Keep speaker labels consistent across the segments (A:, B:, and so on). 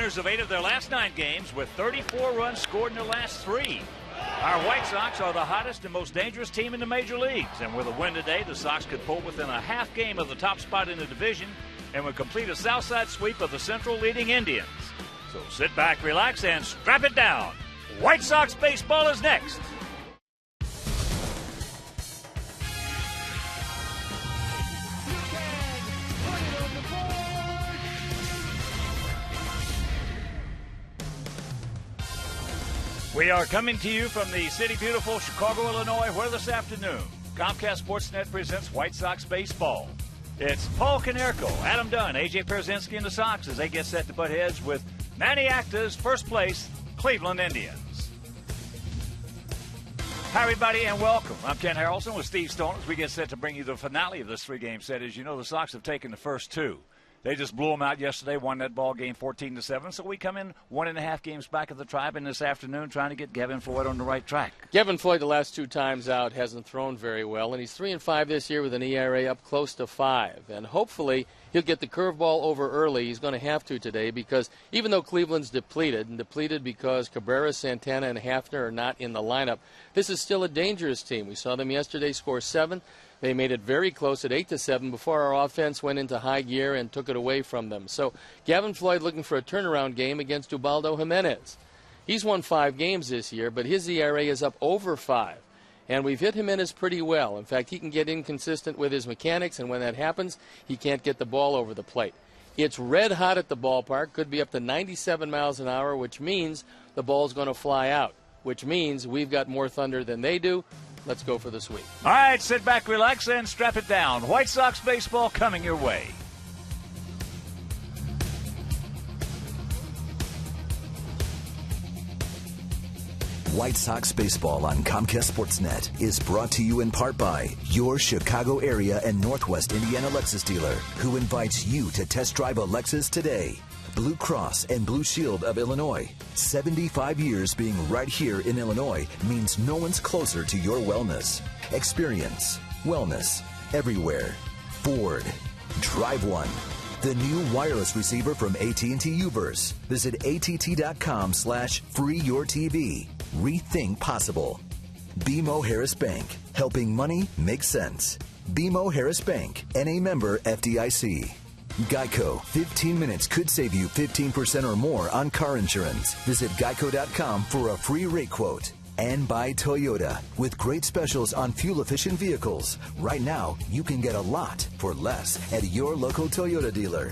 A: winners of 8 of their last 9 games with 34 runs scored in their last 3. Our White Sox are the hottest and most dangerous team in the major leagues. And with a win today, the Sox could pull within a half game of the top spot in the division and would complete a Southside sweep of the Central leading Indians. So sit back, relax, and strap it down. White Sox baseball is next. We are coming to you from the city beautiful Chicago, Illinois, where this afternoon Comcast Sportsnet presents White Sox baseball. It's Paul Konerko, Adam Dunn, A.J. Pierzynski, and the Sox as they get set to butt heads with Manny Acta's first place Cleveland Indians. Hi, everybody, and welcome. I'm Ken Harrelson with Steve Stone as we get set to bring you the finale of this 3-game set. As you know, the Sox have taken the first 2. They just blew them out yesterday, won that ball game 14-7. So we come in 1.5 games back of the Tribe in this afternoon trying to get Gavin Floyd on the right track.
B: Gavin Floyd, the last 2 times out, hasn't thrown very well, and he's 3-5 this year with an ERA up close to 5. And hopefully he'll get the curveball over early. He's going to have to today because even though Cleveland's depleted because Cabrera, Santana, and Hafner are not in the lineup, this is still a dangerous team. We saw them yesterday score 7. They made it very close at 8-7 before our offense went into high gear and took it away from them. So Gavin Floyd looking for a turnaround game against Ubaldo Jimenez. He's won 5 games this year, but his ERA is up over 5. And we've hit Jimenez pretty well. In fact, he can get inconsistent with his mechanics, and when that happens, he can't get the ball over the plate. It's red hot at the ballpark, could be up to 97 miles an hour, which means the ball's going to fly out, which means we've got more thunder than they do. Let's go for the sweep.
A: All right, sit back, relax, and strap it down. White Sox baseball coming your way.
C: White Sox baseball on Comcast Sportsnet is brought to you in part by your Chicago area and Northwest Indiana Lexus dealer, who invites you to test drive a Lexus today. Blue Cross and Blue Shield of Illinois. 75 years being right here in Illinois means no one's closer to your wellness. Experience wellness everywhere. Ford. Drive one. The new wireless receiver from AT&T Uverse. Visit att.com/freeyourtv. Rethink possible. BMO Harris Bank. Helping money make sense. BMO Harris Bank. NA member FDIC. Geico. 15 minutes could save you 15% or more on car insurance. Visit geico.com for a free rate quote. And by Toyota. With great specials on fuel-efficient vehicles. Right now, you can get a lot for less at your local Toyota dealer.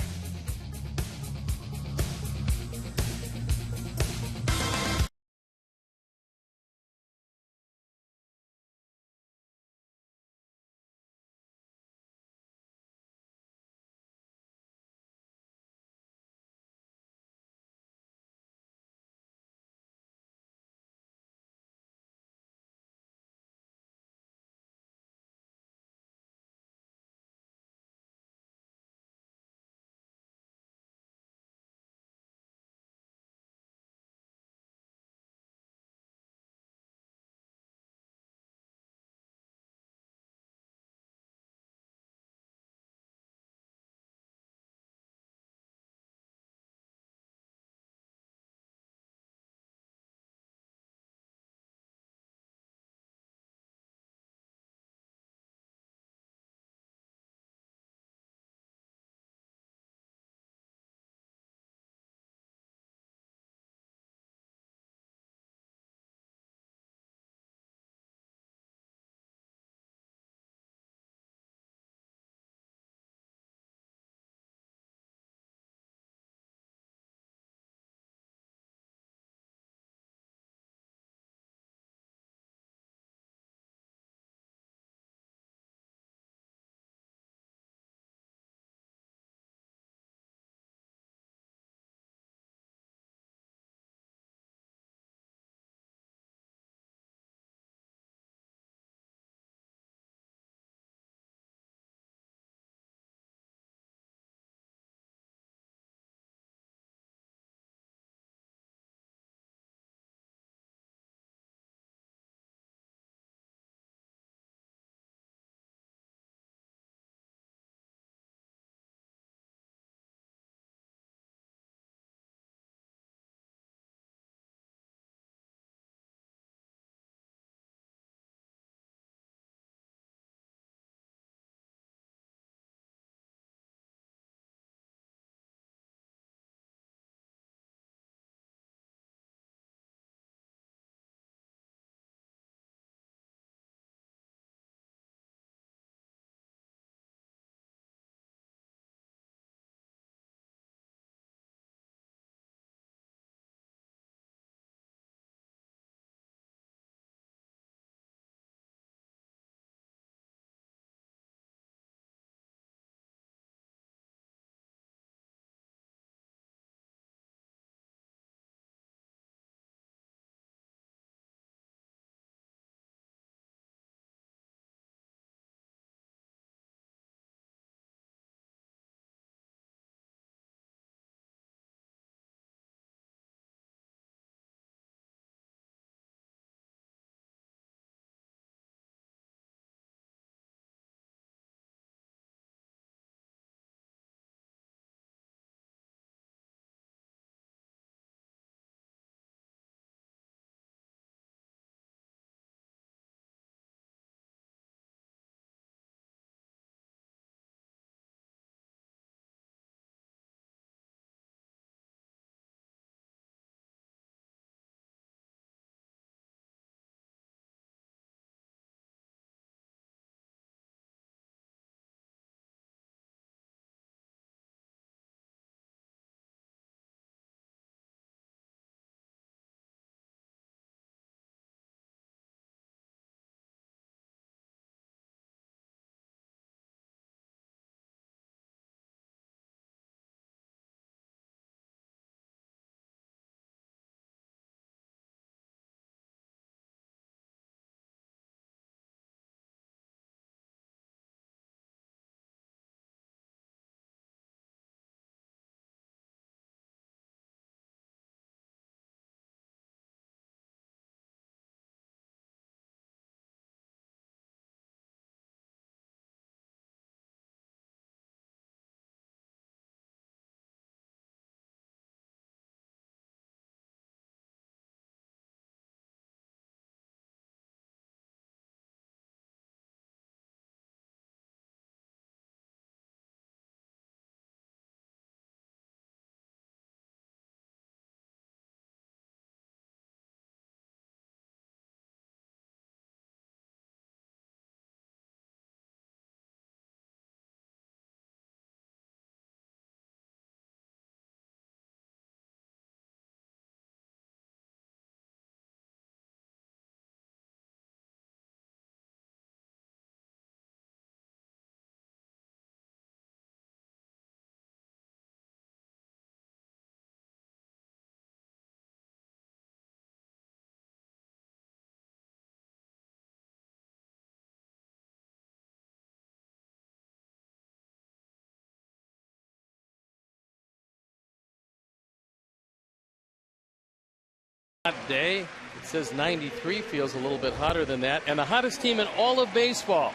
B: Hot day. It says 93, feels a little bit hotter than that. And the hottest team in all of baseball,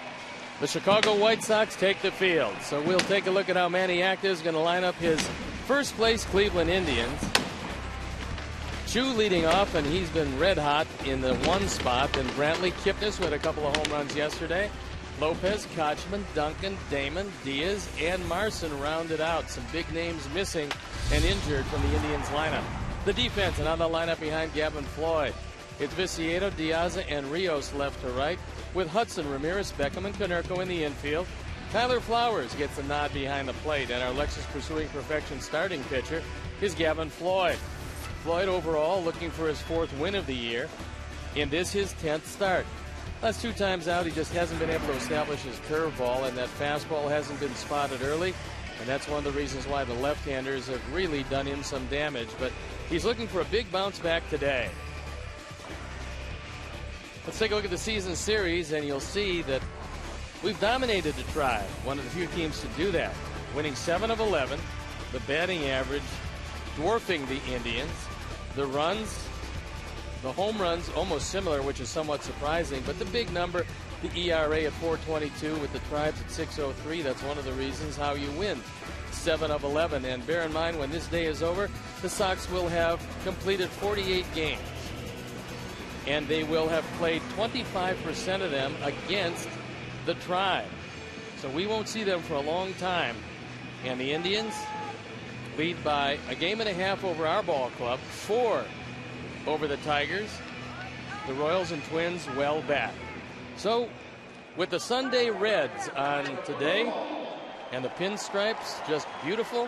B: the Chicago White Sox, take the field. So we'll take a look at how Manny Acta is going to line up his first place Cleveland Indians. Chu leading off, and he's been red hot in the one spot. Then Brantley, Kipnis with a couple of home runs yesterday. Lopez, Kochman, Duncan, Damon, Diaz, and Marson rounded out. Some big names missing and injured from the Indians lineup. The defense, and on the lineup behind Gavin Floyd, it's Viciedo, Diaz, and Rios left to right, with Hudson, Ramirez, Beckham, and Konerko in the infield. Tyler Flowers gets a nod behind the plate, and our Lexus Pursuing Perfection starting pitcher is Gavin Floyd. Floyd overall looking for his 4th win of the year, in this his 10th start. Last 2 times out, he just hasn't been able to establish his curveball, and that fastball hasn't been spotted early, and that's one of the reasons why the left-handers have really done him some damage. But he's looking for a big bounce back today. Let's take a look at the season series, and you'll see that we've dominated the Tribe, one of the few teams to do that, winning 7 of 11, the batting average dwarfing the Indians, the runs, the home runs almost similar, which is somewhat surprising, but the big number, the ERA at 4.22 with the Tribes at 6.03. That's one of the reasons how you win 7 of 11. And bear in mind, when this day is over, the Sox will have completed 48 games, and they will have played 25% of them against the Tribe. So we won't see them for a long time. And the Indians lead by a game and a half over our ball club, 4 over the Tigers. The Royals and Twins well back. So with the Sunday Reds on today and the pinstripes just beautiful,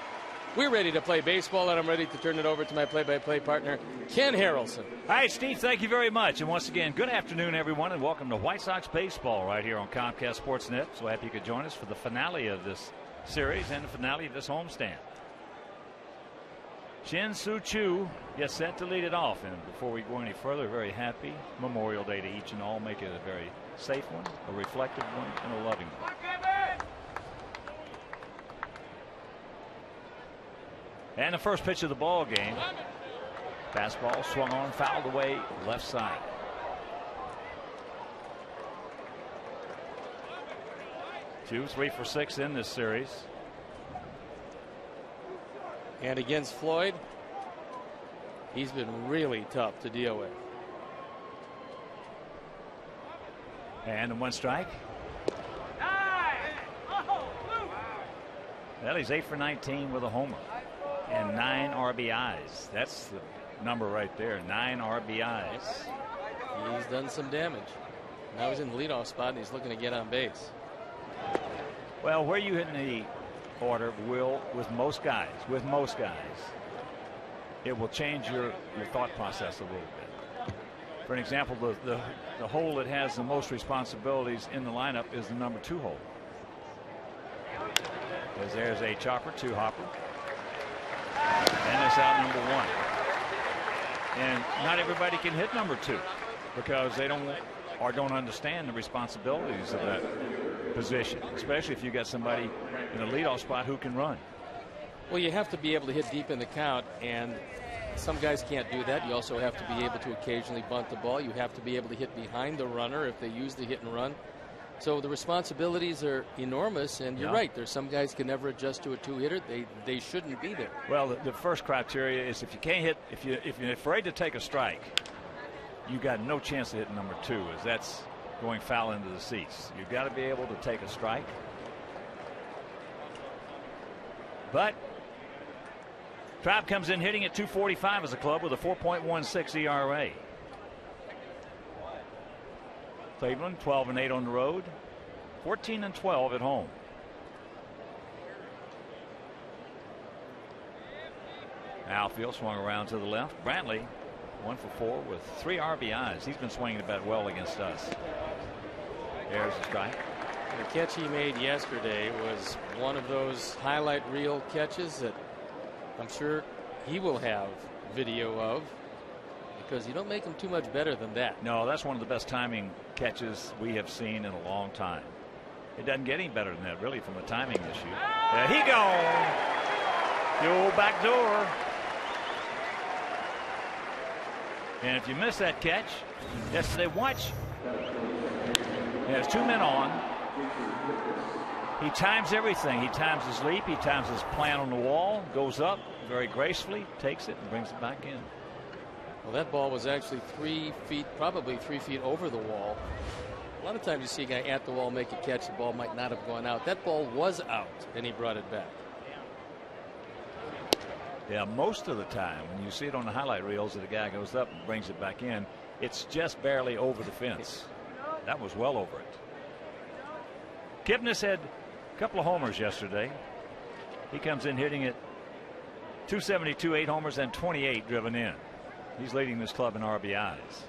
B: we're ready to play baseball, and I'm ready to turn it over to my play-by-play partner, Ken Harrelson.
A: Hi, Steve. Thank you very much. And once again, good afternoon, everyone, and welcome to White Sox baseball right here on Comcast Sportsnet. So happy you could join us for the finale of this series and the finale of this homestand. Shin-Soo Choo gets set to lead it off. And before we go any further, very happy Memorial Day to each and all. Make it a very safe one, a reflective one, and a loving one. And the first pitch of the ball game. Fastball swung on, fouled away, left side. Chu 3 for 6 in this series.
B: And against Floyd, he's been really tough to deal with.
A: And 1 strike. Well, he's 8 for 19 with a homer and 9 RBIs. That's the number right there, 9 RBIs.
B: He's done some damage. Now he's in the leadoff spot, and he's looking to get on base.
A: Well, where you hit in the order will, with most guys, it will change your thought process a little bit. For an example, the hole that has the most responsibilities in the lineup is the number 2 hole. Because there's a chopper, 2 hopper, and it's out number 1. And not everybody can hit number 2 because they don't understand the responsibilities of that position, especially if you got somebody in a leadoff spot who can run.
B: Well, you have to be able to hit deep in the count, and some guys can't do that. You also have to be able to occasionally bunt the ball. You have to be able to hit behind the runner if they use the hit and run. So the responsibilities are enormous, and you're right. There's some guys can never adjust to a 2-hitter. They shouldn't be there.
A: Well, the first criteria is if you can't hit, if you're afraid to take a strike, you got no chance to hit number 2, as that's going foul into the seats. You've got to be able to take a strike. But Tribe comes in hitting at .245 as a club with a 4.16 ERA. Cleveland 12-8 on the road, 14-12 at home. Outfield swung around to the left. Brantley 1 for 4 with 3 RBIs. He's been swinging the bat well against us. There's a strike.
B: The catch he made yesterday was one of those highlight reel catches that I'm sure he will have video of, because you don't make them too much better than that.
A: No, that's one of the best timing catches we have seen in a long time. It doesn't get any better than that, really, from a timing issue. There he goes. The old back door. And if you miss that catch, yesterday, watch. He has 2 men on. He times everything. He times his leap. He times his plant on the wall. Goes up very gracefully, takes it, and brings it back in.
B: Well, that ball was actually 3 feet, probably 3 feet over the wall. A lot of times you see a guy at the wall make a catch. The ball might not have gone out. That ball was out, and he brought it back.
A: Yeah, most of the time when you see it on the highlight reels that a guy goes up and brings it back in, it's just barely over the fence. That was well over it. Kipnis had a couple of homers yesterday. He comes in hitting it 272, 8 homers, and 28 driven in. He's leading this club in RBIs.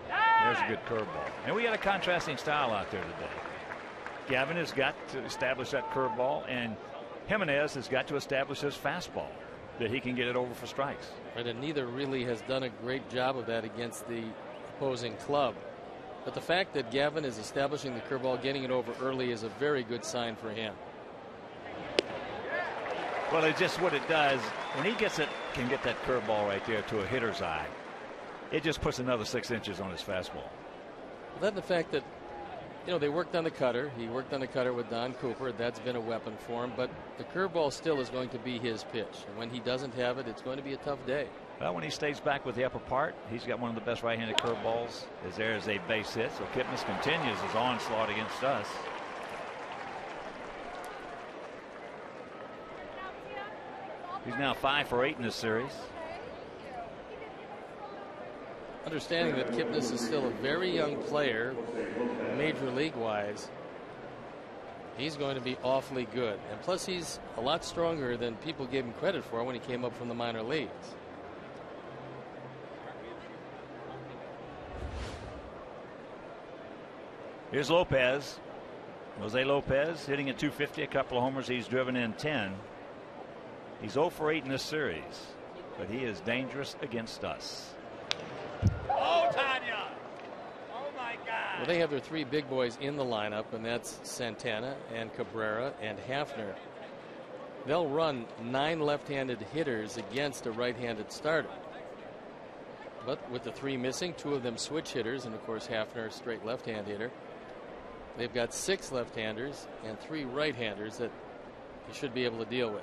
A: There's a good curveball. And we got a contrasting style out there today. Gavin has got to establish that curveball, and Jimenez has got to establish his fastball, that he can get it over for strikes.
B: Right, and neither really has done a great job of that against the opposing club. But the fact that Gavin is establishing the curveball, getting it over early, is a very good sign for him.
A: Well, it's just what it does. When he gets it, can get that curveball right there to a hitter's eye, it just puts another 6 inches on his fastball.
B: Well, then the fact that, you know, they worked on the cutter. He worked on the cutter with Don Cooper. That's been a weapon for him. But the curveball still is going to be his pitch. And when he doesn't have it, it's going to be a tough day.
A: Well, when he stays back with the upper part, he's got one of the best right-handed curveballs. As there is a base hit. So Kipnis continues his onslaught against us. He's now 5 for 8 in this series.
B: Understanding that Kipnis is still a very young player, major league wise, he's going to be awfully good. And plus, he's a lot stronger than people gave him credit for when he came up from the minor leagues.
A: Here's Lopez. Jose Lopez hitting at 250, a couple of homers. He's driven in 10. He's 0 for 8 in this series, but he is dangerous against us. Oh, Tanya! Oh, my God!
B: Well, they have their 3 big boys in the lineup, and that's Santana and Cabrera and Hafner. They'll run 9 left-handed hitters against a right-handed starter. But with the 3 missing, 2 of them switch hitters, and of course Hafner, straight left-hand hitter. They've got 6 left-handers and 3 right-handers that you should be able to deal with.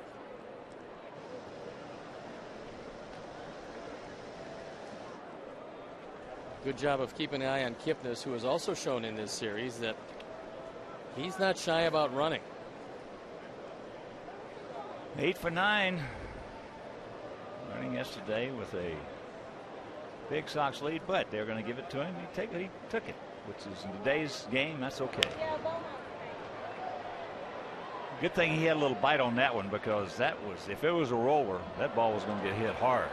B: Good job of keeping an eye on Kipnis, who has also shown in this series that he's not shy about running.
A: 8 for 9. Running yesterday with a big Sox lead, but they're going to give it to him. He took it, which is in today's game. That's okay. Good thing he had a little bite on that one, because that was, if it was a roller, that ball was going to get hit hard.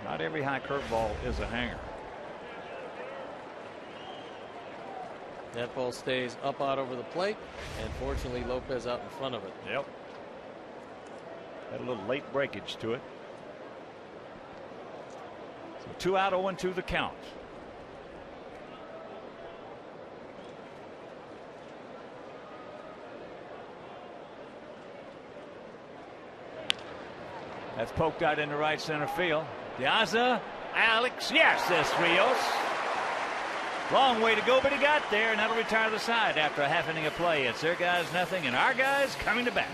A: Not every high curveball is a hanger.
B: That ball stays up out over the plate, and fortunately Lopez out in front of it.
A: Yep. Had a little late breakage to it. So 2 out, 0-2 the count. That's poked out into right center field. Piazza, Alex, yes, says Rios. Long way to go, but he got there, and that'll retire the side after a half inning of play. It's their guys nothing, and our guys coming to bat.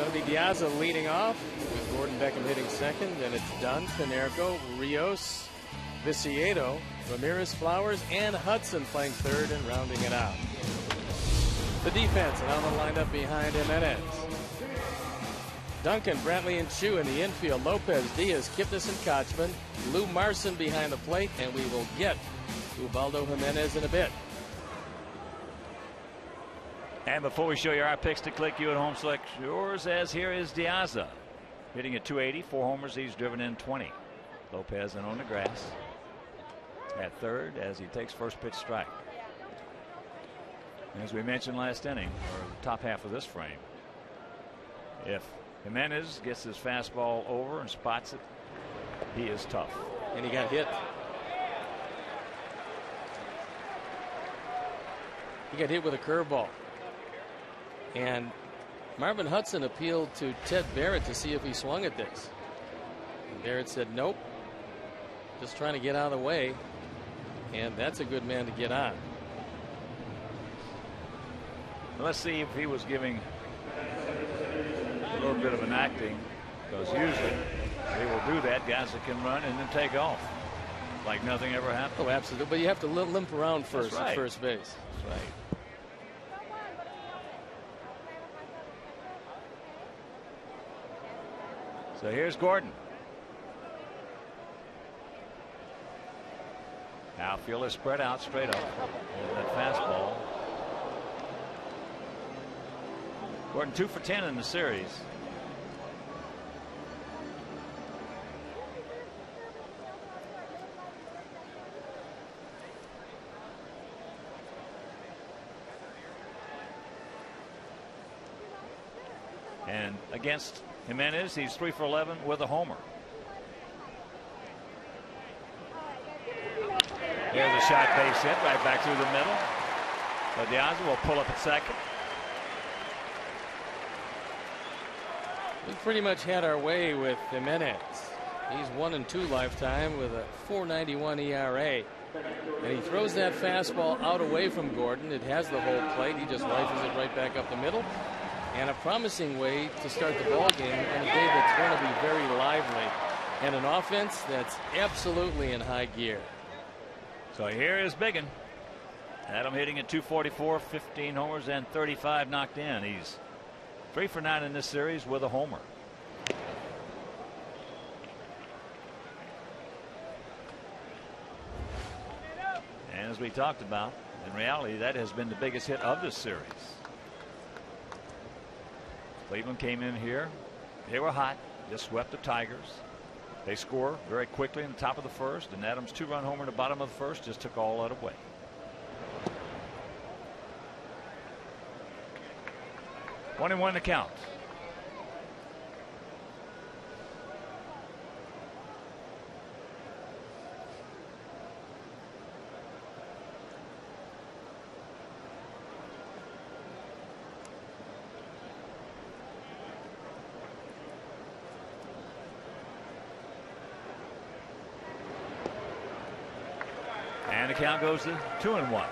B: going to be De Aza leading off, with Gordon Beckham hitting second. Then it's Dunn, Canerco, Rios, Viciedo, Ramirez, Flowers, and Hudson playing third and rounding it out. The defense now lined up behind Jimenez. Duncan, Brantley, and Chu in the infield. Lopez, Diaz, Kipnis, and Kochman. Lou Marson behind the plate, and we will get Ubaldo Jimenez in a bit.
A: And before we show you our picks to click, you at home select yours, as here is De Aza. Hitting at 280, 4 homers, he's driven in 20. Lopez in on the grass at third as he takes first pitch strike. As we mentioned last inning, or the top half of this frame, if Jimenez gets his fastball over and spots it, he is tough.
B: And he got hit. He got hit with a curveball. And Marvin Hudson appealed to Ted Barrett to see if he swung at this. And Barrett said, nope. Just trying to get out of the way. And that's a good man to get on.
A: Let's see if he was giving a little bit of an acting, because usually they will do that. Guys that can run and then take off like nothing ever happened.
B: Oh, absolutely. But you have to limp around first
A: right.
B: at first base.
A: That's right. So here's Gordon. Outfield is spread out straight up. And that fastball. Gordon 2 for 10 in the series. And against Jimenez, he's 3 for 11 with a homer. Here's a shot base hit right back through the middle. But De Aza will pull up at second.
B: We pretty much had our way with Jimenez. He's 1-2 lifetime with a 4.91 ERA. And he throws that fastball out away from Gordon. It has the whole plate. He just rifles it right back up the middle. And a promising way to start the ball game on a day that's going to be very lively. And an offense that's absolutely in high gear.
A: So here is Biggin. Adam hitting at 244, 15 homers and 35 knocked in. He's 3 for 9 in this series with a homer. And as we talked about, in reality, that has been the biggest hit of this series. Cleveland came in here. They were hot. Just swept the Tigers. They score very quickly in the top of the first, and Adams' 2-run homer in the bottom of the first just took all that away. One and one to count. And the count goes to 2-1.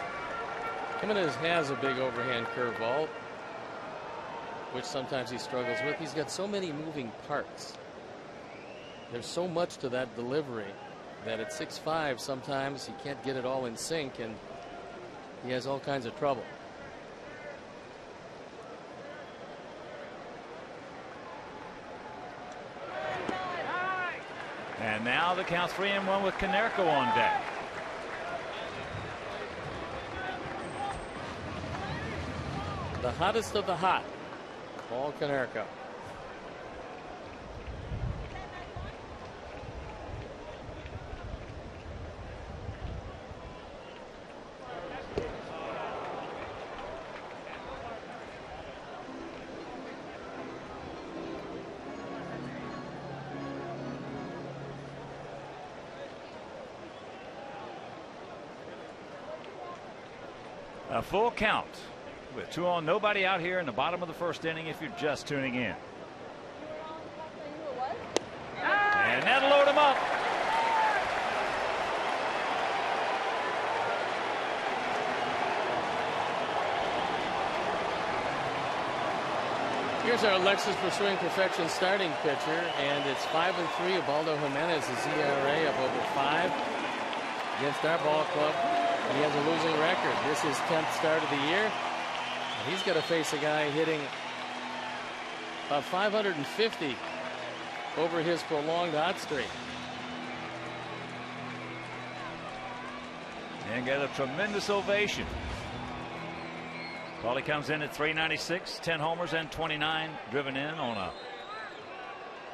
B: Jimenez has a big overhand curveball, which sometimes he struggles with. He's got so many moving parts. There's so much to that delivery that at 6'5", sometimes he can't get it all in sync, and he has all kinds of trouble.
A: And now the count 3-1 with Canerco on deck.
B: The hottest of the hot, Paul Canerco.
A: A full count with 2 on, nobody out here in the bottom of the first inning if you're just tuning in. And that'll load him up.
B: Here's our Lexus Pursuing Perfection starting pitcher, and it's 5-3. Ubaldo Jimenez, his ERA up over 5 against our ball club. He has a losing record. This is 10th start of the year. And he's got to face a guy hitting about 550 over his prolonged hot streak.
A: And get a tremendous ovation. Paulie comes in at 396, 10 homers and 29 driven in on a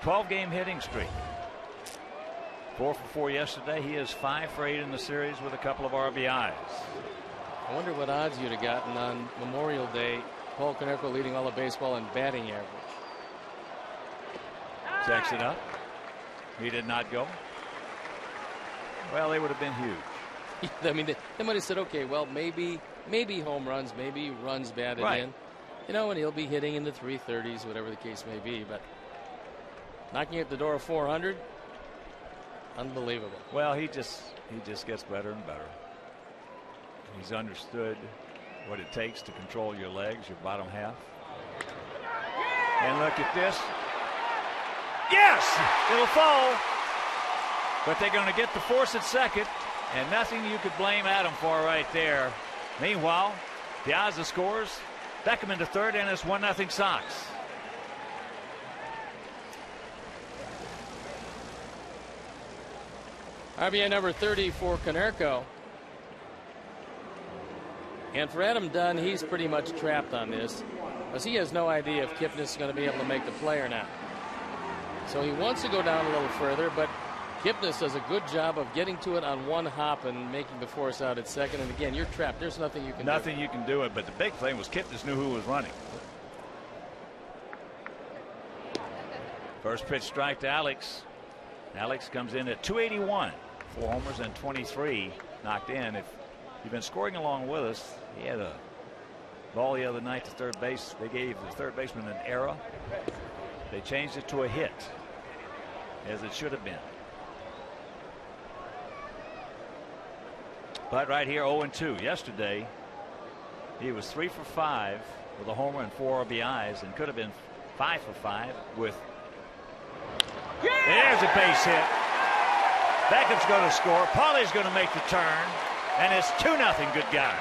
A: 12-game hitting streak. 4 for 4 yesterday. He is 5 for 8 in the series with a couple of RBIs.
B: I wonder what odds you'd have gotten on Memorial Day. Paul Konerko leading all of baseball in batting average.
A: Checks it up. He did not go. Well, they would have been huge.
B: I mean, they might have said, okay, well, maybe home runs, maybe runs batted in. You know, and he'll be hitting in the 330s, whatever the case may be. But knocking at the door of 400, unbelievable.
A: Well, he just gets better and better. He's understood what it takes to control your legs, your bottom half. And look at this. Yes, it'll fall. But they're going to get the force at second. And nothing you could blame Adam for right there. Meanwhile, Piazza scores. Beckham into third, and it's 1-0 Sox.
B: RBI number 30 for Konerko. And for Adam Dunn, he's pretty much trapped on this, because he has no idea if Kipnis is going to be able to make the play or not. So he wants to go down a little further, but Kipnis does a good job of getting to it on one hop and making the force out at second. And again, you're trapped. There's nothing you can do.
A: Nothing you can do it. But the big thing was Kipnis knew who was running. First pitch strike to Alex. Alex comes in at 281. 4 homers and 23 knocked in. If you've been scoring along with us, he had a ball the other night to third base. They gave the third baseman an error. They changed it to a hit, as it should have been. But right here, 0-2. Yesterday, he was 3 for 5 with a homer and 4 RBIs, and could have been 5 for 5 with. There's a base hit. Beckham's going to score. Paulie's going to make the turn, and it's 2-0. Good guys.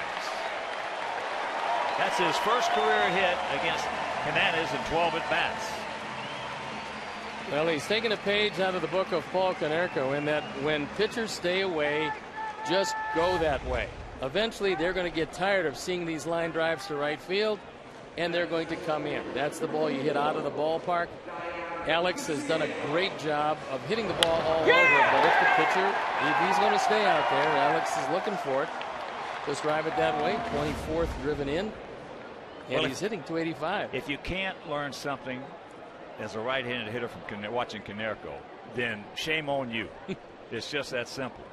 A: That's his first career hit against Hernandez in 12 at bats.
B: Well, he's taking a page out of the book of Paul Konerko in that when pitchers stay away, just go that way. Eventually, they're going to get tired of seeing these line drives to right field, and they're going to come in. That's the ball you hit out of the ballpark. Alex has done a great job of hitting the ball all over, but if the pitcher, if he's going to stay out there, Alex is looking for it. Just drive it that way. 24th driven in, and he's hitting 285.
A: If you can't learn something as a right-handed hitter from watching Konerko, then shame on you. It's just that simple.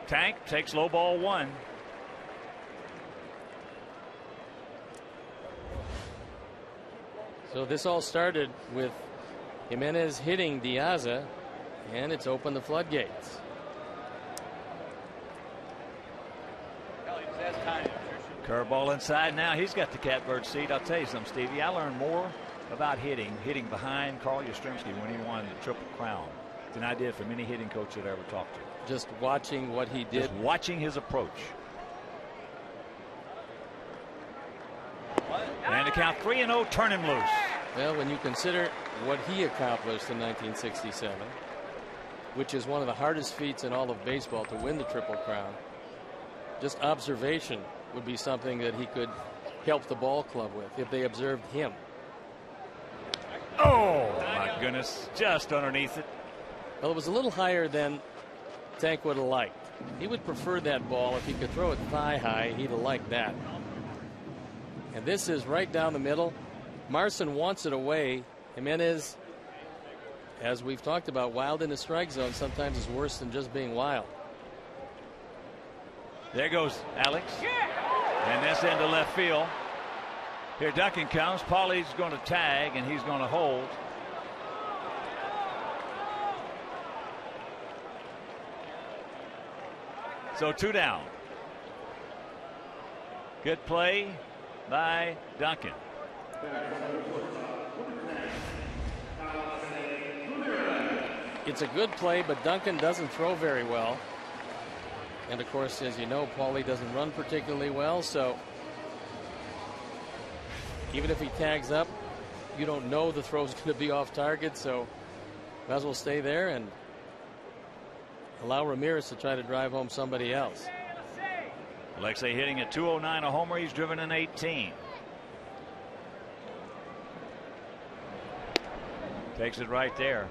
A: Tank takes low ball 1.
B: So this all started with Jimenez hitting Diaza, and it's opened the floodgates.
A: Curveball inside now. He's got the catbird seat. I'll tell you something, Stevie. I learned more about hitting behind Carl Yastrzemski when he won the Triple Crown than I did from any hitting coach that I ever talked to.
B: Just watching what he did.
A: Just watching his approach. And to count 3-0, turn him loose.
B: Well, when you consider what he accomplished in 1967, which is one of the hardest feats in all of baseball to win the Triple Crown, just observation would be something that he could help the ball club with if they observed him.
A: Oh, my goodness. Just underneath it.
B: Well, it was a little higher than Tank would have liked. He would prefer that ball if he could throw it thigh high. He'd have liked that. And this is right down the middle. Marson wants it away. Jimenez, as we've talked about, wild in the strike zone sometimes is worse than just being wild.
A: There goes Alex. And that's into left field. Here Duncan comes. Paulie's going to tag, and he's going to hold. So 2 down. Good play by Duncan.
B: It's a good play, but Duncan doesn't throw very well. And of course, as you know, Paulie doesn't run particularly well, so even if he tags up, you don't know the throw's going to be off target, so might as well stay there and allow Ramirez to try to drive home somebody else.
A: Alexei hitting at 209 a homer. He's driven in 18. Takes it right there.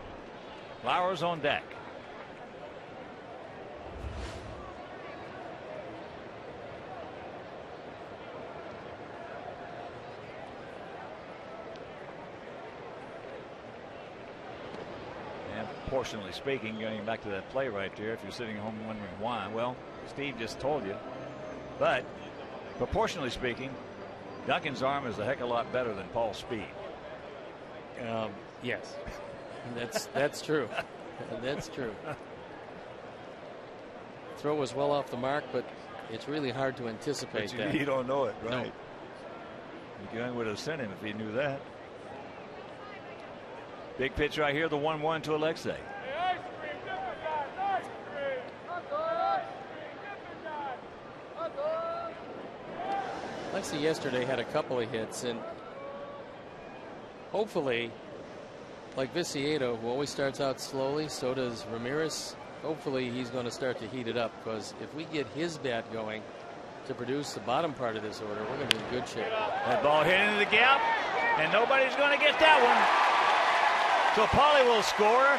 A: Flowers on deck. And proportionally speaking, getting back to that play right there, if you're sitting home wondering why, well, Steve just told you. But proportionally speaking, Duncan's arm is a heck of a lot better than Paul's speed.
B: Yes, that's true. That's true. Throw was well off the mark, but it's really hard to anticipate
A: But
B: that.
A: you don't know it, right?
B: No.
A: You would have sent him if he knew that. Big pitch right here, the 1-1 to Alexei.
B: Alexei yesterday had a couple of hits, and hopefully, like Viciedo, who always starts out slowly, so does Ramirez. Hopefully he's going to start to heat it up, because if we get his bat going to produce the bottom part of this order, we're going to be in good shape.
A: That ball hit into the gap, and nobody's going to get that one. So Paulie will score.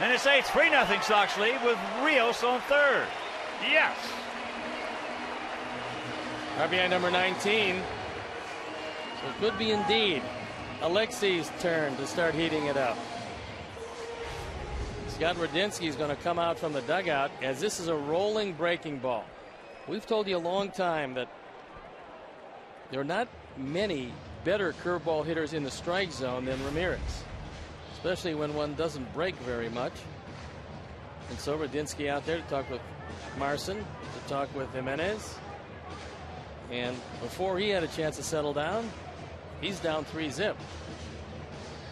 A: And it's a 3-0 Sox lead with Rios on third. Yes.
B: RBI number 19. So it could be indeed Alexei's turn to start heating it up. Scott Radinsky is going to come out from the dugout, as this is a rolling breaking ball. We've told you a long time that there are not many better curveball hitters in the strike zone than Ramirez, especially when one doesn't break very much. And so Radinsky out there to talk with Marson, to talk with Jimenez. And before he had a chance to settle down, he's down 3-0.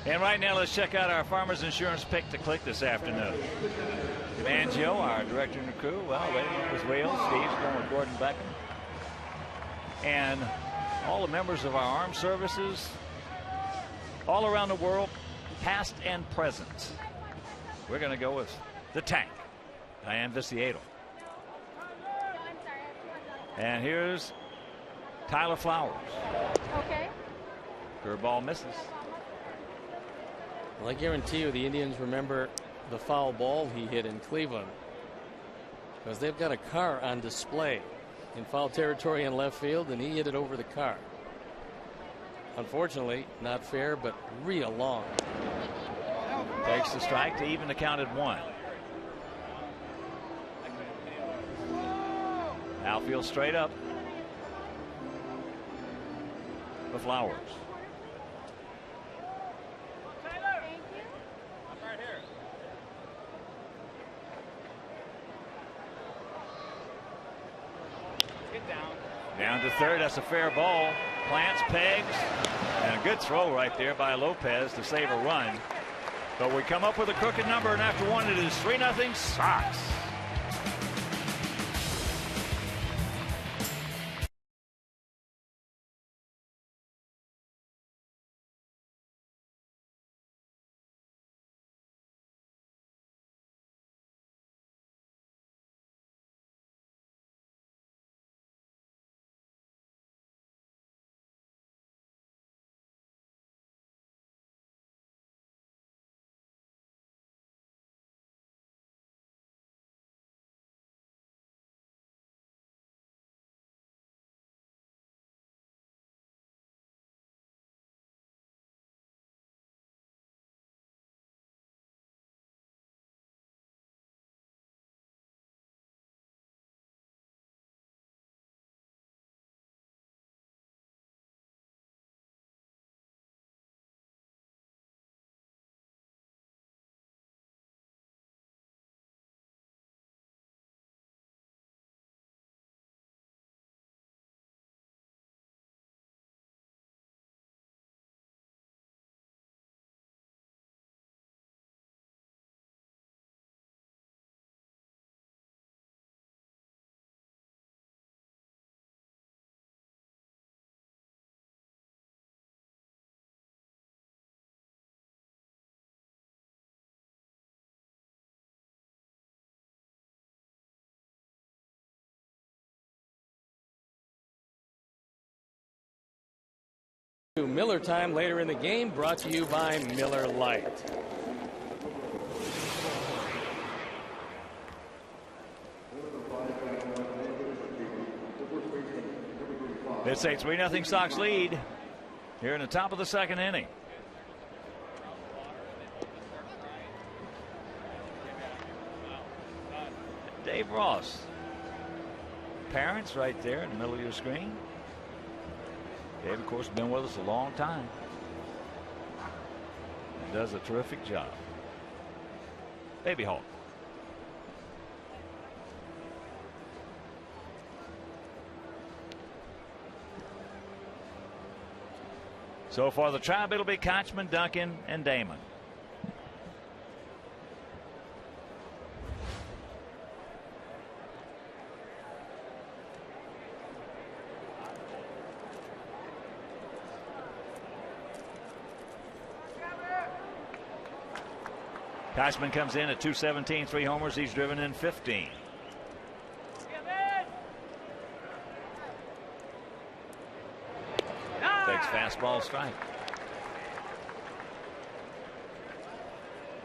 A: And right now, let's check out our Farmers Insurance pick to click this afternoon. Mangio, our director and the crew, well, waiting with Wales. Steve's going with Gordon Beckham. And all the members of our armed services all around the world, past and present. We're going to go with the tank, Diane Viciedo. And here's Tyler Flowers.
D: Okay.
A: Curveball misses.
B: Well, I guarantee you the Indians remember the foul ball he hit in Cleveland, because they've got a car on display in foul territory in left field, and he hit it over the car. Unfortunately, not fair, but real long.
A: Takes the strike to even the count at 1. Outfield straight up for Flowers. Down to third. That's a fair ball. Plants, pegs, and a good throw right there by Lopez to save a run. But we come up with a crooked number, and after one, it is 3-0 Sox.
B: Miller time later in the game, brought to you by Miller Lite.
A: It's a 3-0 Sox lead here in the top of the second inning. Dave Ross. Parents right there in the middle of your screen. Dave, of course, has been with us a long time. He does a terrific job. Baby Hawk. So for the Tribe, it'll be Kochman, Duncan, and Damon. Kochman comes in at .217, 3 homers. He's driven in 15. Takes fastball strike.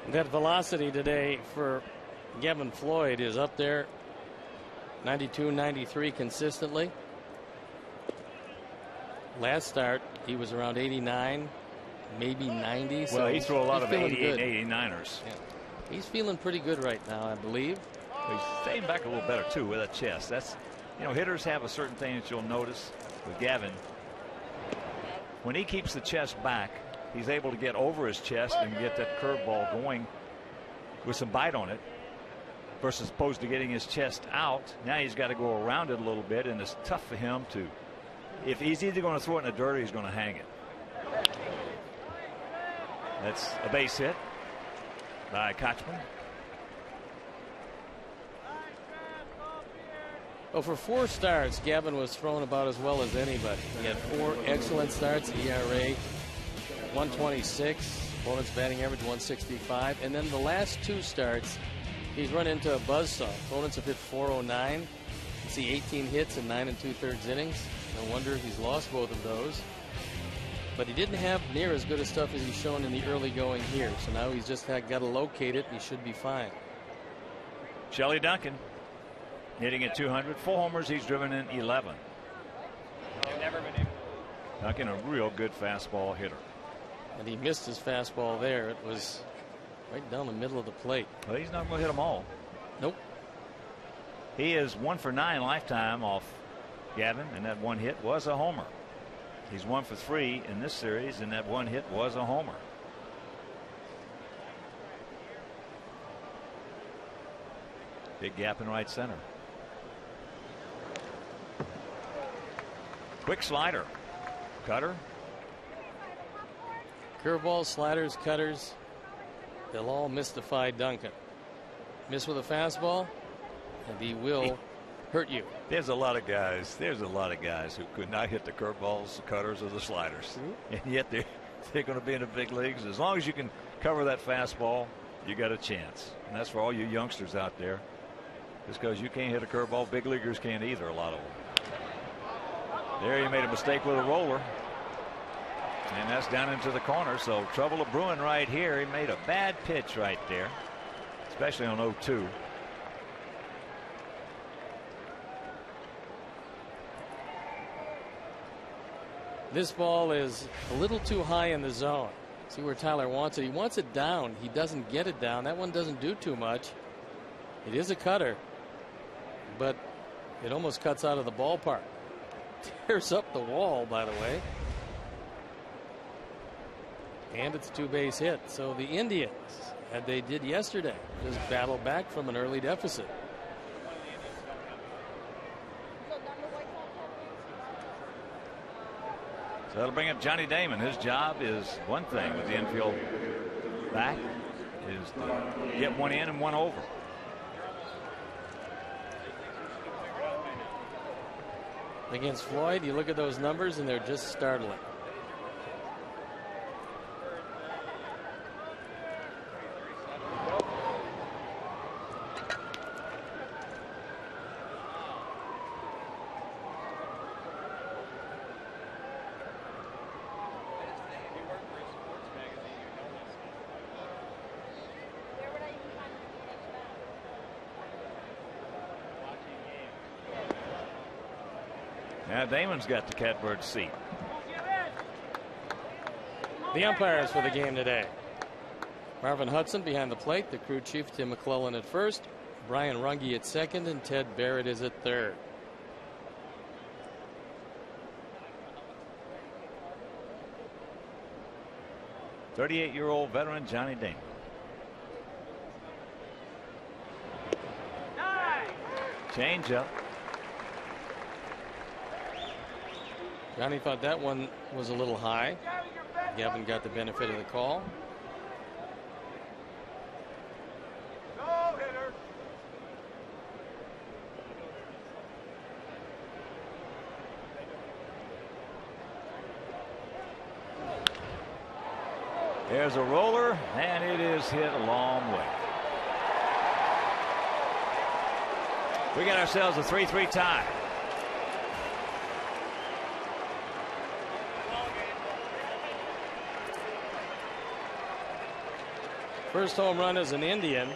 B: That velocity today for Gavin Floyd is up there, 92, 93 consistently. Last start, he was around 89, maybe 90.
A: Well,
B: so
A: he threw a lot of 88,
B: good.
A: 89ers.
B: Yeah. He's feeling pretty good right now, I believe.
A: He's staying back a little better, too, with that chest. That's, you know, hitters have a certain thing that you'll notice with Gavin. When he keeps the chest back, he's able to get over his chest and get that curveball going with some bite on it, versus opposed to getting his chest out. Now he's got to go around it a little bit, and it's tough for him to. If he's either going to throw it in the dirt or he's going to hang it. That's a base hit by Kochman.
B: Well, for 4 starts, Gavin was thrown about as well as anybody. He had 4 excellent starts, ERA 126, opponent's batting average 165, and then the last 2 starts, he's run into a buzzsaw. Opponents have hit 409. You see 18 hits in 9 2/3 innings. No wonder he's lost both of those. But he didn't have near as good a stuff as he's shown in the early going here. So now he's just got to locate it. He should be fine.
A: Shelley Duncan hitting at 200, 4 homers. He's driven in 11. Duncan, a real good fastball hitter.
B: And he missed his fastball there. It was right down the middle of the plate.
A: Well, he's not going to hit them all.
B: Nope.
A: He is 1 for 9 lifetime off Gavin, and that 1 hit was a homer. He's 1 for 3 in this series, and that 1 hit was a homer. Big gap in right center. Quick slider. Cutter.
B: Curveballs, sliders, cutters. They'll all mystify Duncan. Miss with a fastball, and he will hurt you.
A: There's a lot of guys. There's a lot of guys who could not hit the curveballs, the cutters, or the sliders, and yet they're going to be in the big leagues. As long as you can cover that fastball, you got a chance. And that's for all you youngsters out there. Just because you can't hit a curveball, big leaguers can't either. A lot of them. There, he made a mistake with a roller, and that's down into the corner. So trouble of brewing right here. He made a bad pitch right there, especially on 0-2.
B: This ball is a little too high in the zone. See where Tyler wants it. He wants it down. He doesn't get it down. That one doesn't do too much. It is a cutter, but it almost cuts out of the ballpark. Tears up the wall, by the way. And it's a 2-base hit. So the Indians, as they did yesterday, just battle back from an early deficit.
A: So that'll bring up Johnny Damon. His job is one thing with the infield back, is to get one in and one over.
B: Against Floyd, you look at those numbers and they're just startling.
A: Now Damon's got the catbird seat.
B: The umpires for the game today: Marvin Hudson behind the plate, the crew chief Tim McClellan at first, Brian Runge at second, and Ted Barrett is at third.
A: .38-year-old veteran Johnny Damon. Change up.
B: Johnny thought that one was a little high. Gavin got the benefit of the call.
A: There's a roller, and it is hit a long way. We got ourselves a 3-3 tie.
B: First home run as an Indian.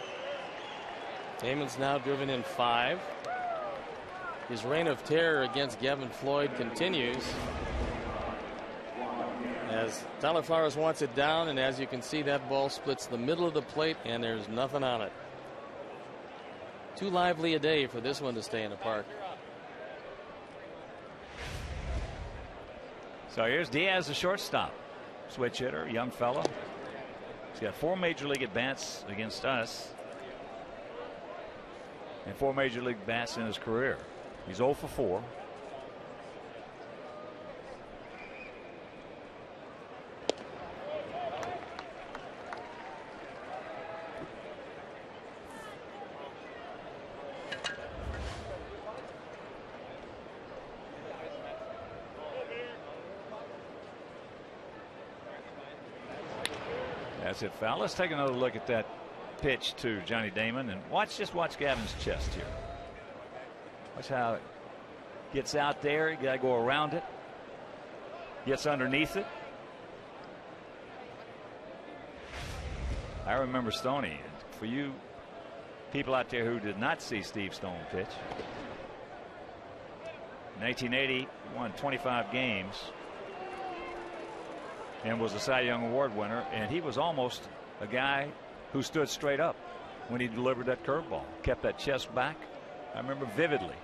B: Damon's now driven in 5. His reign of terror against Gavin Floyd continues as Tyler Flowers wants it down, and as you can see, that ball splits the middle of the plate and there's nothing on it. Too lively a day for this one to stay in the park.
A: So here's Diaz, the shortstop. Switch hitter, young fellow. He's got 4 major league at-bats against us and 4 major league bats in his career. He's 0 for 4. That's it, foul. Let's take another look at that pitch to Johnny Damon, and just watch Gavin's chest here. Watch how it gets out there. You got to go around it. Gets underneath it. I remember Stoney. For you people out there who did not see Steve Stone pitch, in 1980, won 25 games and was a Cy Young Award winner, and he was almost a guy who stood straight up when he delivered that curveball. Kept that chest back. I remember vividly.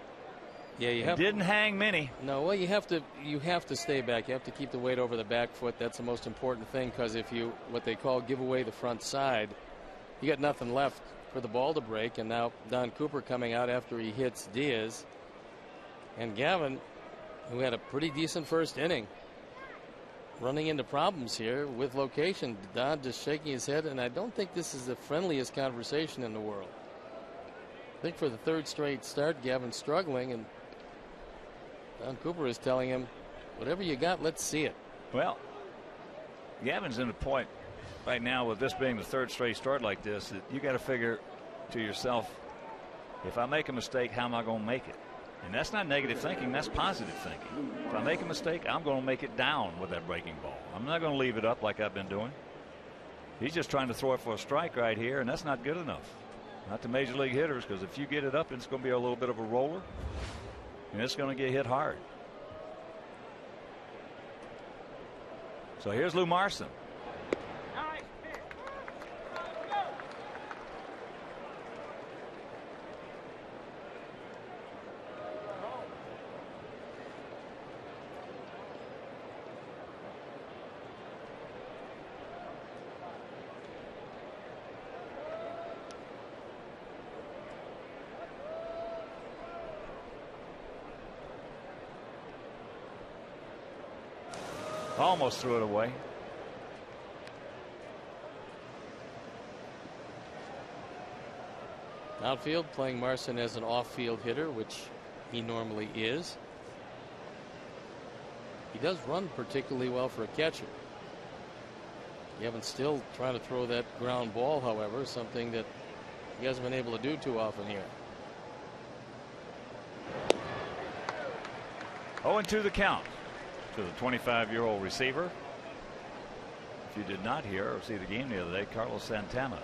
B: Yeah, you
A: didn't hang many.
B: No, well, you have to stay back. You have to keep the weight over the back foot. That's the most important thing, because if you what they call give away the front side, you got nothing left for the ball to break. And now Don Cooper coming out after he hits Diaz, and Gavin, who had a pretty decent first inning, running into problems here with location. Don just shaking his head, and I don't think this is the friendliest conversation in the world. I think for the 3rd straight start, Gavin's struggling, and Don Cooper is telling him, whatever you got, let's see it.
A: Well, Gavin's in the point right now with this being the 3rd straight start like this that you got to figure to yourself, if I make a mistake, how am I going to make it? And that's not negative thinking, that's positive thinking. If I make a mistake, I'm going to make it down with that breaking ball. I'm not going to leave it up like I've been doing. He's just trying to throw it for a strike right here, and that's not good enough. Not to major league hitters, because if you get it up, it's going to be a little bit of a roller, and it's going to get hit hard. So here's Lou Marson. Almost threw it away.
B: Outfield playing Marson as an off-field hitter, which he normally is. He does run particularly well for a catcher. Gavin's still trying to throw that ground ball, however, something that he hasn't been able to do too often here.
A: 0-2 the count to the 25-year-old receiver. If you did not hear or see the game the other day, Carlos Santana,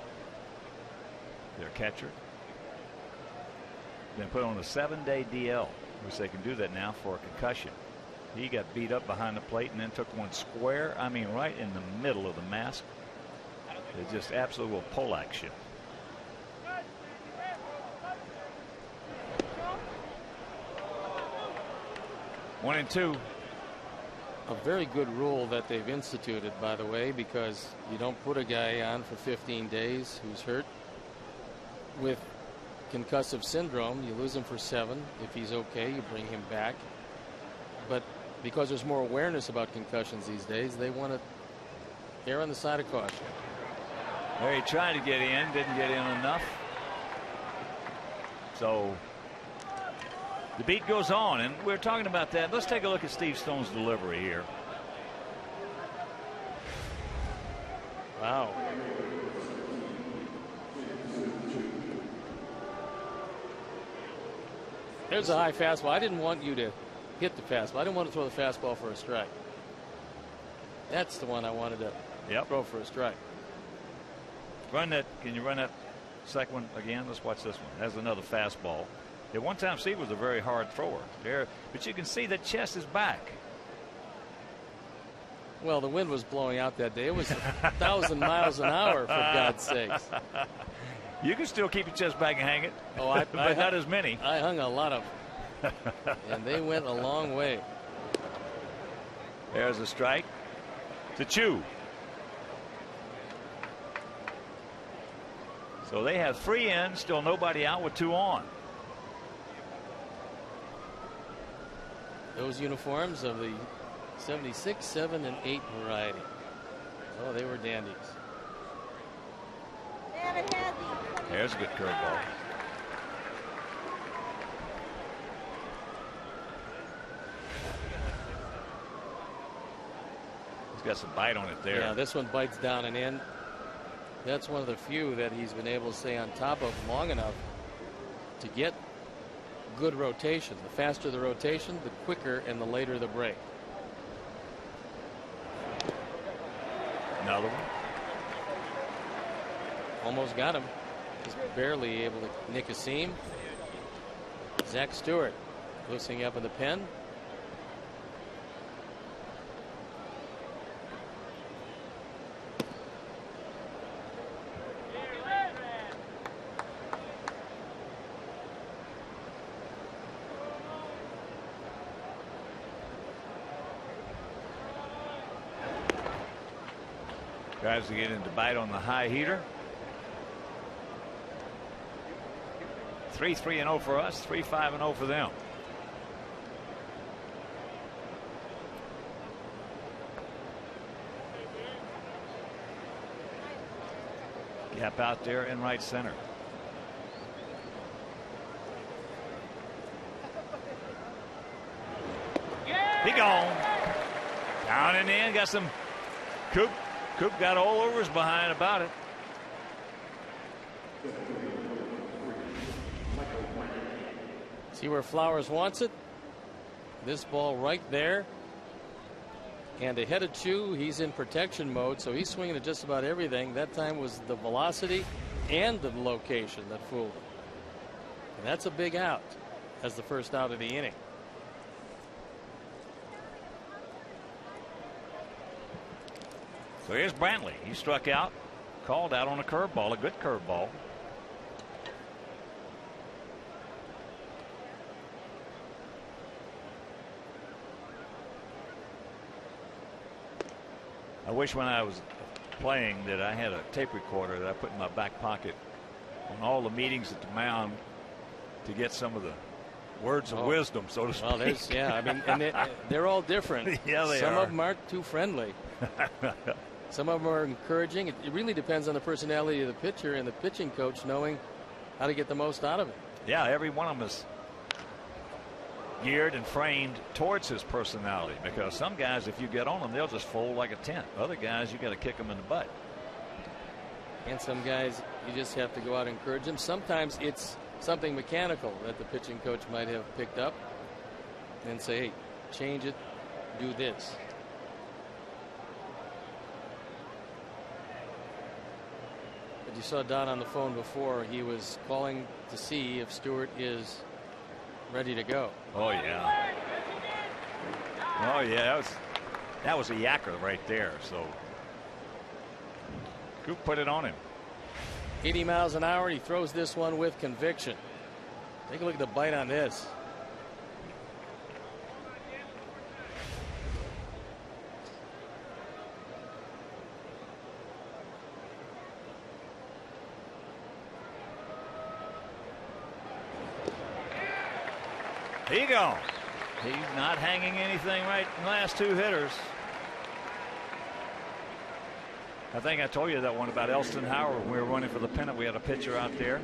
A: their catcher, been put on a 7-day DL Wish they can do that now for a concussion. He got beat up behind the plate and then took one square. I mean, right in the middle of the mask. It's just absolute pole action. One and two.
B: A very good rule that they've instituted, by the way, because you don't put a guy on for 15 days who's hurt with concussive syndrome. You lose him for 7. If he's okay, you bring him back. But because there's more awareness about concussions these days, they want to err on the side of caution.
A: There, he tried to get in, didn't get in enough. So the beat goes on, and we're talking about that. Let's take a look at Steve Stone's delivery here.
B: Wow. There's a high fastball. I didn't want you to hit the fastball. I didn't want to throw the fastball for a strike. That's the one I wanted to throw for a strike.
A: Run that. Can you run that second one again? Let's watch this one. That's another fastball. At one time, Steve was a very hard thrower there, but you can see that chest is back.
B: Well, the wind was blowing out that day. It was 1,000 miles an hour, for God's sakes.
A: You can still keep your chest back and hang it.
B: Oh,
A: but not as many.
B: I hung a lot of them, and they went a long way.
A: There's a strike to Chu. So they have 3 in, still nobody out with 2 on.
B: Those uniforms of the 76, 7, and 8 variety. Oh, they were dandies.
A: There's a good curveball. He's got some bite on it there.
B: Yeah, this one bites down and in. That's one of the few that he's been able to stay on top of long enough to get good rotation. The faster the rotation, the quicker and the later the break.
A: Another one.
B: Almost got him. Just barely able to nick a seam. Zach Stewart loosening up in the pen.
A: Tries to get into bite on the high heater. 3-3-0 for us, 3-5-0 for them. Gap out there in right center. He gone. Down and in, got some Coop got all over his behind about it.
B: See where Flowers wants it? This ball right there. And ahead of Chu, he's in protection mode, so he's swinging at just about everything. That time was the velocity and the location that fooled him. And that's a big out as the first out of the inning.
A: So here's Brantley. He struck out, called out on a curveball, a good curveball. I wish when I was playing that I had a tape recorder that I put in my back pocket on all the meetings at the mound to get some of the words of wisdom, so to speak.
B: Well, there's, yeah, I mean, and they're all different.
A: Yeah, they
B: Some
A: are.
B: of them aren't too friendly. Some of them are encouraging. It really depends on the personality of the pitcher and the pitching coach knowing how to get the most out of it.
A: Yeah, every one of them is geared and framed towards his personality, because some guys, if you get on them, they'll just fold like a tent. Other guys, you got to kick them in the butt.
B: And some guys, you just have to go out and encourage them. Sometimes it's something mechanical that the pitching coach might have picked up and say, hey, change it, do this. You saw Don on the phone before. He was calling to see if Stewart is ready to go.
A: Oh, yeah. Oh, yeah. That was a yacker right there. So Coop put it on him.
B: 80 miles an hour. He throws this one with conviction. Take a look at the bite on this.
A: He gone. He's not hanging anything right in the last two hitters. I think I told you that one about Elston Howard when we were running for the pennant. We had a pitcher out there. It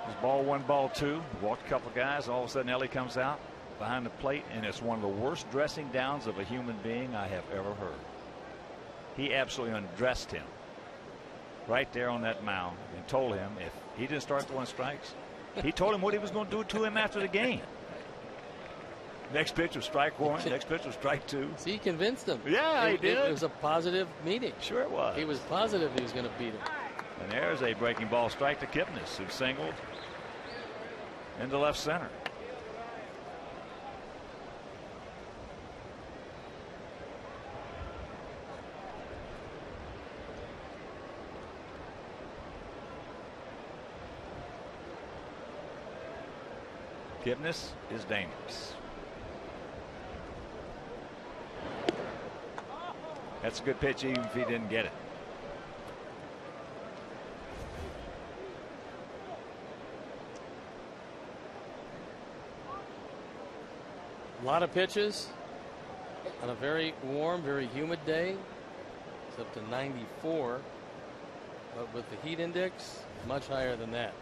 A: was ball one, ball two. Walked a couple of guys. All of a sudden, Ellie comes out behind the plate, and it's one of the worst dressing downs of a human being I have ever heard. He absolutely undressed him right there on that mound and told him if he didn't start throwing strikes, he told him what he was going to do to him after the game. Next pitch was strike one. Next pitch was strike two.
B: See, he convinced him.
A: Yeah, he did.
B: It was a positive meeting.
A: Sure it was.
B: He was positive he was going to beat him.
A: And there's a breaking ball strike to Kipnis, who singled into left center. Kipnis is dangerous. That's a good pitch even if he didn't get it.
B: A lot of pitches on a very warm, very humid day. It's up to 94. But with the heat index, much higher than that.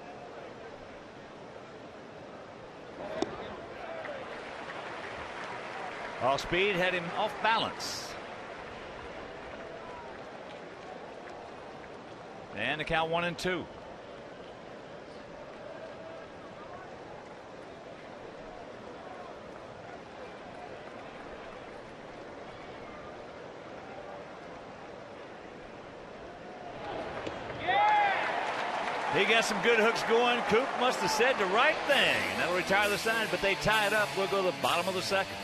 A: Off speed had him off balance. And the count 1-2. He got some good hooks going. Coop must have said the right thing. That'll retire the side, but they tie it up. We'll go to the bottom of the second.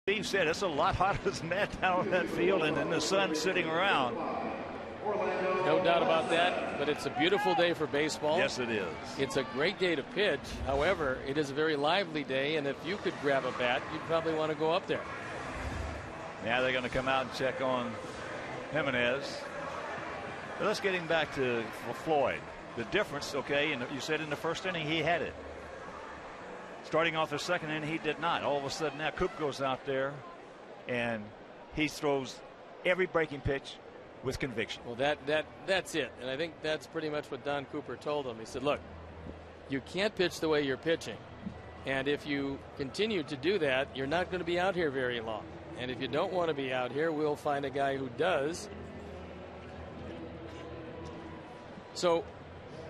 A: Steve said it's a lot hotter than that down on that field, and then the sun sitting around.
B: No doubt about that, but it's a beautiful day for baseball.
A: Yes, it is.
B: It's a great day to pitch. However, it is a very lively day, and if you could grab a bat, you'd probably want to go up there.
A: Now they're going to come out and check on Jimenez. But let's get him back to Floyd. The difference, okay, and you said in the first inning he had it. Starting off the second inning, he did not. All of a sudden now Coop goes out there and he throws every breaking pitch with conviction.
B: Well, that's it. And I think that's pretty much what Don Cooper told him. He said, look, you can't pitch the way you're pitching. And if you continue to do that, you're not going to be out here very long. And if you don't want to be out here, we'll find a guy who does. So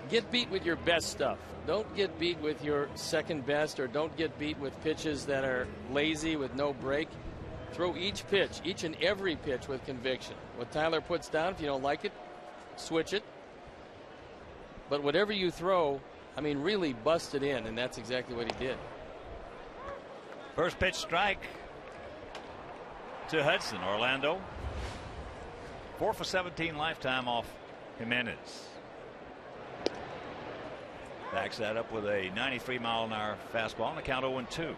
B: get beat with your best stuff. Don't get beat with your second best, or don't get beat with pitches that are lazy with no break. Throw each pitch, each and every pitch with conviction. What Tyler puts down, if you don't like it, switch it. But whatever you throw, I mean, really bust it in, and that's exactly what he did.
A: First pitch strike to Hudson. Orlando 4 for 17 lifetime off Jimenez. Backs that up with a 93-mile-an-hour fastball on the count 0-2.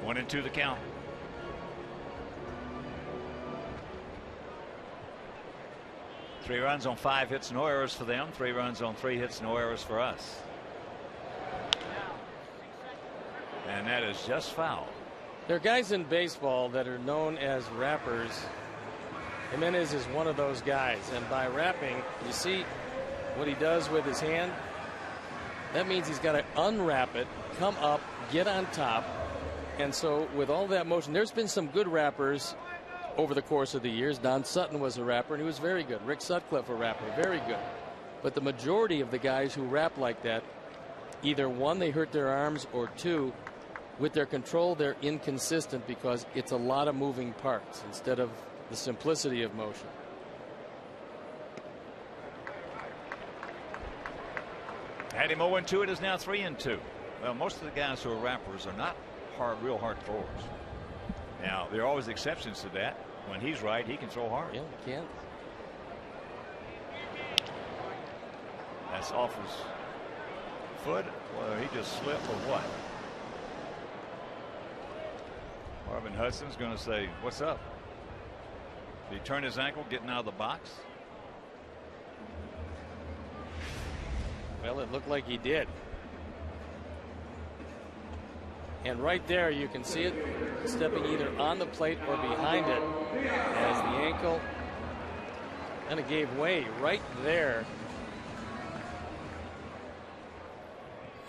A: One and two the count. Three runs on 5 hits, no errors for them. 3 runs on 3 hits, no errors for us. And that is just foul.
B: There are guys in baseball that are known as rappers. Jimenez is one of those guys. And by rapping, you see what he does with his hand? That means he's got to unwrap it, come up, get on top. And so with all that motion, there's been some good rappers over the course of the years. Don Sutton was a rapper, and he was very good. Rick Sutcliffe, a rapper, very good. But the majority of the guys who rap like that, either one, they hurt their arms, or two, with their control, they're inconsistent because it's a lot of moving parts instead of the simplicity of motion.
A: Had him 0-2. It is now 3-2. Well, most of the guys who are rappers are not real hard throwers. Now, there are always exceptions to that. When he's right, he can throw hard.
B: Yeah, he can.
A: That's off his foot. Well, he just slipped or what? Marvin Hudson's going to say, "What's up?" Did he turn his ankle getting out of the box?
B: Well, it looked like he did. And right there, you can see it stepping either on the plate or behind it, as the ankle kind of gave way right there.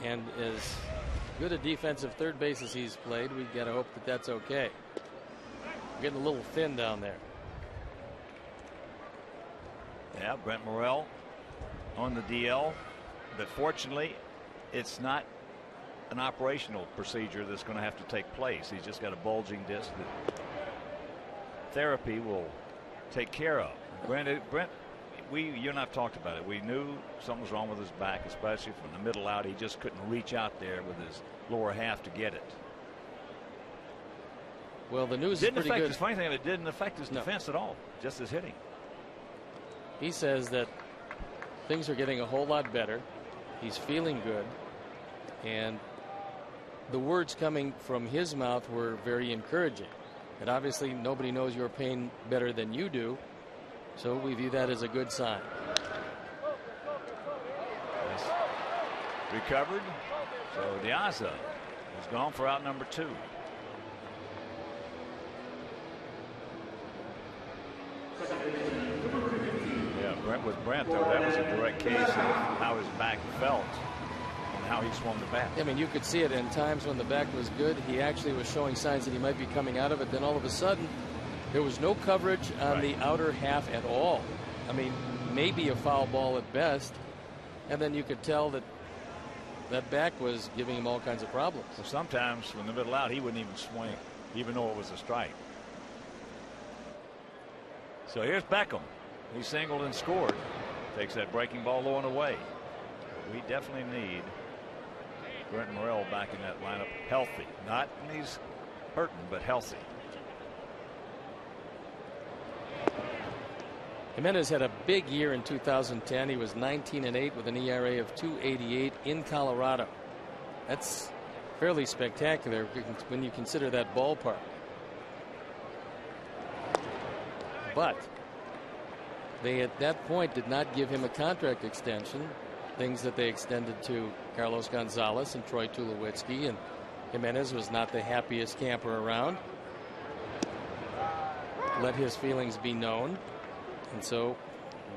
B: And as good a defensive third base as he's played, we've got to hope that that's okay. Getting a little thin down there.
A: Yeah, Brent Morrell on the DL, but fortunately, it's not an operational procedure that's going to have to take place. He's just got a bulging disc that therapy will take care of. Brent, you and I've talked about it. We knew something was wrong with his back, especially from the middle out. He just couldn't reach out there with his lower half to get it.
B: Well, the news is pretty good.
A: The funny thing, it didn't affect his defense at all, just his hitting.
B: He says that things are getting a whole lot better. He's feeling good. And the words coming from his mouth were very encouraging. And obviously nobody knows your pain better than you do. So we view that as a good sign.
A: Yes. Recovered. So De Aza is gone for out number 2. Yeah, Brent with Brent, though, that was a direct case of how his back felt and how he swung the bat.
B: I mean, you could see it in times when the back was good. He actually was showing signs that he might be coming out of it. Then all of a sudden, there was no coverage on the outer half at all. I mean, maybe a foul ball at best. And then you could tell that that back was giving him all kinds of problems.
A: So sometimes from the middle out, he wouldn't even swing, even though it was a strike. So here's Beckham. He singled and scored. Takes that breaking ball low and away. We definitely need Brent Morrell back in that lineup, healthy. Not when he's hurting, but healthy.
B: Jimenez had a big year in 2010. He was 19-8 with an ERA of 2.88 in Colorado. That's fairly spectacular when you consider that ballpark. But they at that point did not give him a contract extension, things that they extended to Carlos Gonzalez and Troy Tulowitzki, and Jimenez was not the happiest camper around. let his feelings be known. And so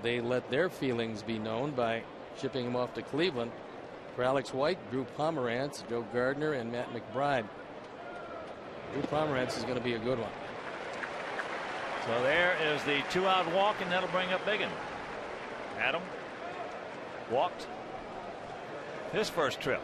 B: they let their feelings be known by shipping him off to Cleveland for Alex White, Drew Pomerantz, Joe Gardner, and Matt McBride. Drew Pomerantz is going to be a good one.
A: So there is the 2-out walk, and that'll bring up Biggin. Adam walked his first trip.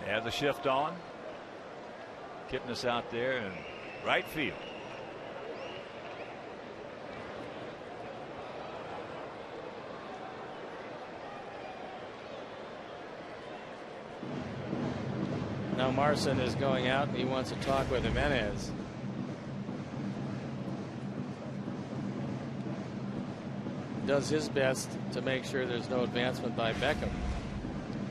A: They have the shift on. Kipnis out there in right field.
B: Now Marson is going out and he wants to talk with Jimenez. Does his best to make sure there's no advancement by Beckham.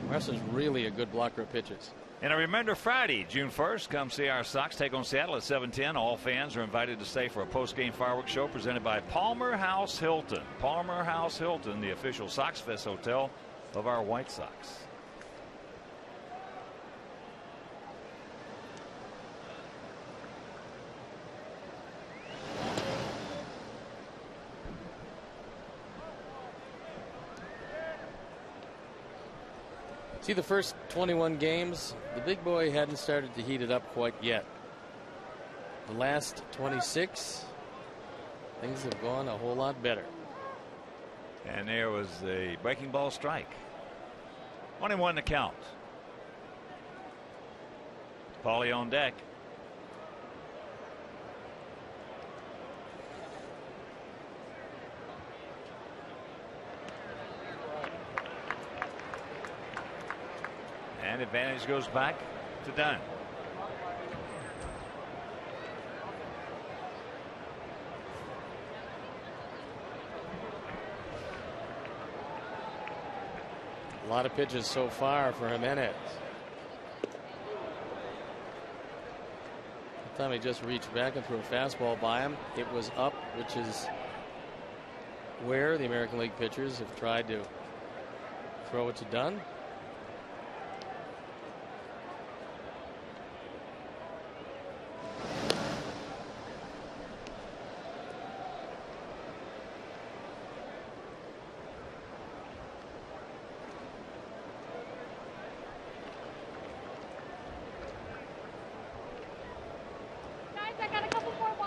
B: Marson's really a good blocker of pitches.
A: And a reminder, Friday, June 1st, come see our Sox take on Seattle at 7:10. All fans are invited to stay for a post-game fireworks show presented by Palmer House Hilton. Palmer House Hilton, the official Sox Fest hotel of our White Sox.
B: See, the first 21 games, the big boy hadn't started to heat it up quite yet. The last 26, things have gone a whole lot better.
A: And there was a breaking ball strike. 1-1 to count. Paulie on deck. And advantage goes back to Dunn.
B: A lot of pitches so far for Jimenez. The time he just reached back and threw a fastball by him, it was up, which is where the American League pitchers have tried to throw it to Dunn.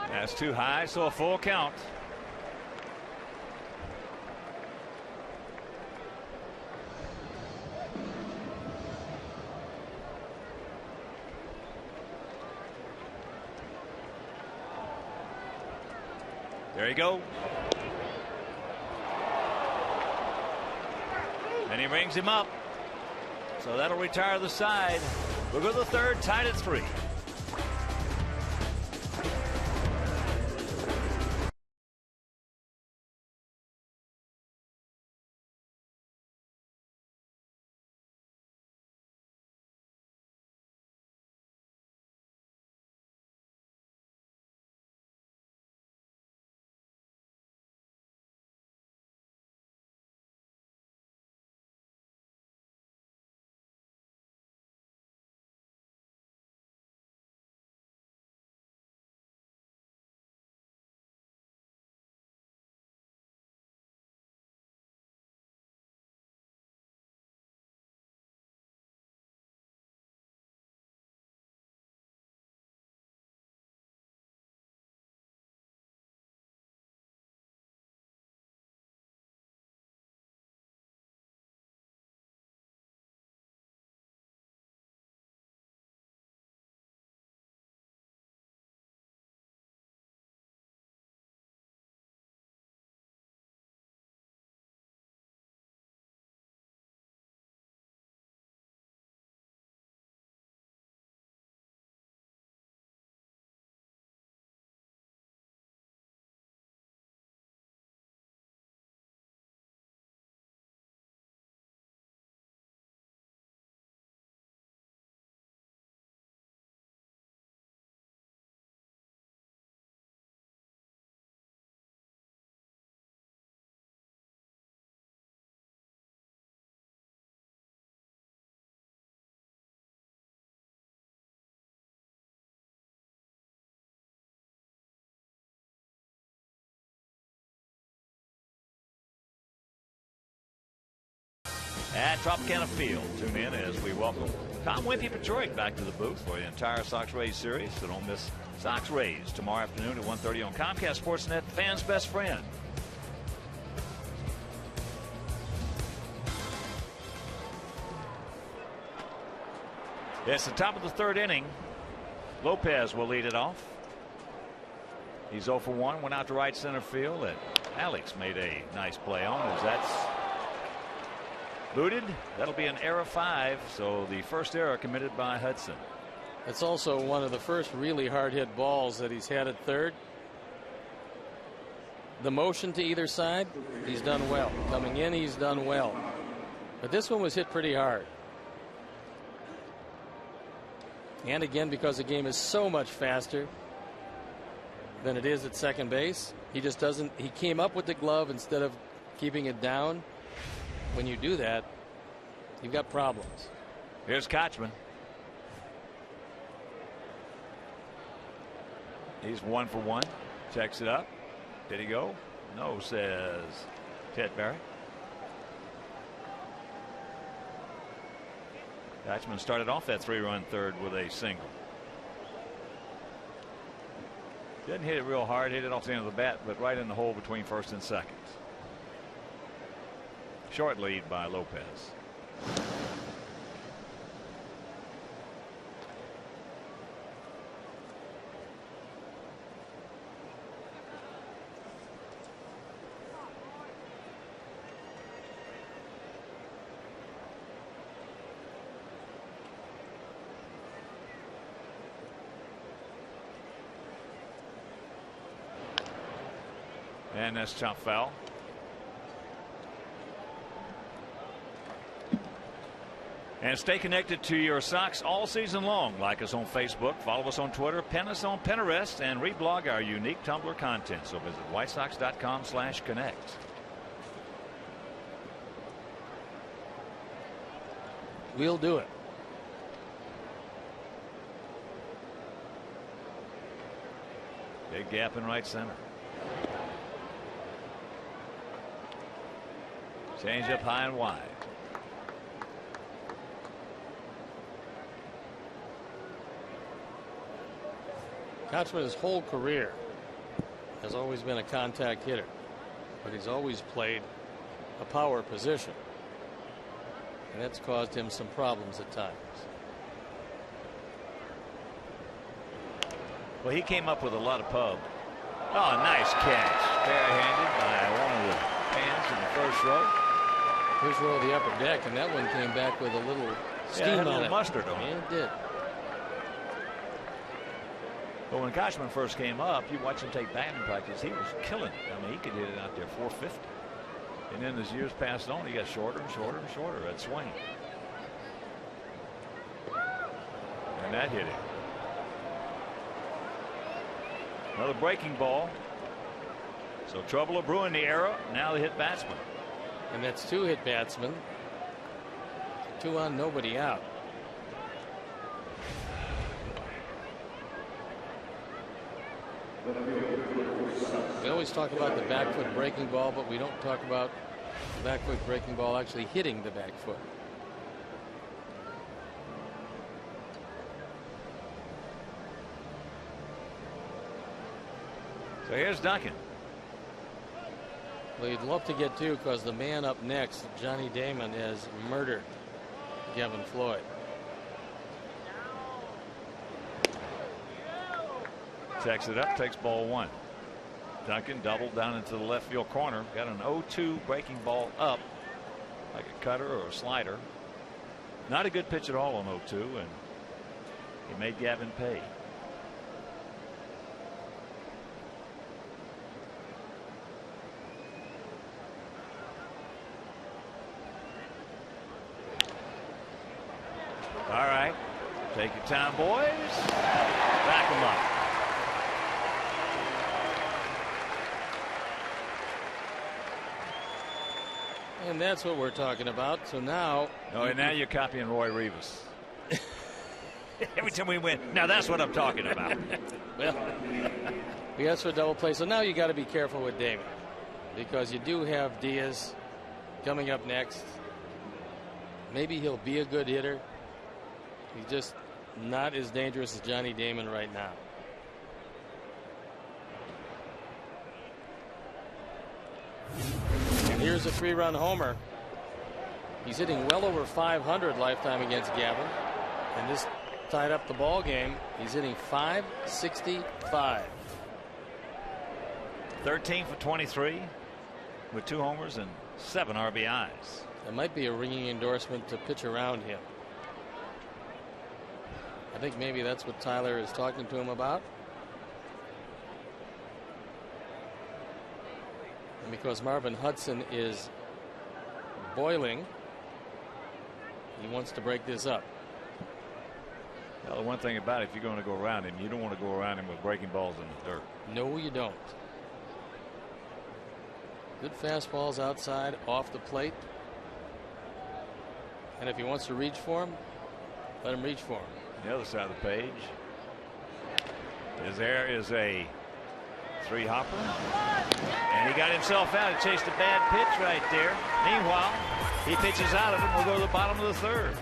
A: That's too high, so a full count. There you go. And he rings him up. So that'll retire the side. We'll go to the third, tied at 3. at Tropicana Field. Tune in as we welcome Tom Wimpy Patrick back to the booth for the entire Sox Rays series. So don't miss Sox Rays tomorrow afternoon at 1:30 on Comcast Sportsnet, fans' best friend. It's the top of the third inning. Lopez will lead it off. He's 0 for 1, went out to right center field, and Alex made a nice play on as that's booted. That'll be an error 5, so the first error committed by Hudson.
B: It's also one of the first really hard hit balls that he's had at third. The motion to either side, he's done well. Coming in, he's done well. But this one was hit pretty hard. And again, because the game is so much faster than it is at second base, he just doesn't. He came up with the glove instead of keeping it down. When you do that, you've got problems.
A: Here's Kochman. He's 1 for 1. Checks it up. Did he go? No, says Ted Barry. Kochman started off that 3-run third with a single. Didn't hit it real hard, hit it off the end of the bat, but right in the hole between first and second. Short lead by Lopez. And that's chop foul. And stay connected to your Sox all season long. Like us on Facebook, follow us on Twitter, pin us on Pinterest, and reblog our unique Tumblr content. So visit whitesox.com/connect.
B: We'll do it.
A: Big gap in right center. Change up high and wide.
B: Kochman, his whole career, has always been a contact hitter, but he's always played a power position, and that's caused him some problems at times.
A: Well, he came up with a lot of pub. Oh, nice catch. Barehanded by one of the fans in the first row.
B: First row of the upper deck, and that one came back with a little steam
A: had a
B: on
A: little
B: it.
A: mustard on it.
B: Yeah, it did.
A: But when Kochman first came up, you watch him take batting practice, he was killing it. I mean, he could hit it out there 450. And then as years passed on, he got shorter and shorter and shorter at swing. And that hit him. Another breaking ball. So trouble of brewing the error. Now the hit batsman.
B: And that's 2 hit batsmen. 2 on, nobody out. We always talk about the back foot breaking ball, but we don't talk about the back foot breaking ball actually hitting the back foot.
A: So here's Duncan.
B: Well, you'd love to get 2 because the man up next, Johnny Damon, has murdered Kevin Floyd.
A: Checks it up, takes ball 1. Duncan doubled down into the left field corner. Got an 0-2 breaking ball up like a cutter or a slider. Not a good pitch at all on 0-2, and he made Gavin pay. All right, take your time, boys. Back them up.
B: And that's what we're talking about. So now.
A: Oh, and now you're copying Roy Rivas. Every time we win. Now that's what I'm talking about.
B: Well, we asked for a double play. So now you got to be careful with Damon, because you do have Diaz coming up next. Maybe he'll be a good hitter. He's just not as dangerous as Johnny Damon right now. And here's a 3-run homer. He's hitting well over 500 lifetime against Gavin, and this tied up the ball game. He's hitting .565.
A: 13 for 23 with 2 homers and 7 RBIs.
B: That might be a ringing endorsement to pitch around him. I think maybe that's what Tyler is talking to him about. And because Marvin Hudson is boiling, he wants to break this up.
A: Well, the one thing about it, if you're going to go around him, you don't want to go around him with breaking balls in the dirt.
B: No, you don't. Good fastballs outside, off the plate. And if he wants to reach for him, let him reach for him.
A: The other side of the page. There is a 3-hopper. And he got himself out. He chased a bad pitch right there. Meanwhile, he pitches out of it. We'll go to the bottom of the 3rd.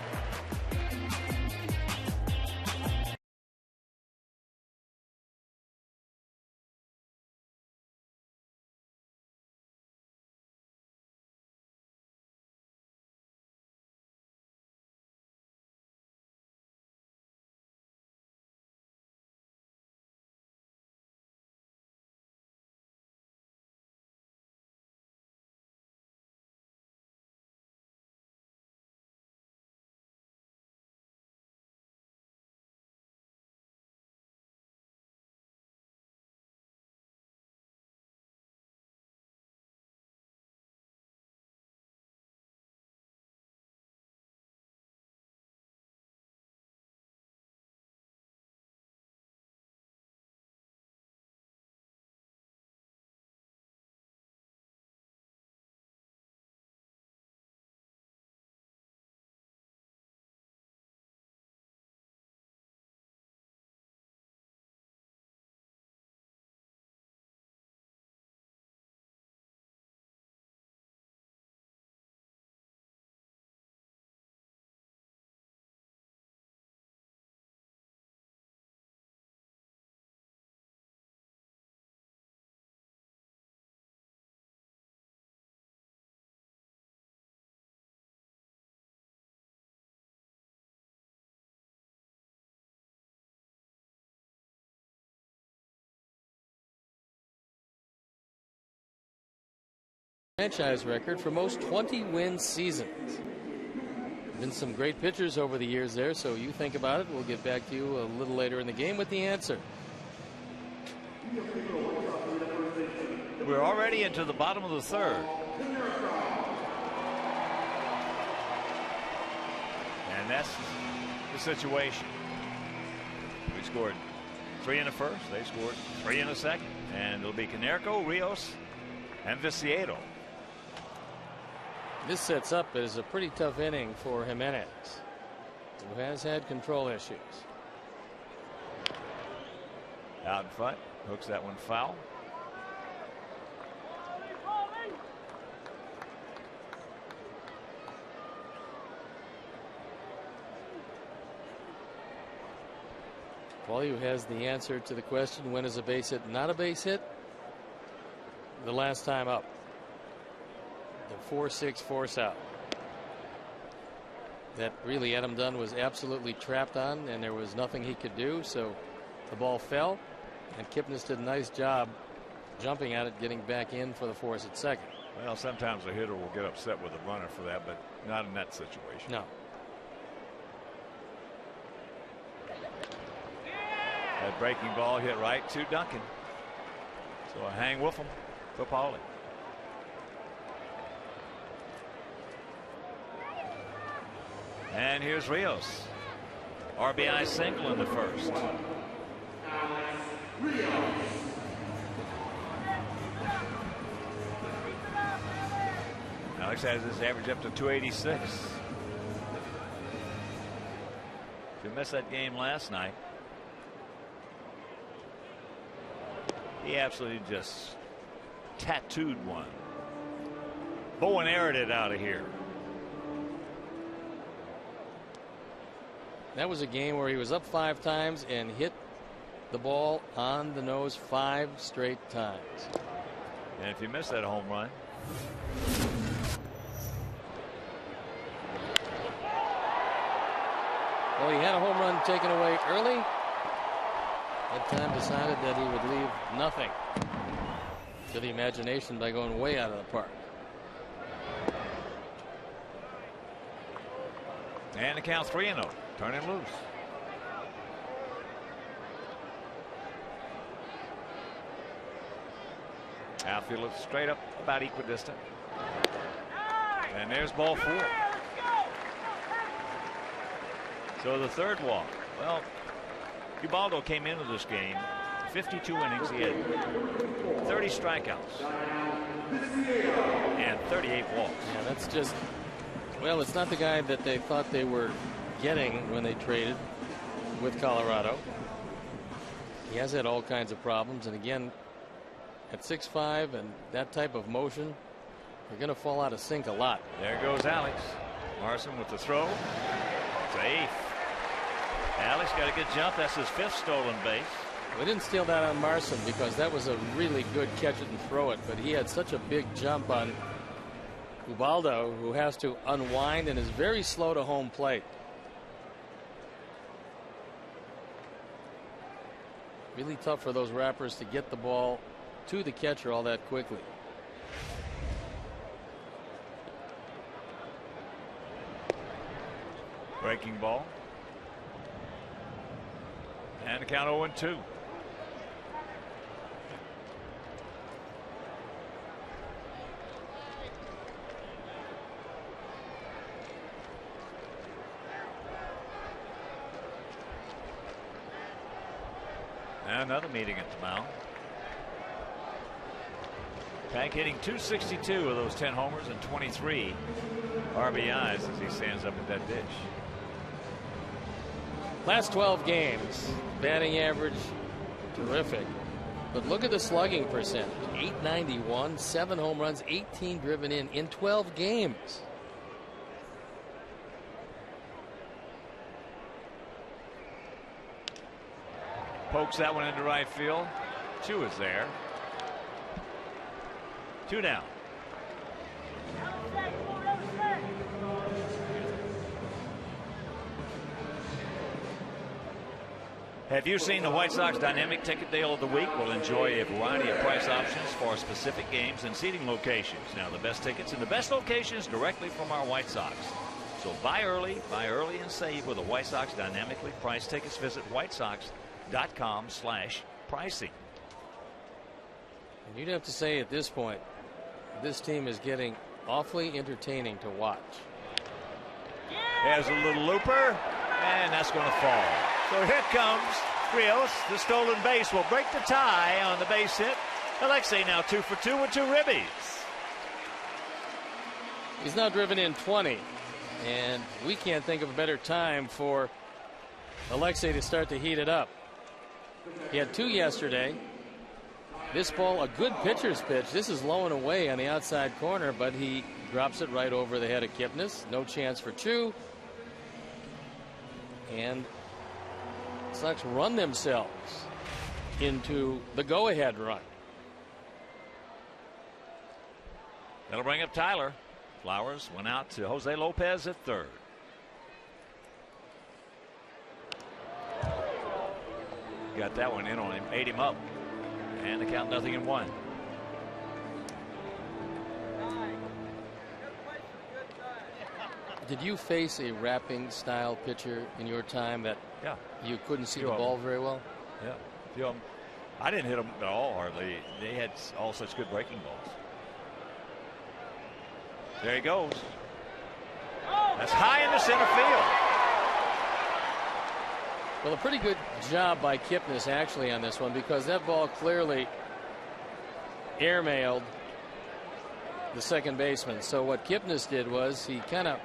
B: Franchise record for most 20-win seasons. Been some great pitchers over the years there, so you think about it. We'll get back to you a little later in the game with the answer.
A: We're already into the bottom of the 3rd. And that's the situation. We scored 3 in the 1st. They scored 3 in the 2nd. And it'll be Canerco, Rios, and Viciedo.
B: This sets up as a pretty tough inning for Jimenez, who has had control issues.
A: Out in front, hooks that one foul.
B: Paulie has the answer to the question, when is a base hit not a base hit? The last time up. The 4-6 force out. That really Adam Dunn was absolutely trapped on, and there was nothing he could do, so the ball fell, and Kipnis did a nice job jumping at it, getting back in for the force at second.
A: Well, sometimes a hitter will get upset with a runner for that, but not in that situation.
B: No.
A: That breaking ball hit right to Duncan. So a hang with him for Paulie. And here's Rios. RBI single in the 1st. Alex has his average up to 286. If you missed that game last night, he absolutely just tattooed one. Bowen aired it out of here.
B: That was a game where he was up 5 times and hit the ball on the nose 5 straight times.
A: And if you miss that home run.
B: Well, he had a home run taken away early. That time decided that he would leave nothing to the imagination by going way out of the park.
A: And the count 3-0. Turn him loose. Outfield looks straight up, about equidistant. And there's ball 4. So the third walk. Well, Ubaldo came into this game 52 innings. He had 30 strikeouts and 38 walks.
B: Yeah, that's just, well, it's not the guy that they thought they were getting when they traded with Colorado. He has had all kinds of problems, and again, at 6'5" and that type of motion, you're going to fall out of sync a lot.
A: There goes Alex. Marson with the throw. It's 8th. Alex got a good jump. That's his 5th stolen base.
B: We didn't steal that on Marson because that was a really good catch it and throw it, but he had such a big jump on Ubaldo, who has to unwind and is very slow to home plate. Really tough for those wrappers to get the ball to the catcher all that quickly.
A: Breaking ball. And the count 0-2. Another meeting at the mound. Tank hitting .262 of those 10 homers and 23 RBIs as he stands up at that dish.
B: Last 12 games, batting average terrific, but look at the slugging percentage. .891, 7 home runs, 18 driven in 12 games.
A: Pokes that one into right field. Chu is there. 2 down. Have you seen the White Sox Dynamic Ticket Deal of the Week? We'll enjoy a variety of price options for specific games and seating locations. Now, the best tickets in the best locations directly from our White Sox. So buy early and save with the White Sox Dynamically Priced Tickets. Visit whitesox.com/pricing.
B: And you'd have to say at this point, this team is getting awfully entertaining to watch.
A: There's a little looper, and that's going to fall. So here comes Rios. The stolen base will break the tie on the base hit. Alexei now 2 for 2 with 2 ribbies.
B: He's now driven in 20, and we can't think of a better time for Alexei to start to heat it up. He had 2 yesterday. This ball, a good pitcher's pitch. This is low and away on the outside corner, but he drops it right over the head of Kipnis. No chance for Chu. And Sox run themselves into the go-ahead run.
A: That'll bring up Tyler. Flowers went out to Jose Lopez at third. Got that one in on him, ate him up. And the count 0-1.
B: Did you face a wrapping style pitcher in your time that you couldn't see the ball very well?
A: Yeah. I didn't hit them at all hardly. They had all such good breaking balls. There he goes. That's high into center field.
B: Well, a pretty good job by Kipnis actually on this one, because that ball clearly airmailed the second baseman. So what Kipnis did was he kind of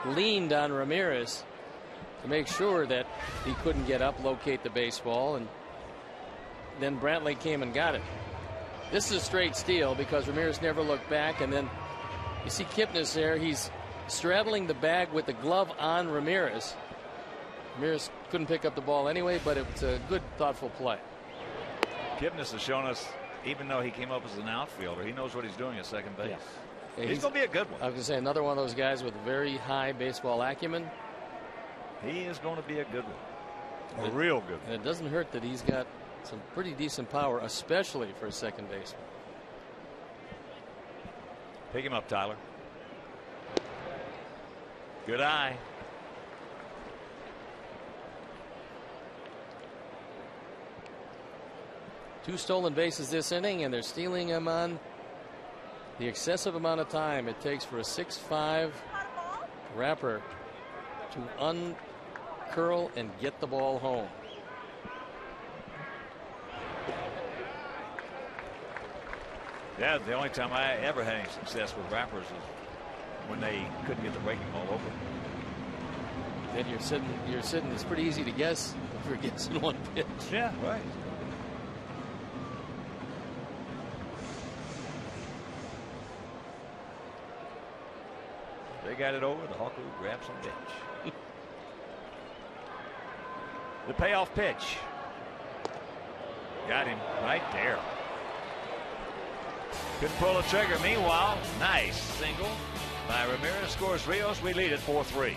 B: leaned on Ramirez to make sure that he couldn't get up, locate the baseball, and then Brantley came and got it. This is a straight steal because Ramirez never looked back, and then you see Kipnis there. He's straddling the bag with the glove on Ramirez. Ramirez couldn't pick up the ball anyway, but it's a good, thoughtful play.
A: Kipnis has shown us, even though he came up as an outfielder, he knows what he's doing at second base.
B: Yeah,
A: he's going to be a good one.
B: I was going to say, another one of those guys with very high baseball acumen.
A: He is going to be a good one. A real good one.
B: And it doesn't hurt that he's got some pretty decent power, especially for a second baseman.
A: Pick him up, Tyler. Good eye.
B: Two stolen bases this inning, and they're stealing them on the excessive amount of time it takes for a 6'5" rapper to uncurl and get the ball home.
A: Yeah, the only time I ever had any success with rappers is when they couldn't get the breaking ball over.
B: Then you're sitting. It's pretty easy to guess if you're guessing one pitch.
A: Yeah, right. They got it over. The Hawker grabs some pitch. The payoff pitch. Got him right there. Couldn't pull the trigger. Meanwhile, nice single by Ramirez. Scores Rios. We lead at 4-3.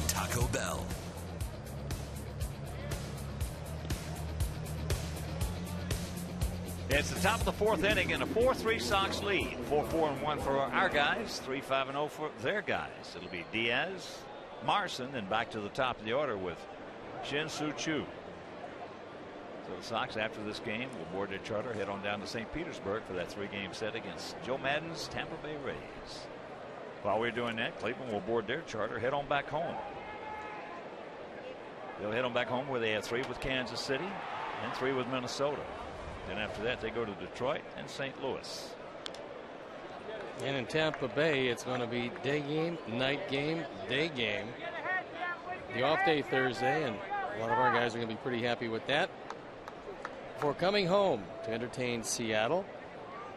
C: Taco Bell.
A: It's the top of the fourth inning in a 4-3 Sox lead. 4-4-1 for our guys. 3-5-0 for their guys. It'll be Diaz, Marson, and back to the top of the order with Shin-Soo Choo. So the Sox, after this game, will board their charter, head on down to St. Petersburg for that 3-game set against Joe Maddon's Tampa Bay Rays. While we're doing that, Cleveland will board their charter, head on back home. They'll head on back home where they have 3 with Kansas City and 3 with Minnesota. Then after that, they go to Detroit and St. Louis.
B: And in Tampa Bay, it's going to be day game, night game, day game. The off day Thursday, and a lot of our guys are going to be pretty happy with that. Before coming home to entertain Seattle,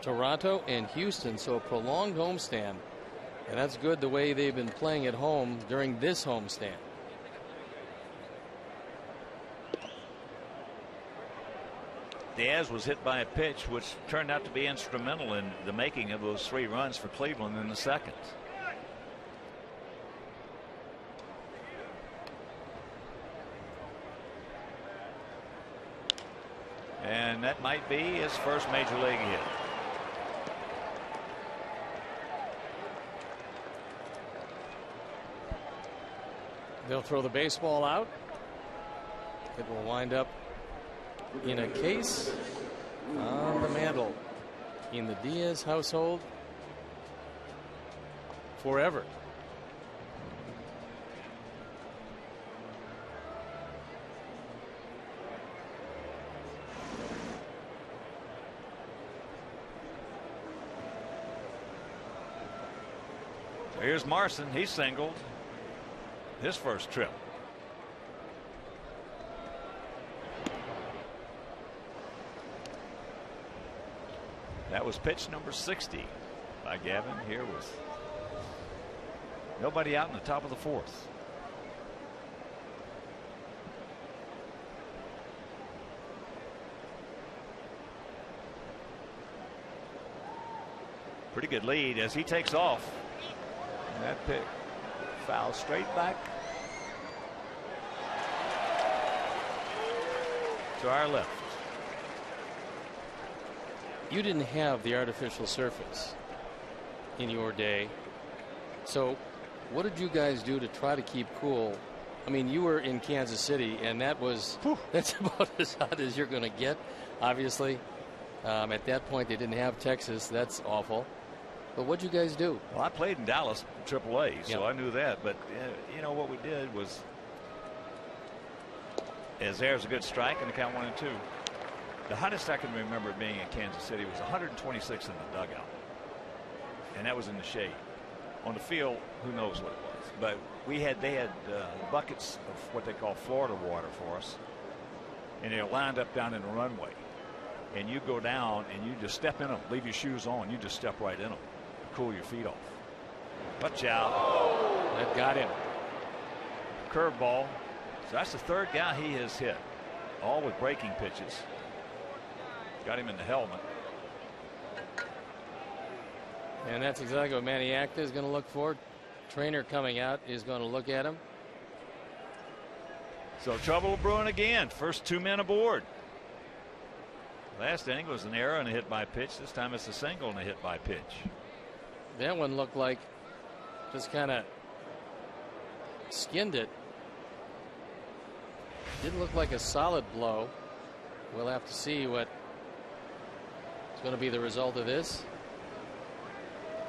B: Toronto, and Houston. So a prolonged homestand. And that's good the way they've been playing at home during this homestand.
A: Diaz was hit by a pitch which turned out to be instrumental in the making of those 3 runs for Cleveland in the second. And that might be his first major league hit.
B: They'll throw the baseball out. It will wind up in a case on the mantle. in the Diaz household forever.
A: Here's Marson. He singled his first trip. That was pitch number 60 by Gavin. Here was nobody out in the top of the fourth. Pretty good lead as he takes off. And that pick foul straight back to our left.
B: You didn't have the artificial surface in your day. So what did you guys do to try to keep cool? I mean, you were in Kansas City, and that's about as hot as you're going to get, obviously. At that point, they didn't have Texas. That's awful. But what'd you guys do?
A: Well, I played in Dallas AAA, so I knew that. But, you know, what we did was, as there's a good strike, and the count 1-2. The hottest I can remember being in Kansas City was 126 in the dugout. And that was in the shade. On the field, who knows what it was. But they had buckets of what they call Florida water for us. And they're lined up down in the runway. And you go down and you just step in them. Leave your shoes on. You just step right in them. Cool your feet off. Watch out.
B: That got him.
A: Curveball. So that's the third guy he has hit. All with breaking pitches. Got him in the helmet.
B: And that's exactly what Manny Acta is going to look for. Trainer coming out is going to look at him.
A: So trouble brewing again. First two men aboard. Last inning was an error and a hit by pitch. This time it's a single and a hit by pitch.
B: That one looked like just kind of skinned it. Didn't look like a solid blow. We'll have to see what is going to be the result of this.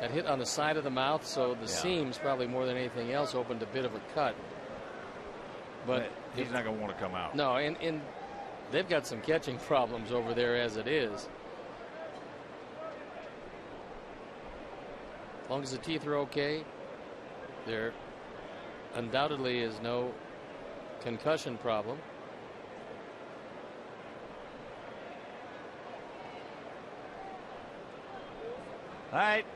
B: That hit on the side of the mouth, so the seams, probably more than anything else, opened a bit of a cut. But
A: he's not going to want to come out.
B: No, and they've got some catching problems over there as it is. As long as the teeth are okay, there undoubtedly is no concussion problem.
A: All right.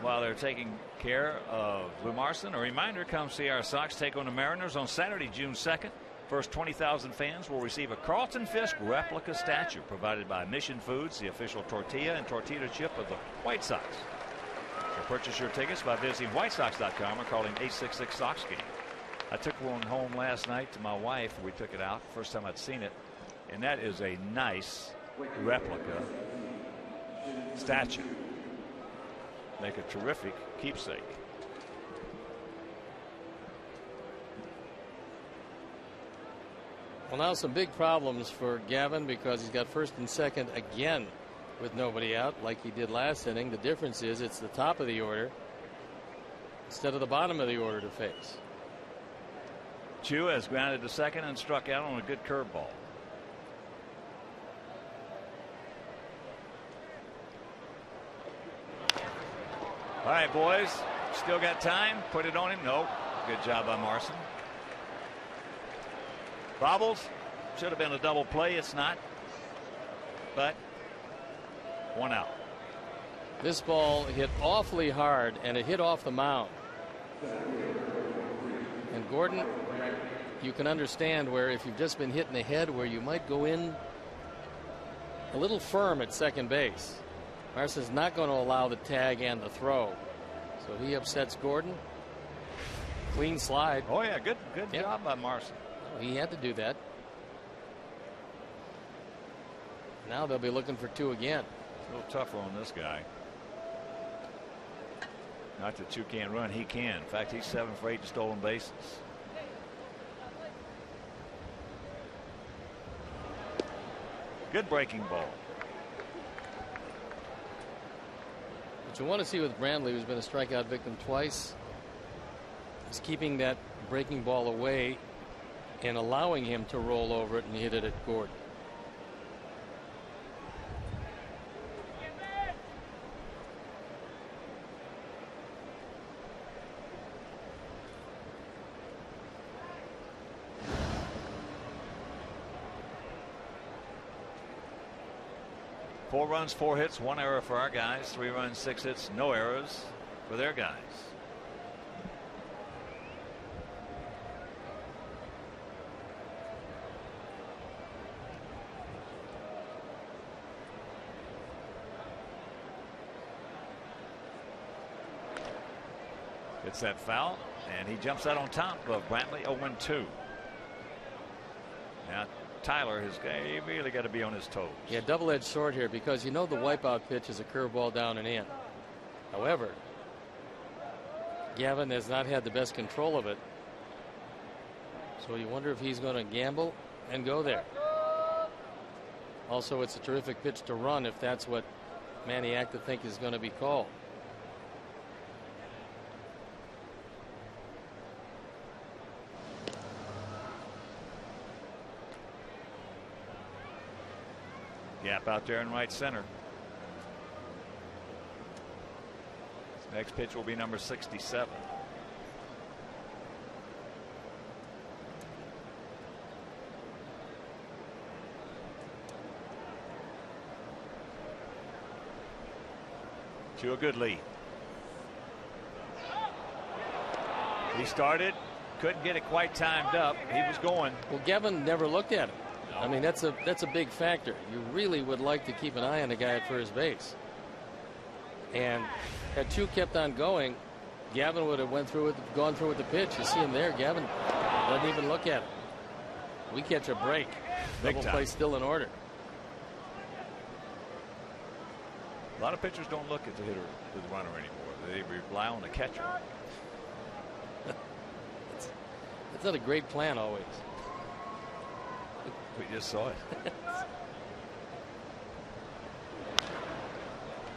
A: While they're taking care of Lou Marson, a reminder, come see our Sox take on the Mariners on Saturday, June 2nd. First 20,000 fans will receive a Carlton Fisk replica statue provided by Mission Foods, the official tortilla and tortilla chip of the White Sox. So purchase your tickets by visiting whitesox.com or calling 866-SOX-GAME. I took one home last night to my wife. We took it out. First time I'd seen it. And that is a nice replica statue. Make a terrific keepsake.
B: Well, now some big problems for Gavin because he's got first and second again with nobody out like he did last inning. The difference is it's the top of the order instead of the bottom of the order to face.
A: Chu has grounded to second and struck out on a good curveball. All right, boys. Still got time. Put it on him. No. Good job by Marson. Bobbles. Should have been a double play. It's not. But one out.
B: This ball hit awfully hard, and it hit off the mound. And Gordon, you can understand where if you've just been hit in the head where you might go in a little firm at second base. Marson's not going to allow the tag and the throw. So he upsets Gordon. Clean slide.
A: Oh, yeah. Good job by Marson.
B: He had to do that. Now they'll be looking for two again.
A: A little tougher on this guy. Not that Chu can't run. He can. In fact, he's 7 for 8 in stolen bases. Good breaking ball.
B: What you want to see with Brantley, who's been a strikeout victim twice, is keeping that breaking ball away and allowing him to roll over it and hit it at Gordon.
A: Four runs, 4 hits, 1 error for our guys. 3 runs, 6 hits, no errors for their guys. It's that foul, and he jumps out on top of Brantley. 0-2. Now Tyler has really got to be on his toes.
B: Yeah, double-edged sword here, because you know the wipeout pitch is a curveball down and in. However, Gavin has not had the best control of it, so you wonder if he's going to gamble and go there. Also, it's a terrific pitch to run if that's what Maniac to think is going to be called.
A: Gap out there in right center. This next pitch will be number 67. To a good lead. He started, couldn't get it quite timed up. He was going.
B: Well, Gavin never looked at it. I mean, that's a big factor. You really would like to keep an eye on the guy at first base. And had Chu kept on going, Gavin would have gone through with the pitch. You see him there. Gavin doesn't even look at it. We catch a break. Double play still in order.
A: A lot of pitchers don't look at the hitter, the runner anymore. They rely on the catcher.
B: It's not a great plan always.
A: We just saw it.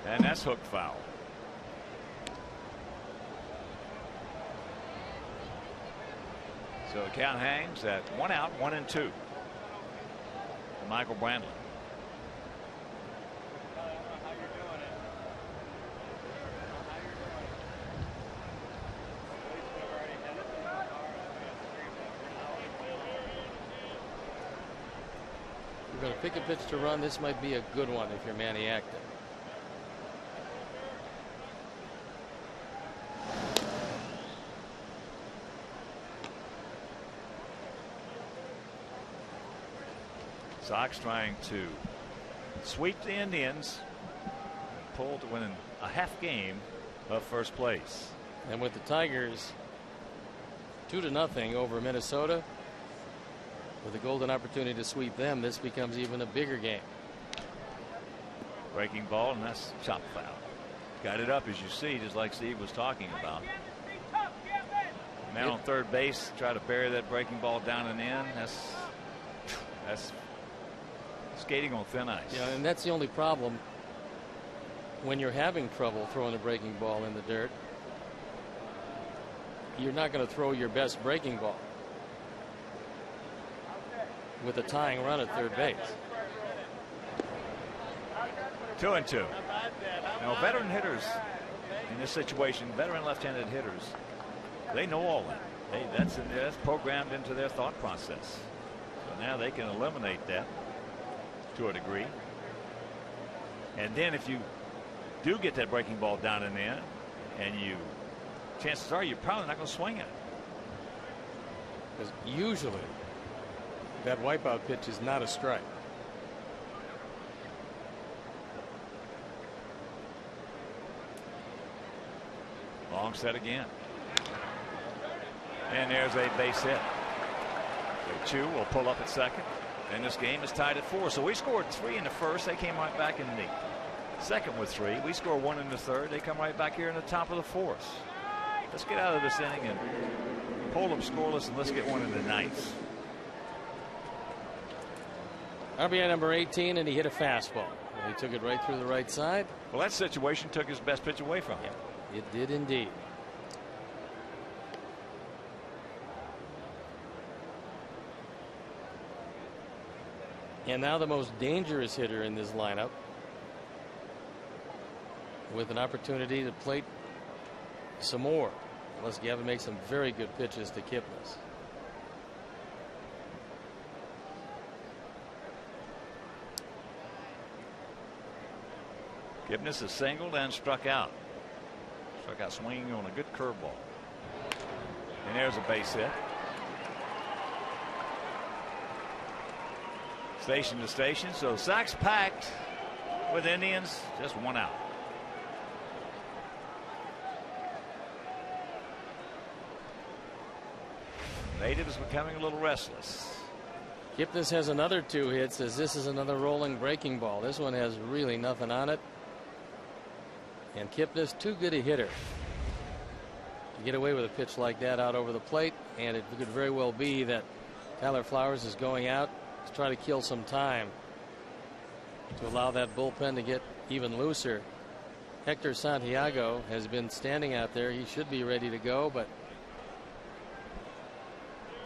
A: And that's hooked foul. So the count hangs at 1 out, 1-2. To Michael Brantley.
B: You're going to pick a pitch to run. This might be a good one if you're Manny Acton.
A: Sox trying to sweep the Indians and pull to win a half game of first place.
B: And with the Tigers 2-0 over Minnesota, with a golden opportunity to sweep them, this becomes even a bigger game.
A: Breaking ball, and that's chop foul. Got it up, as you see, just like Steve was talking about. Man on third base, try to bury that breaking ball down and in. That's skating on thin ice.
B: Yeah, and that's the only problem when you're having trouble throwing a breaking ball in the dirt. You're not going to throw your best breaking ball with a tying run at third base.
A: 2-2. Now, veteran hitters in this situation, veteran left-handed hitters, they know all that. That's programmed into their thought process. So now they can eliminate that to a degree. And then if you do get that breaking ball down and in, and chances are you're probably not going to swing it.
B: Because usually that wipeout pitch is not a strike.
A: Long set again. And there's a base hit. So Chu will pull up at second. And this game is tied at 4. So we scored 3 in the first. They came right back in the second with 3. We score 1 in the third. They come right back here in the top of the fourth. Let's get out of this inning and pull them scoreless, and let's get one in the ninth.
B: RBI number 18, and he hit a fastball. He took it right through the right side.
A: Well, that situation took his best pitch away from him.
B: Yeah, it did indeed. And now the most dangerous hitter in this lineup, with an opportunity to plate some more, unless Gavin makes some very good pitches to Kipnis.
A: Kipnis is singled and struck out. Struck out swinging on a good curveball. And there's a base hit. Station to station. So Sox packed with Indians. Just one out. Native is becoming a little restless.
B: Kipnis has another 2 hits, as this is another rolling breaking ball. This one has really nothing on it. And Kipnis, too good a hitter to get away with a pitch like that out over the plate. And it could very well be that Tyler Flowers is going out to try to kill some time to allow that bullpen to get even looser. Hector Santiago has been standing out there. He should be ready to go, but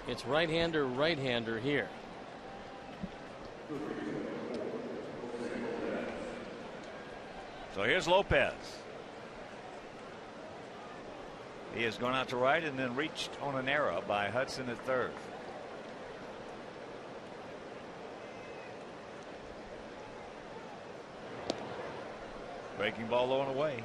B: it's right-hander here.
A: So here's Lopez. He has gone out to right and then reached on an error by Hudson at third. Breaking ball low and away.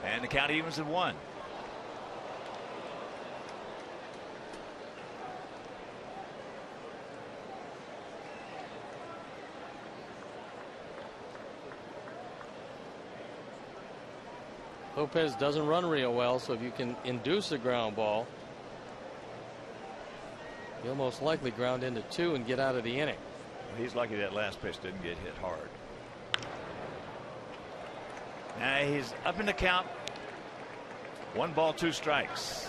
A: And the count evens at 1.
B: Lopez doesn't run real well, so if you can induce a ground ball, he'll most likely ground into 2 and get out of the inning.
A: He's lucky that last pitch didn't get hit hard. Now he's up in the count. 1 ball, 2 strikes.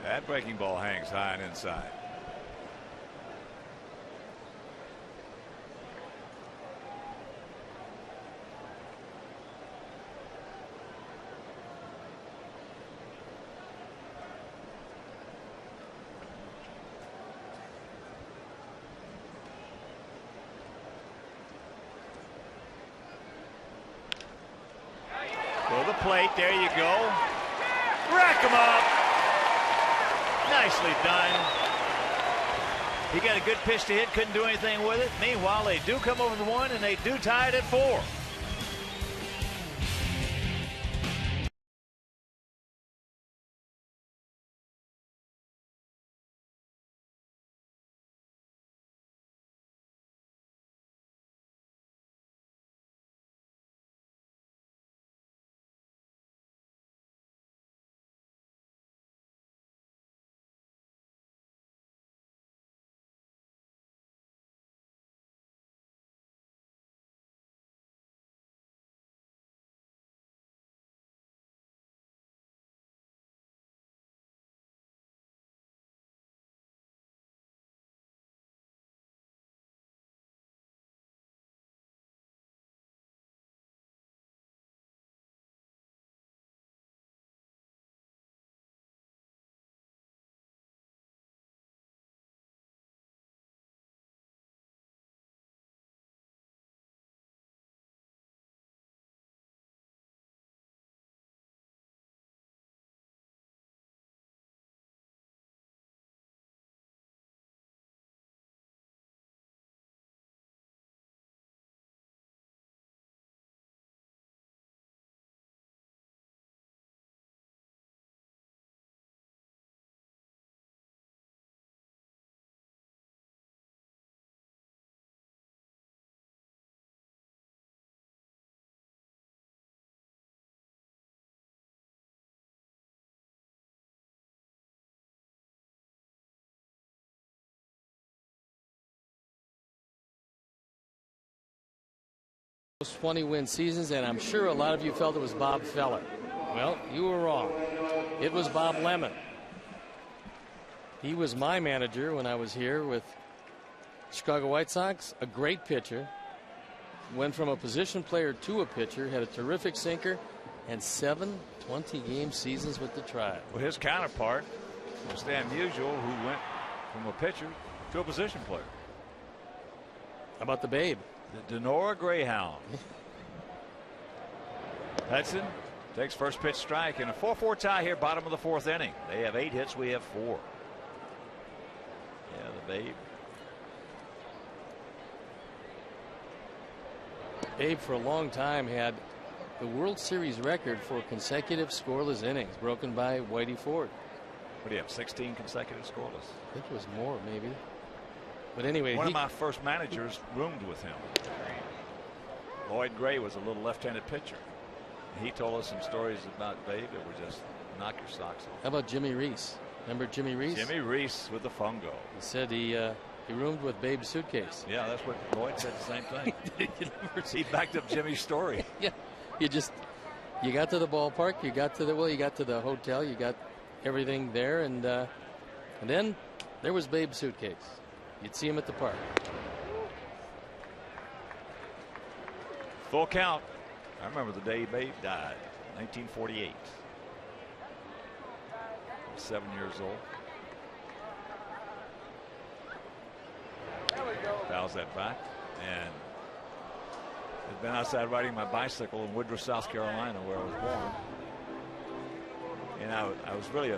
A: That breaking ball hangs high and inside. To the plate. There you go. Rack him up. Nicely done. He got a good pitch to hit, couldn't do anything with it. Meanwhile, they do come over the 1 and they do tie it at 4.
B: Those 20-win seasons, and I'm sure a lot of you felt it was Bob Feller. Well, you were wrong. It was Bob Lemon. He was my manager when I was here with Chicago White Sox. A great pitcher. Went from a position player to a pitcher. Had a terrific sinker. And 7 20-game seasons with the Tribe.
A: Well, his counterpart was Stan Musial, who went from a pitcher to a position player.
B: How about the Babe?
A: The Denora Greyhound. Hudson takes first pitch strike in a 4-4 tie here, bottom of the 4th inning. They have 8 hits. We have 4. Yeah, the Babe.
B: Babe for a long time had the World Series record for consecutive scoreless innings, broken by Whitey Ford.
A: What do you have, 16 consecutive scoreless?
B: I think it was more, maybe. But anyway,
A: one of my first managers roomed with him. Lloyd Gray was a little left-handed pitcher. He told us some stories about Babe that would just knock your socks off.
B: How about Jimmy Reese? Remember Jimmy Reese?
A: Jimmy Reese with the fungo.
B: He said he roomed with Babe's suitcase.
A: Yeah, that's what Lloyd said, the same thing. He backed up Jimmy's story.
B: Yeah, you got to the ballpark, you got to the hotel, you got everything there, and then there was Babe's suitcase. You'd see him at the park.
A: Full count. I remember the day Babe died, 1948. 7 years old. Fouls that back, and I'd been outside riding my bicycle in Woodruff, South Carolina, where I was born. And I was really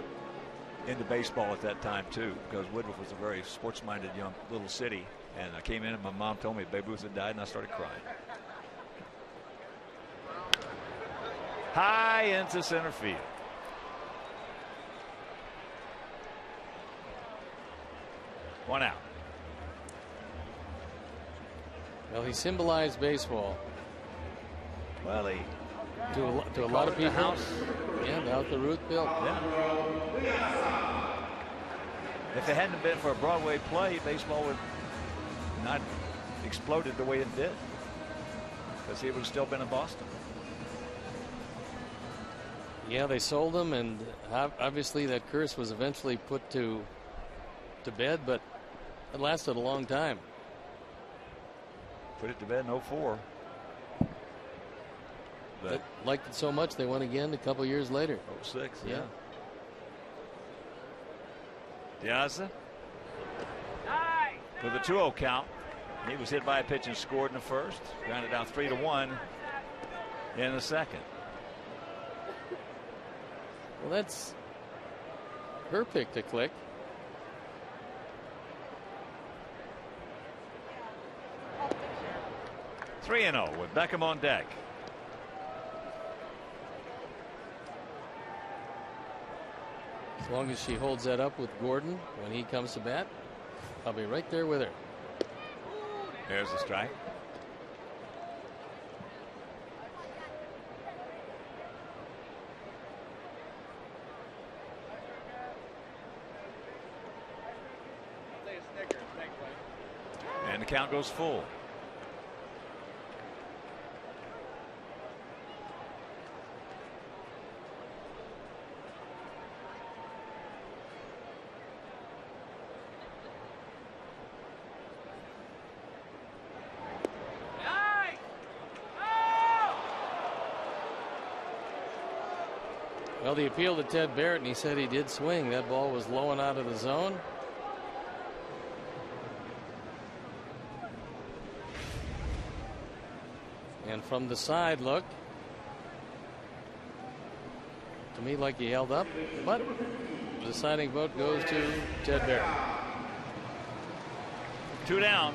A: into baseball at that time too, because Woodruff was a very sports-minded young little city. And I came in and my mom told me Babe Ruth had died, and I started crying. High into center field. One out.
B: Well, he symbolized baseball.
A: Well,
B: to a lot of people.
A: House.
B: Yeah, the house the Ruth built.
A: Yeah. If it hadn't been for a Broadway play, baseball would not exploded the way it did, because he would have still been in Boston.
B: Yeah, they sold him, and obviously that curse was eventually put to bed, but it lasted a long time.
A: Put it to bed in 04.
B: But liked it so much they won again a couple years later.
A: 06, yeah. Diaz with a 2-0 count. He was hit by a pitch and scored in the first. Grounded out 3-1 in the second.
B: Well, that's her pick to click.
A: Three 3-0 with Beckham on deck.
B: As long as she holds that up with Gordon when he comes to bat, I'll be right there with her.
A: There's the strike. And the count goes full.
B: Well, the appeal to Ted Barrett, and he said he did swing. That ball was low and out of the zone. And from the side, look, to me like he held up, but the deciding vote goes to Ted Barrett.
A: 2 down.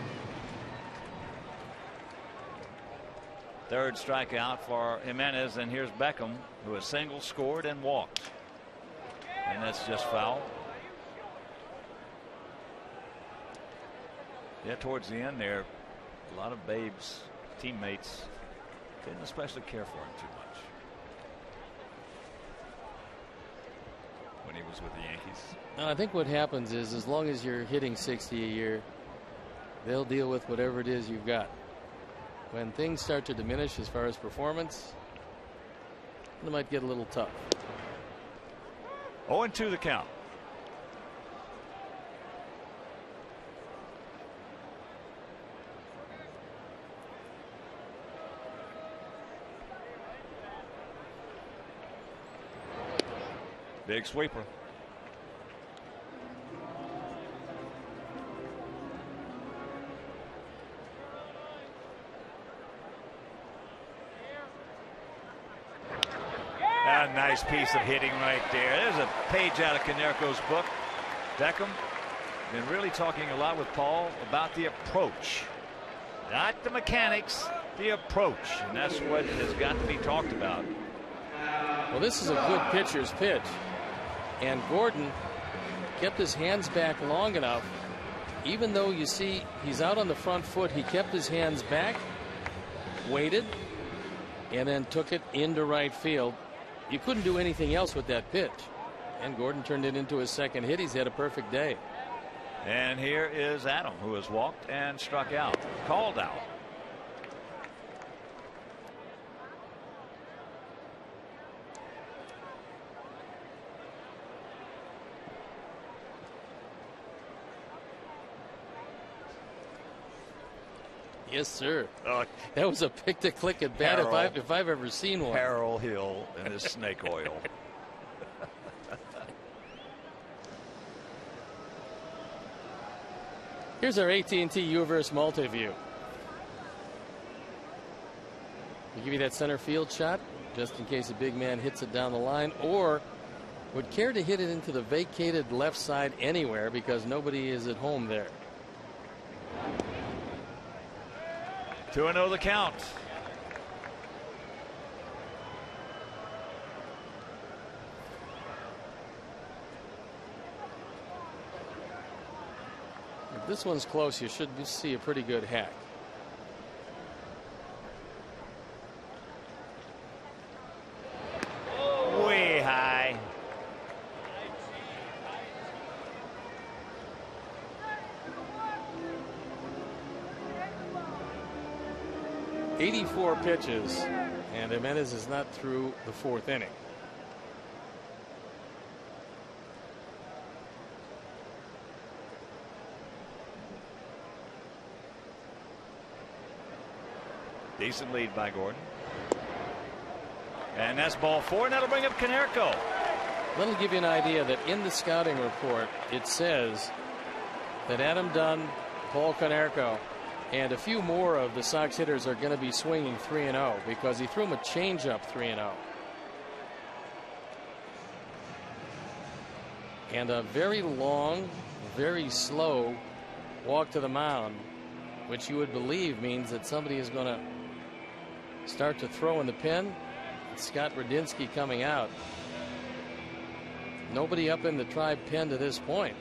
A: Third strikeout for Jimenez, and here's Beckham, who has single, scored, and walked. And that's just foul. Yeah, towards the end there, a lot of Babe's teammates didn't especially care for him too much when he was with the Yankees.
B: And I think what happens is, as long as you're hitting 60 a year, they'll deal with whatever it is you've got. when things start to diminish as far as performance, it might get a little tough.
A: 0-2 the count. Big sweeper. A nice piece of hitting right there. There's a page out of Konerko's book. Beckham been really talking a lot with Paul about the approach, not the mechanics, the approach, and that's what has got to be talked about.
B: Well, this is a good pitcher's pitch, and Gordon kept his hands back long enough. Even though you see he's out on the front foot, he kept his hands back, waited, and then took it into right field. You couldn't do anything else with that pitch. And Gordon turned it into his second hit. He's had a perfect day.
A: And here is Adam, who has walked and struck out. Called out.
B: Yes, sir. That was a pick-to-click at bat if I've ever seen one.
A: Harold Hill and his snake oil.
B: Here's our AT&T Uverse multi-view. We give you that center field shot just in case a big man hits it down the line, or would care to hit it into the vacated left side anywhere because nobody is at home there.
A: 2-0 the count.
B: If this one's close, you should see a pretty good hack.
A: Way high.
B: .84 pitches, and Jimenez is not through the fourth inning.
A: Decent lead by Gordon. And that's ball 4, and that'll bring up Konerko.
B: That'll give you an idea that in the scouting report it says that Adam Dunn, Paul Konerko, and a few more of the Sox hitters are going to be swinging 3-0 because he threw him a changeup 3-0. And a very long, very slow walk to the mound, which you would believe means that somebody is going to start to throw in the pen. It's Scott Radinsky coming out. Nobody up in the Tribe pen to this point.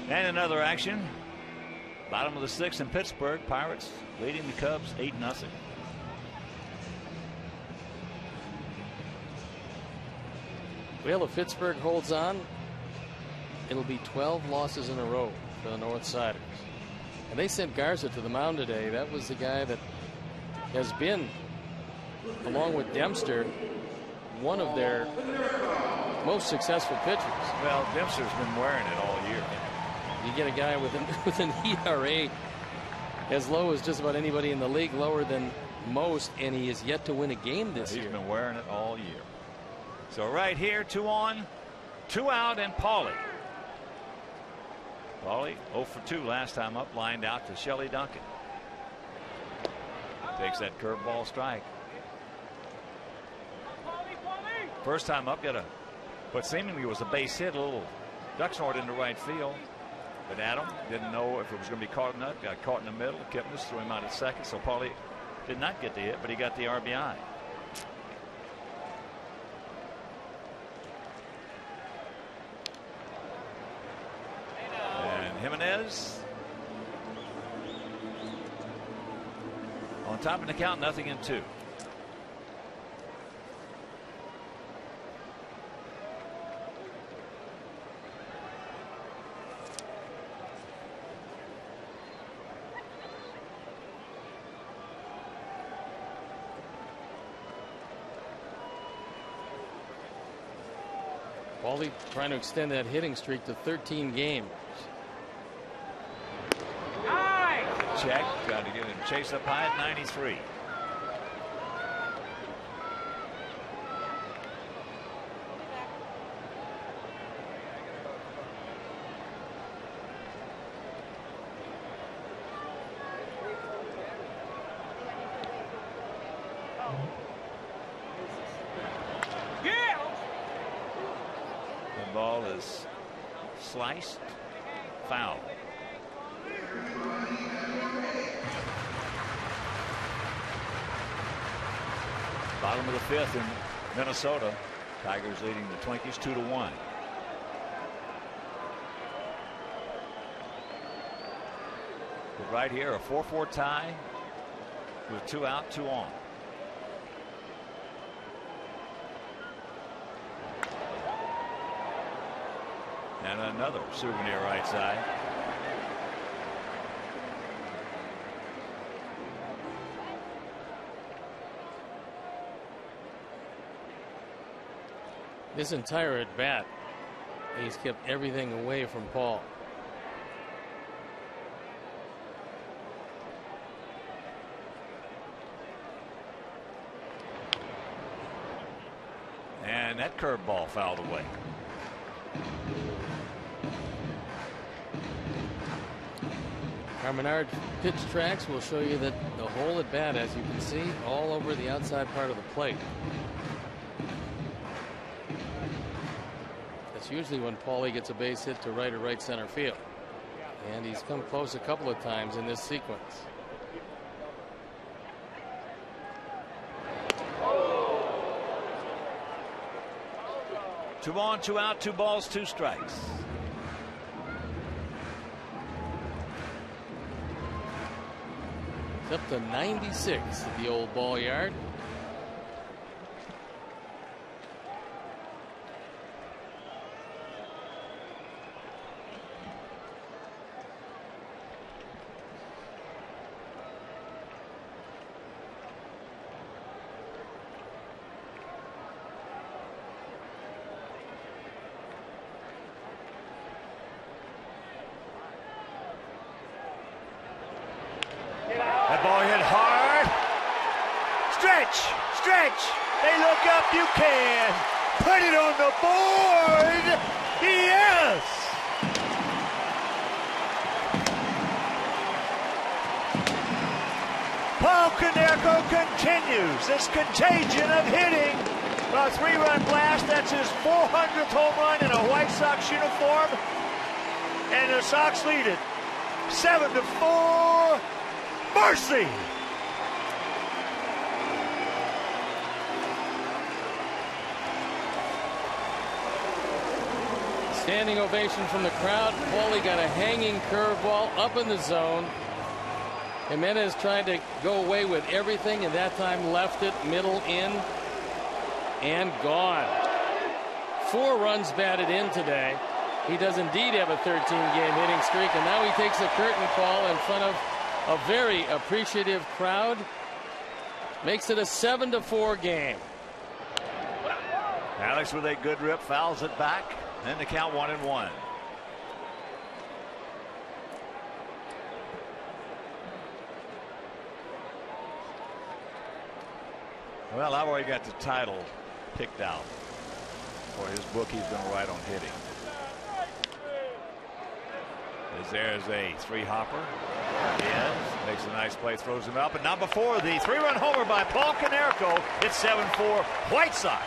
A: And another action. Bottom of the 6th in Pittsburgh. Pirates leading the Cubs 8-0.
B: Well, if Pittsburgh holds on, it'll be 12 losses in a row for the North Siders. And they sent Garza to the mound today. That was the guy that has been, along with Dempster, one of their most successful pitchers.
A: Well, Dempster's been wearing it all year.
B: You get a guy with an ERA as low as just about anybody in the league, lower than most, and he is yet to win a game this year.
A: He's been wearing it all year. So right here, 2 on, 2 out, and Paulie. Paulie 0 for 2 last time up, lined out to Shelley Duncan. Takes that curveball strike. First time up, got a what seemingly was a base hit, a little duck snort into right field. But Adam didn't know if it was going to be caught or not. Got caught in the middle. Kipnis threw him out at second. So Paulie did not get the hit, but he got the RBI. And Jimenez on top of the count, 0-2.
B: Paulie trying to extend that hitting streak to 13 games.
A: Check, trying to get him chase up high at 93. The ball is sliced, foul. Bottom of the fifth in Minnesota. Tigers leading the Twinkies 2-1. But right here, a 4-4 tie with 2 out, 2 on. And another souvenir right side.
B: This entire at bat, he's kept everything away from Paul.
A: And that curveball fouled away.
B: Our Menard pitch tracks will show you that the whole at bat, as you can see, all over the outside part of the plate. That's usually when Paulie gets a base hit to right or right center field. And he's come close a couple of times in this sequence.
A: Two on, 2 out, 2 balls, 2 strikes.
B: It's up to 96 at the old ball yard.
A: That ball hit hard. Stretch, stretch. They look up. You can put it on the board. Yes. Paul Konerko continues this contagion of hitting. A 3-run blast. That's his 400th home run in a White Sox uniform. And the Sox lead it 7-4. Mercy!
B: Standing ovation from the crowd. Paulie got a hanging curveball up in the zone. Jimenez tried to go away with everything, and that time left it middle in and gone. 4 runs batted in today. He does indeed have a 13-game hitting streak, and now he takes a curtain call in front of a very appreciative crowd. Makes it a 7-4 game.
A: Alex with a good rip fouls it back, and the count 1-1. Well, I've already got the title picked out for his book he's going to write on hitting. As there's a 3-hopper. Yes, makes a nice play, throws him up, but not before the 3-run homer by Paul Konerko. It's 7-4 White Sox.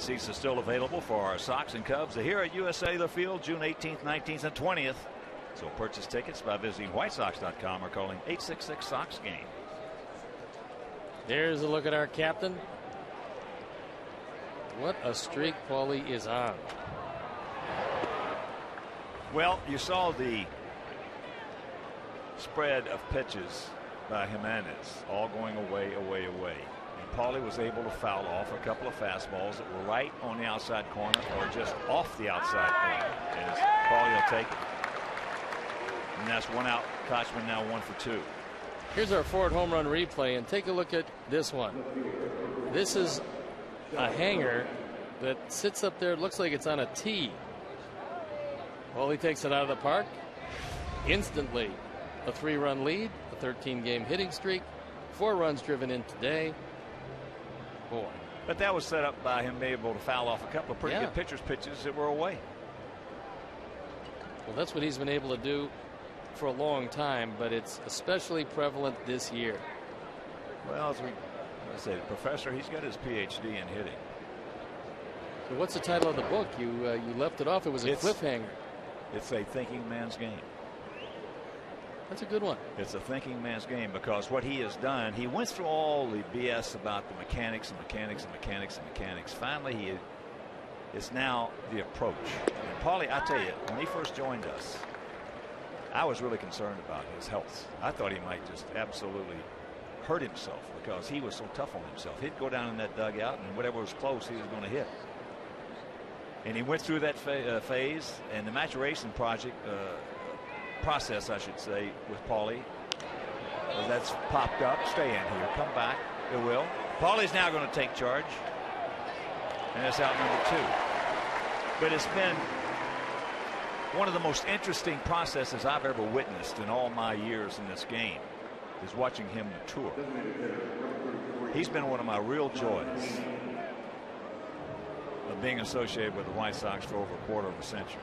A: seats are still available for our Sox and Cubs here at US Cellular Field, June 18th, 19th, and 20th. So purchase tickets by visiting whitesox.com or calling 866-SOX-GAME.
B: There's a look at our captain. What a streak Paulie is on.
A: Well, you saw the spread of pitches by Jimenez, all going away. And Paulie was able to foul off a couple of fastballs that were right on the outside corner or just off the outside corner. As Paulie will take it. And that's one out. Kochman now 1 for 2.
B: Here's our Ford home run replay, and take a look at this one. This is a hanger that sits up there. It looks like it's on a tee. Paulie takes it out of the park. Instantly, a 3-run lead, a 13-game hitting streak, 4 runs driven in today. Boy.
A: But that was set up by him being able to foul off a couple of pretty good pitchers' pitches that were away.
B: Well, that's what he's been able to do for a long time, but it's especially prevalent this year.
A: Well, as I say, the professor, he's got his PhD in hitting.
B: So what's the title of the book? You left it off. It was a cliffhanger.
A: It's a thinking man's game.
B: That's a good one.
A: It's a thinking man's game because what he has done, he went through all the BS about the mechanics. Finally, it's now the approach. And Paulie, I tell you, when he first joined us, I was really concerned about his health. I thought he might just absolutely hurt himself because he was so tough on himself. He'd go down in that dugout, and whatever was close, he was going to hit. And he went through that phase, and the maturation process, I should say, with Paulie. Well, that's popped up. Stay in here. Come back. It will. Paulie's now going to take charge. And that's out number 2. But it's been one of the most interesting processes I've ever witnessed in all my years in this game is watching him mature. He's been one of my real joys of being associated with the White Sox for over a quarter of a century,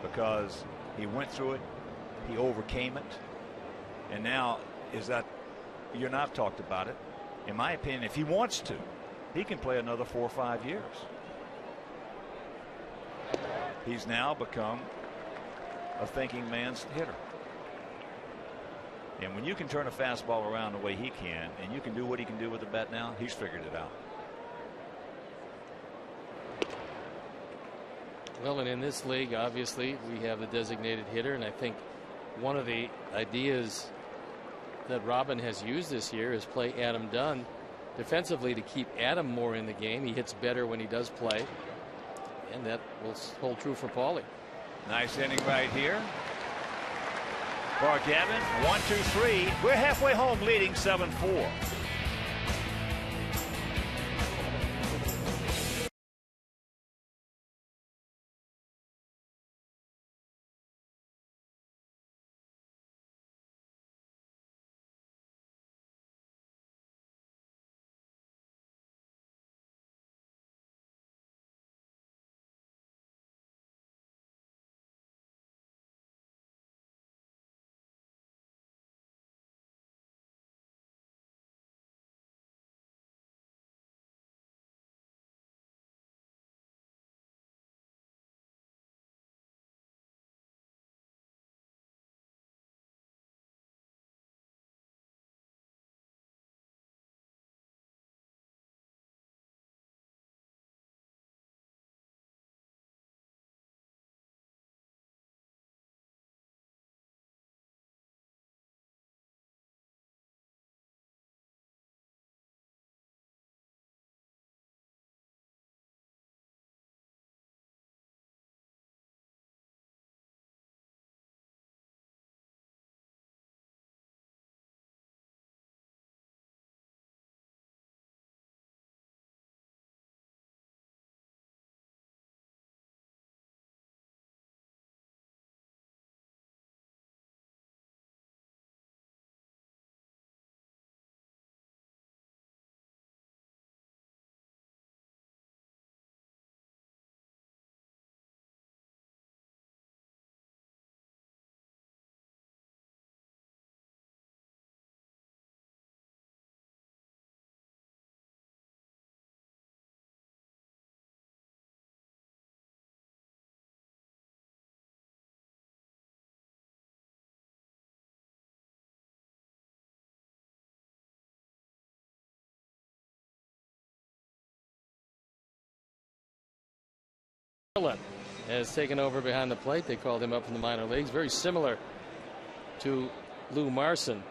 A: because he went through it, he overcame it, and now you're not talked about it. In my opinion, if he wants to, he can play another 4 or 5 years. He's now become a thinking man's hitter. And when you can turn a fastball around the way he can, and you can do what he can do with the bat now, he's figured it out.
B: Well, and in this league, obviously, we have the designated hitter, and I think one of the ideas that Robin has used this year is play Adam Dunn defensively to keep Adam more in the game. He hits better when he does play, and that will hold true for Paulie.
A: Nice inning right here. For Gavin, 1, 2, 3. We're halfway home, leading 7-4.
B: Maryland has taken over behind the plate. They called him up from the minor leagues. Very similar to Lou Marson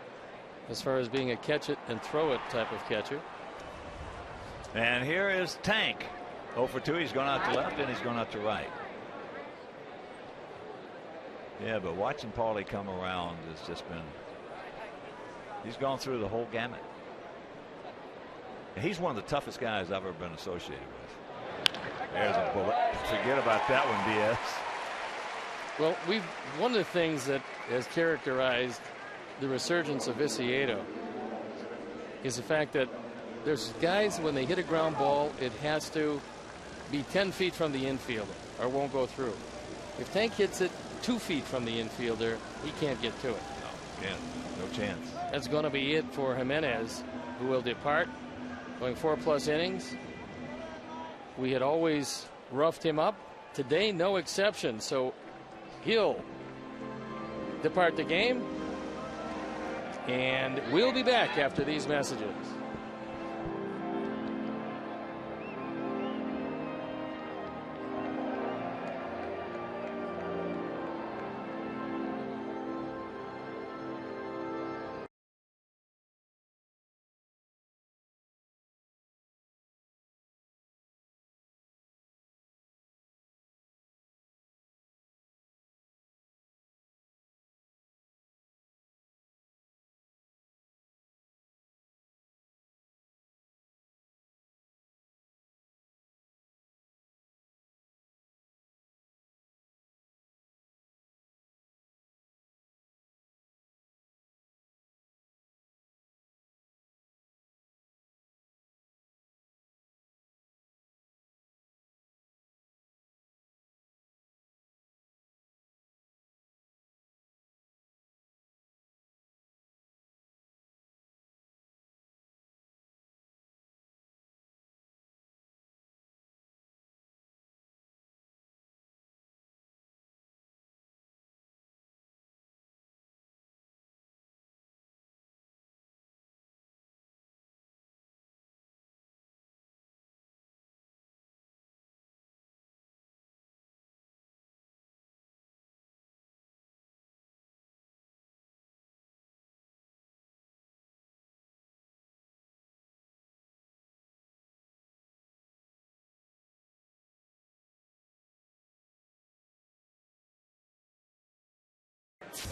B: as far as being a catch it and throw it type of catcher.
A: And here is Tank. 0 for 2. He's going out to left and he's going out to right. Yeah, but watching Paulie come around has just been, he's gone through the whole gamut. He's one of the toughest guys I've ever been associated with. There's a bullet. Forget about that one, BS.
B: Well, one of the things that has characterized the resurgence of Viciedo is the fact that there's guys, when they hit a ground ball, it has to be 10 feet from the infielder or won't go through. If Tank hits it 2 feet from the infielder, he can't get to it.
A: No, can't. No chance.
B: That's going to be it for Jimenez, who will depart, going 4+ innings. We had always roughed him up. Today, no exception. So he'll depart the game. And we'll be back after these messages.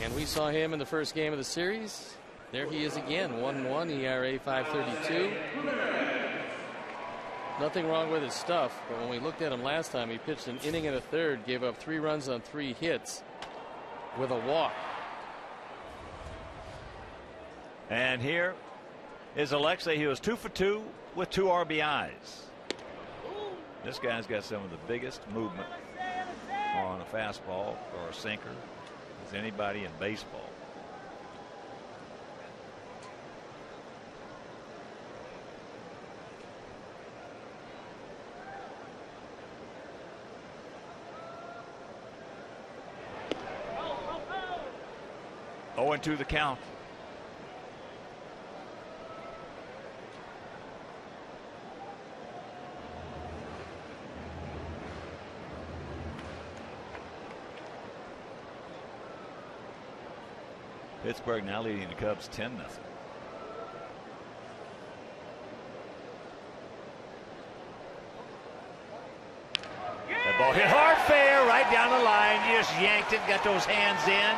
B: And we saw him in the first game of the series. There he is again, 1-1, ERA 5.32. Nothing wrong with his stuff, but when we looked at him last time, he pitched an inning and a third, gave up 3 runs on 3 hits with a walk.
A: And here is Alexei. He was 2 for 2 with 2 RBIs. This guy's got some of the biggest movement on a fastball or a sinker as anybody in baseball. Oh, and 2 the count. Pittsburgh now leading the Cubs 10-0. That ball hit hard, fair, right down the line. You just yanked it, got those hands in.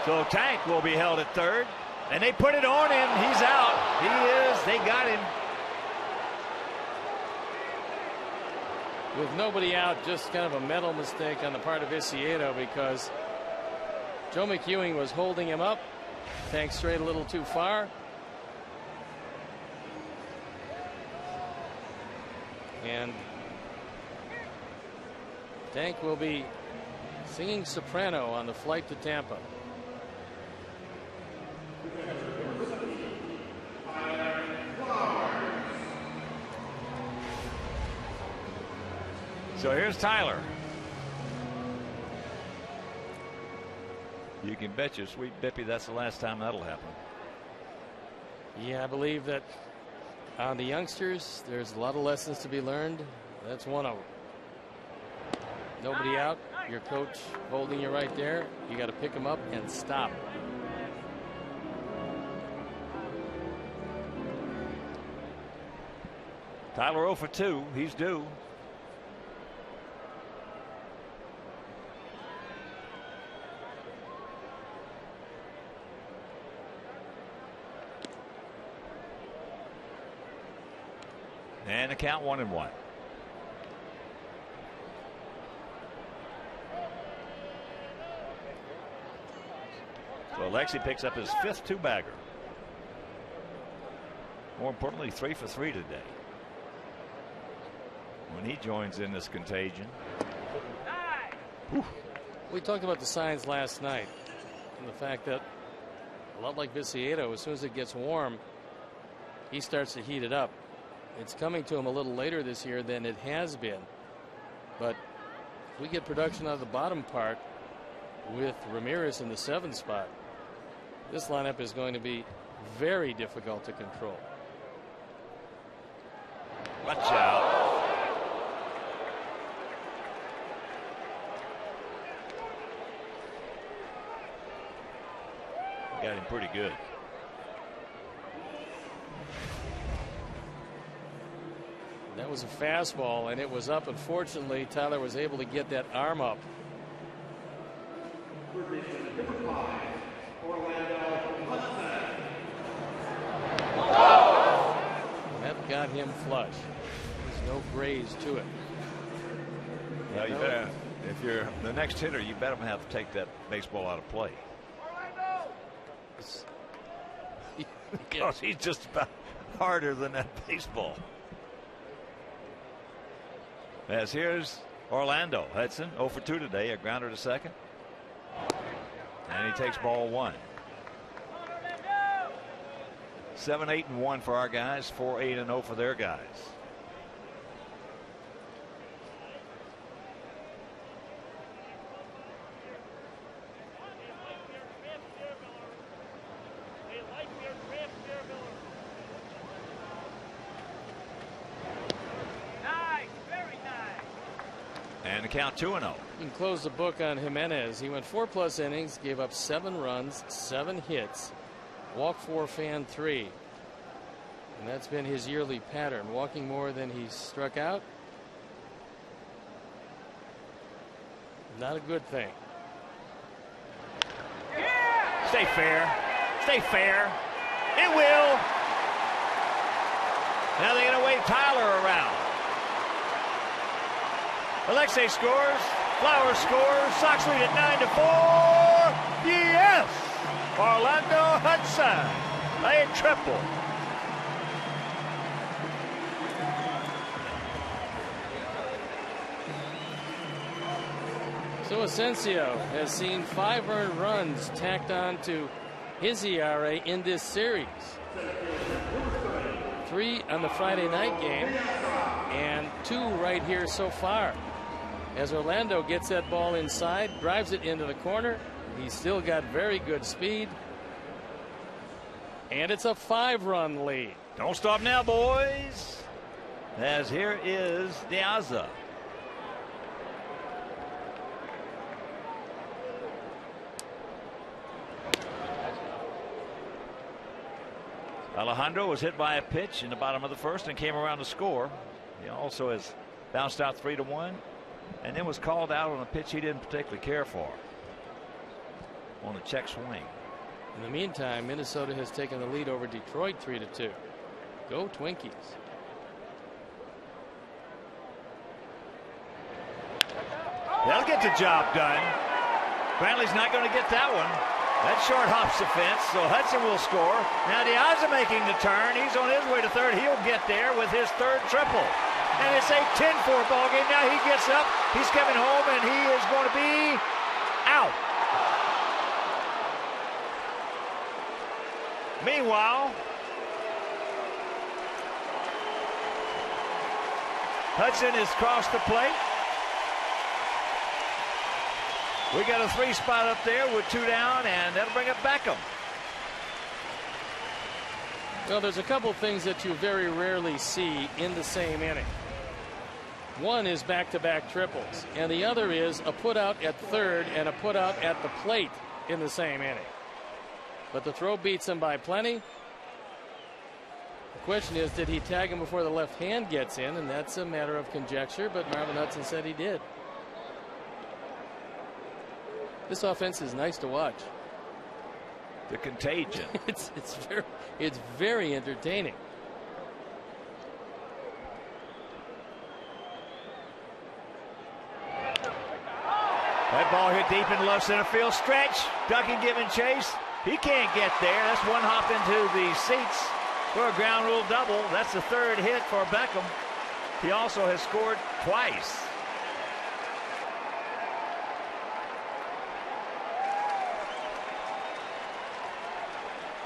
A: So Tank will be held at third, and they put it on him. He's out. He is. They got him.
B: With nobody out, just kind of a mental mistake on the part of Viciedo because Joe McEwing was holding him up. Tank strayed a little too far. And Tank will be singing soprano on the flight to Tampa.
A: So here's Tyler. You can bet your sweet Bippy that's the last time that'll happen.
B: Yeah, I believe that on the youngsters, there's a lot of lessons to be learned. That's one of them. Nobody out. Your coach holding you right there. You got to pick him up and stop.
A: Tyler 0 for 2. He's due. And the count 1-1. So Alexi picks up his 5th two-bagger. More importantly, 3 for 3 today. When he joins in this contagion.
B: Whew. We talked about the signs last night and the fact that a lot like Viciedo, as soon as it gets warm, he starts to heat it up. It's coming to him a little later this year than it has been. But if we get production out of the bottom part with Ramirez in the 7th spot, this lineup is going to be very difficult to control.
A: Watch out. Got him pretty good.
B: That was a fastball, and it was up. Unfortunately, Tyler was able to get that arm up. That got him flush. There's no graze to it.
A: Well, you better, if you're the next hitter, you better have to take that baseball out of play. Because he's just about harder than that baseball. As here's Orlando. Hudson 0 for 2 today, a grounder to second. And he takes ball 1. 7-8-1 for our guys, 4-8-0 for their guys. And the count 2-0.
B: You can close the book on Jimenez. He went 4+ innings, gave up 7 runs, 7 hits, walk 4, fan 3. And that's been his yearly pattern, walking more than he's struck out. Not a good thing.
A: Stay fair. Stay fair. It will. Now they're going to wave Tyler around. Alexei scores. Flowers scores. Sox lead at 9-4. Yes! Orlando Hudson. A triple.
B: So Asensio has seen 5 earned runs tacked on to his ERA in this series. 3 on the Friday night game and 2 right here so far. As Orlando gets that ball inside, drives it into the corner. He's still got very good speed. And it's a 5-run lead.
A: Don't stop now, boys. As here is De Aza. Alejandro was hit by a pitch in the bottom of the 1st and came around to score. He also has bounced out 3-1 and then was called out on a pitch he didn't particularly care for on a check swing.
B: In the meantime, Minnesota has taken the lead over Detroit 3-2. Go Twinkies.
A: They'll get the job done. Brantley's not going to get that one. That short hops the fence, so Hudson will score. Now De Aza making the turn. He's on his way to third. He'll get there with his 3rd triple. And it's a 10-4 ball game. Now he gets up. He's coming home, and he is going to be out. Meanwhile, Hudson has crossed the plate. We got a 3 spot up there with 2 down, and that'll bring up Beckham.
B: Well, there's a couple things that you very rarely see in the same inning. One is back-to-back triples, and the other is a put-out at third and a put-out at the plate in the same inning. But the throw beats him by plenty. The question is, did he tag him before the left hand gets in? And that's a matter of conjecture, but Marvin Hudson said he did. This offense is nice to watch.
A: The contagion.
B: it's very entertaining.
A: That ball hit deep in left center field. Stretch. Ducking, giving chase. He can't get there. That's one hop into the seats for a ground rule double. That's the third hit for Beckham. He also has scored twice.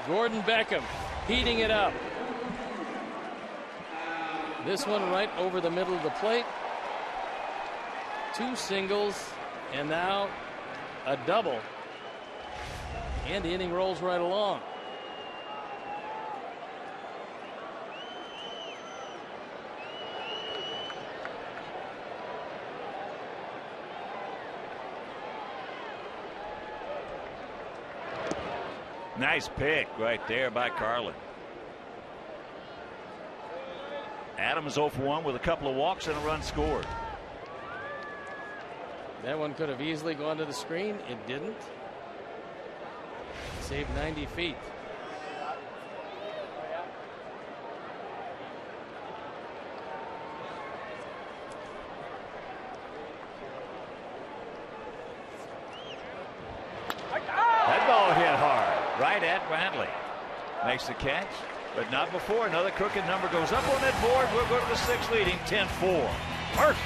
B: Gordon Beckham heating it up. This one right over the middle of the plate. Two singles and now a double. And the inning rolls right along.
A: Nice pick right there by Carlin. Adams 0 for 1 with a couple of walks and a run scored.
B: That one could have easily gone to the screen. It didn't. Saved 90 feet.
A: That ball hit hard right at Bradley. Makes the catch, but not before. Another crooked number goes up on that board. We'll go to the sixth, leading 10-4. Murphy.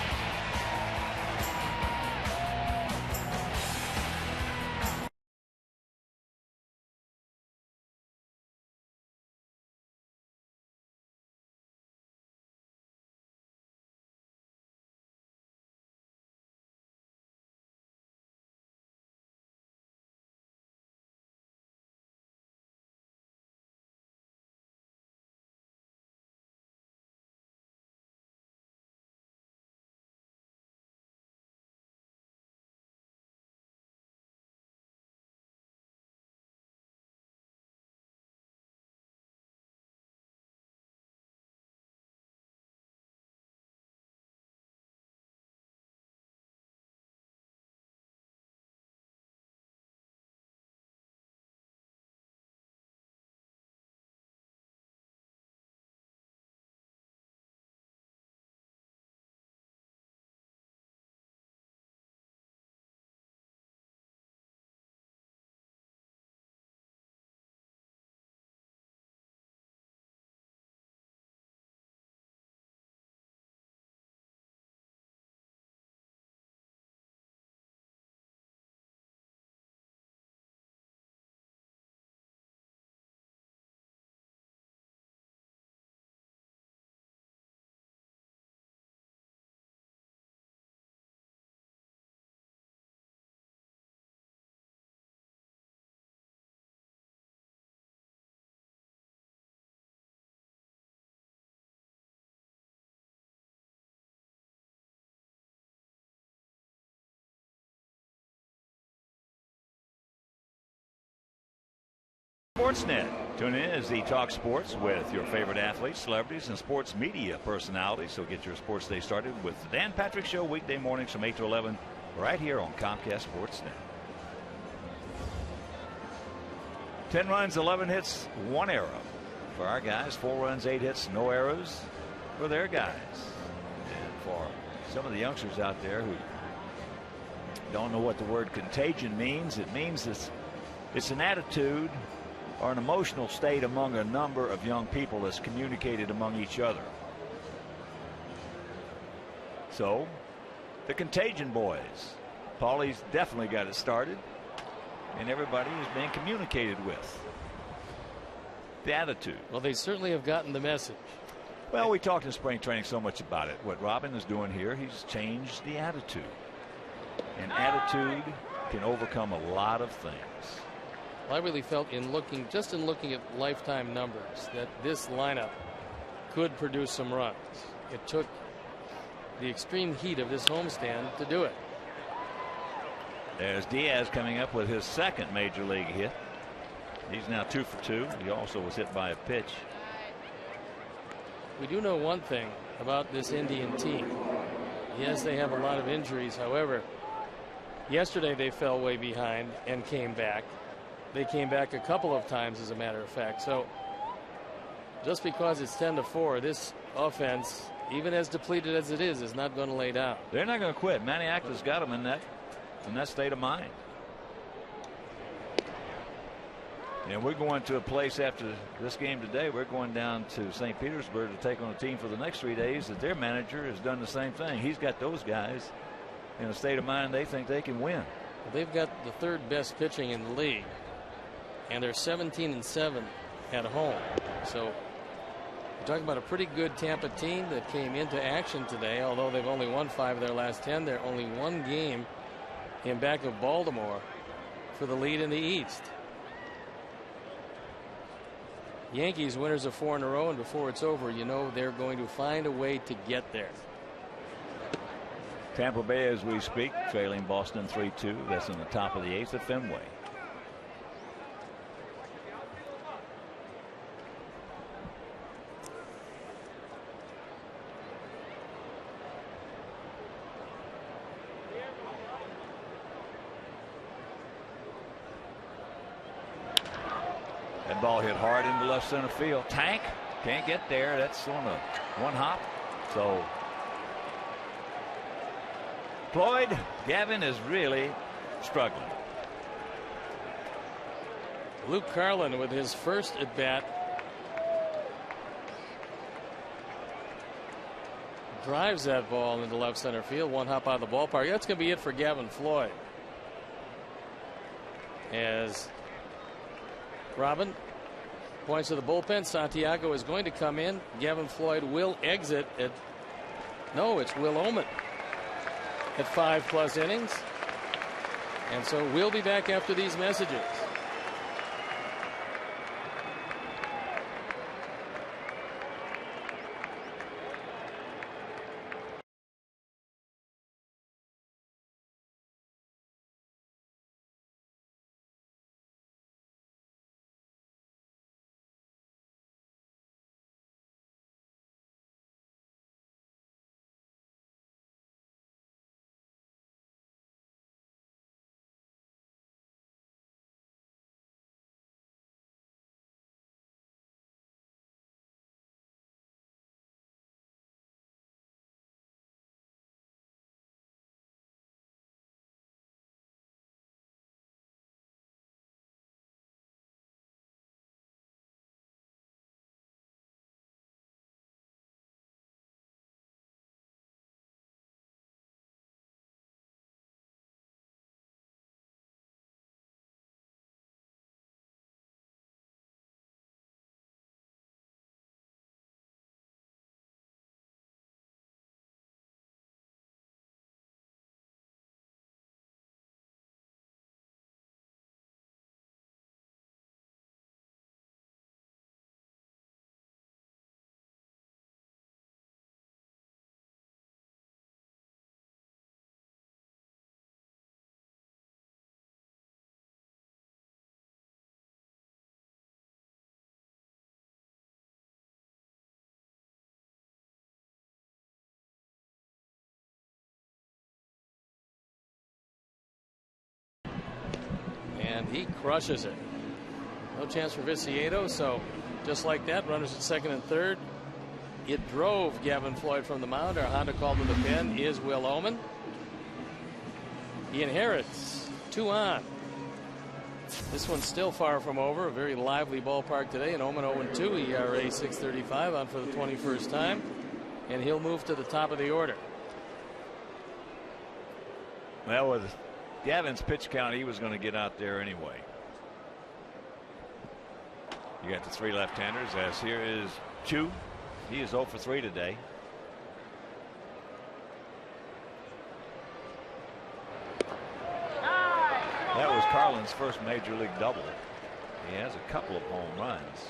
A: Sportsnet. Tune in as he talks sports with your favorite athletes, celebrities, and sports media personalities. So get your sports day started with the Dan Patrick Show weekday mornings from 8 to 11 right here on Comcast Sportsnet. 10 runs, 11 hits, 1 error for our guys. 4 runs, 8 hits, no errors for their guys. And for some of the youngsters out there who don't know what the word contagion means, it means it's an attitude or an emotional state among a number of young people that's communicated among each other. So, the Contagion Boys. Paulie's definitely got it started, and everybody is being communicated with. The attitude.
B: Well, they certainly have gotten the message.
A: Well, we talked in spring training so much about it. What Robin is doing here, he's changed the attitude. And attitude can overcome a lot of things.
B: I really felt in looking at lifetime numbers that this lineup could produce some runs. It took the extreme heat of this homestand to do it.
A: There's Diaz coming up with his second major league hit. He's now 2 for 2. He also was hit by a pitch.
B: We do know one thing about this Indian team. Yes, they have a lot of injuries. However, yesterday they fell way behind and came back. They came back a couple of times, as a matter of fact. So just because it's 10-4, this offense, even as depleted as it is not going to lay down.
A: They're not going to quit. Maniac's got them in that state of mind. And we're going to a place after this game today. We're going down to St. Petersburg to take on a team for the next 3 days that their manager has done the same thing. He's got those guys in a state of mind they think they can win.
B: Well, they've got the third best pitching in the league, and they're 17-7 at home. So we're talking about a pretty good Tampa team that came into action today. Although they've only won 5 of their last 10, they're only one game in back of Baltimore for the lead in the East. Yankees winners of 4 in a row, and before it's over, you know they're going to find a way to get there.
A: Tampa Bay, as we speak, trailing Boston 3-2. That's in the top of the 8th at Fenway. That ball hit hard into left center field. Tank can't get there. That's on a one hop. So Floyd, Gavin is really struggling.
B: Luke Carlin with his first at bat. Drives that ball into left center field. One hop out of the ballpark. That's going to be it for Gavin Floyd. As Robin points to the bullpen, Santiago is going to come in. Gavin Floyd will exit at, no, it's Will Omen at 5+ innings. And so we'll be back after these messages. And he crushes it. No chance for Viciedo. So just like that, runners at second and third. It drove Gavin Floyd from the mound. Our Honda call to the pen is Will Omen. He inherits 2 on. This one's still far from over. A very lively ballpark today. And Omen 0-2, ERA 6.35 on for the 21st time. And he'll move to the top of the order.
A: Well, with Gavin's pitch count, he was going to get out there anyway. You got the 3 left-handers, as here is Chu. He is 0 for 3 today. That was Carlin's first major league double. He has a couple of home runs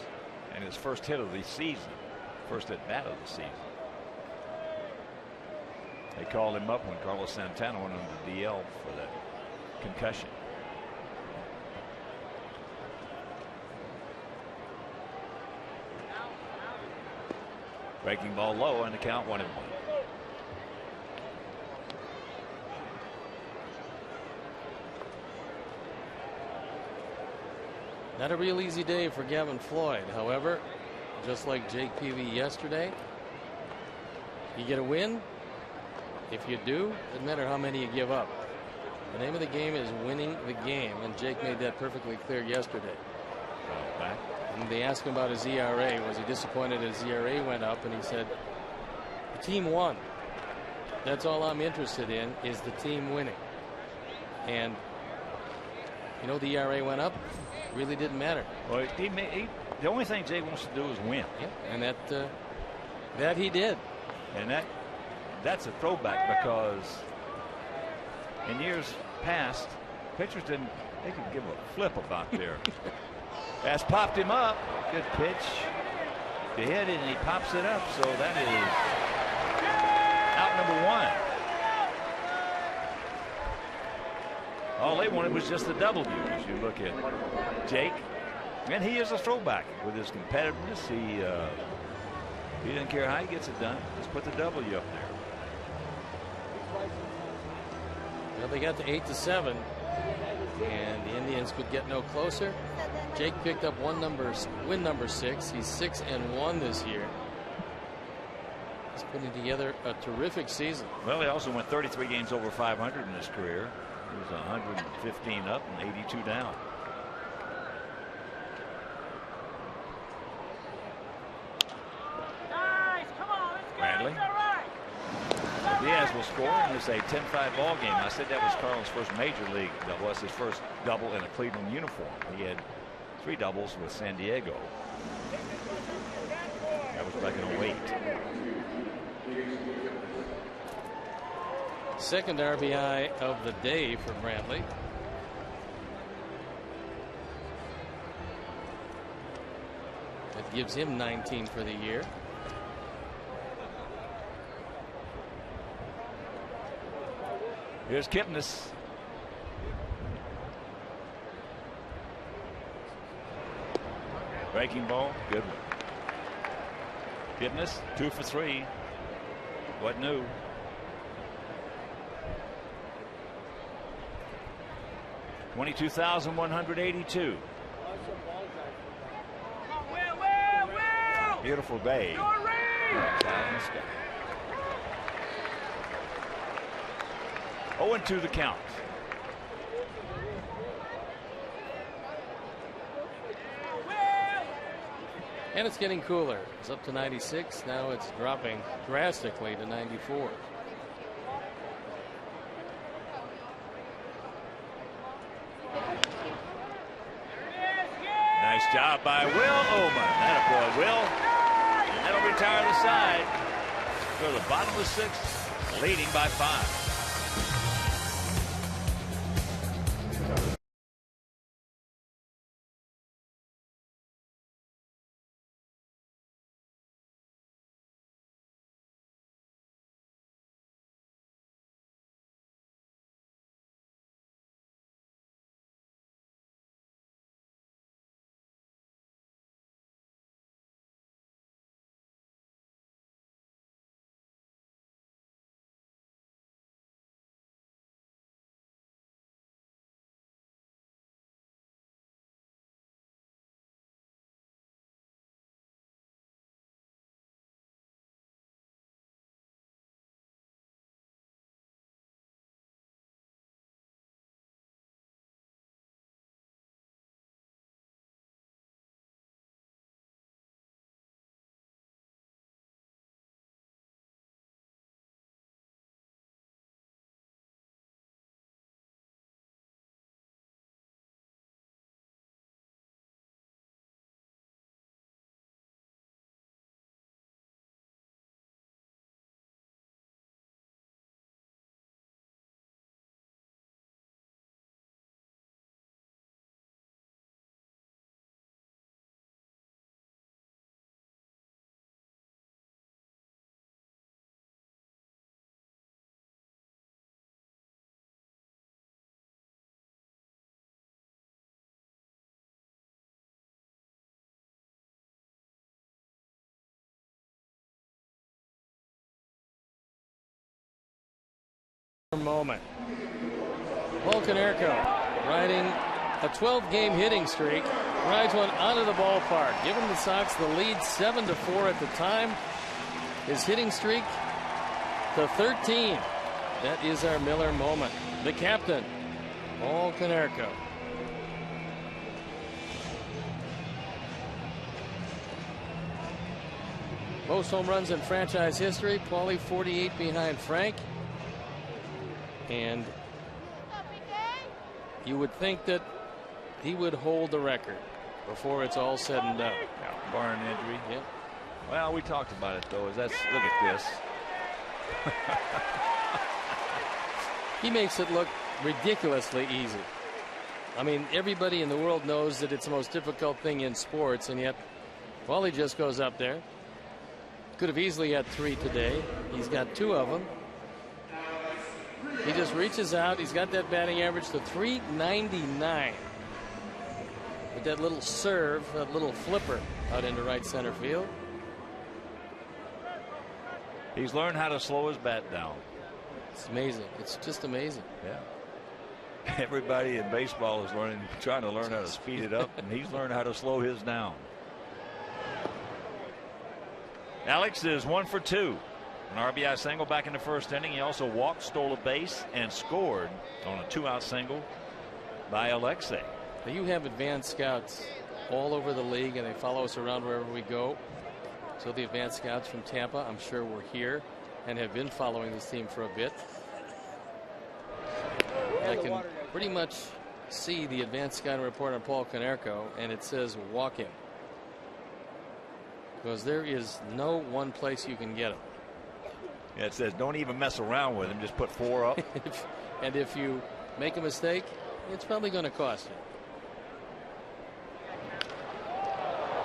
A: and his first hit of the season, first at bat of the season. They called him up when Carlos Santana went on the DL for that concussion. Breaking ball low and the count 1-1.
B: Not a real easy day for Gavin Floyd. However, just like Jake Peavy yesterday, you get a win. If you do, it doesn't matter how many you give up. The name of the game is winning the game, and Jake made that perfectly clear yesterday.
A: Back.
B: And they asked him about his ERA. Was he disappointed his ERA went up? And he said, the team won. That's all I'm interested in, is the team winning. And, you know, the ERA went up. Really didn't matter.
A: Well, the only thing Jake wants to do is win.
B: Yeah, and that he did.
A: And that's a throwback, because in years past, pitchers they could give a flip about there. That's popped him up. Good pitch. They hit it and he pops it up. So that is out number 1. All they wanted was just the W as you look at Jake. And he is a throwback with his competitiveness. He doesn't care how he gets it done. Just put the W up there.
B: Well, they got to 8-7, and the Indians could get no closer. Jake picked up win number 6. He's 6-1 this year. He's putting together a terrific season.
A: Well, he also went 33 games over 500 in his career. He was 115 up and 82 down. Bradley. Diaz will score, and it's a 10-5 ball game. I said that was Carl's first major league. That was his first double in a Cleveland uniform. He had 3 doubles with San Diego. That was back in 08.
B: Second RBI of the day for Brantley. That gives him 19 for the year.
A: Here's Kipnis. Breaking ball, good one. Kipnis 2 for 3. What new? $22,182. Beautiful day. Cloud in the sky. 0-2 the count.
B: And it's getting cooler. It's up to 96. Now it's dropping drastically to 94.
A: Nice job by Will Oman. Attaboy, Will. And that'll retire the side. Go to the bottom of the 6th, leading by 5.
B: moment. Paul Konerko, riding a 12-game hitting streak, rides one out of the ballpark, giving the Sox the lead 7-4 at the time. His hitting streak to 13. That is our Miller moment. The captain, Paul Konerko. Most home runs in franchise history. Paulie 48 behind Frank. And you would think that he would hold the record before it's all said and done.
A: Yeah, barring injury.
B: Yep.
A: Well, we talked about it, though. Look at this.
B: He makes it look ridiculously easy. I mean, everybody in the world knows that it's the most difficult thing in sports, and yet Paulie just goes up there. Could have easily had 3 today. He's got 2 of them. He just reaches out. He's got that batting average to .399 with that little serve, that little flipper out into right center field.
A: He's learned how to slow his bat down.
B: It's amazing. It's just amazing.
A: Yeah. Everybody in baseball is trying to learn how to speed it up, and he's learned how to slow his down. Alex is 1 for 2. An RBI single back in the first inning. He also walked, stole a base, and scored on a 2-out single by Alexei.
B: Now you have advanced scouts all over the league, and they follow us around wherever we go. So the advanced scouts from Tampa, I'm sure, were here and have been following this team for a bit. And I can pretty much see the advanced scouting report on Paul Konerko, and it says walk him. Because there is no one place you can get him.
A: Yeah, it says don't even mess around with him, just put 4 up.
B: And if you make a mistake, it's probably going to cost you.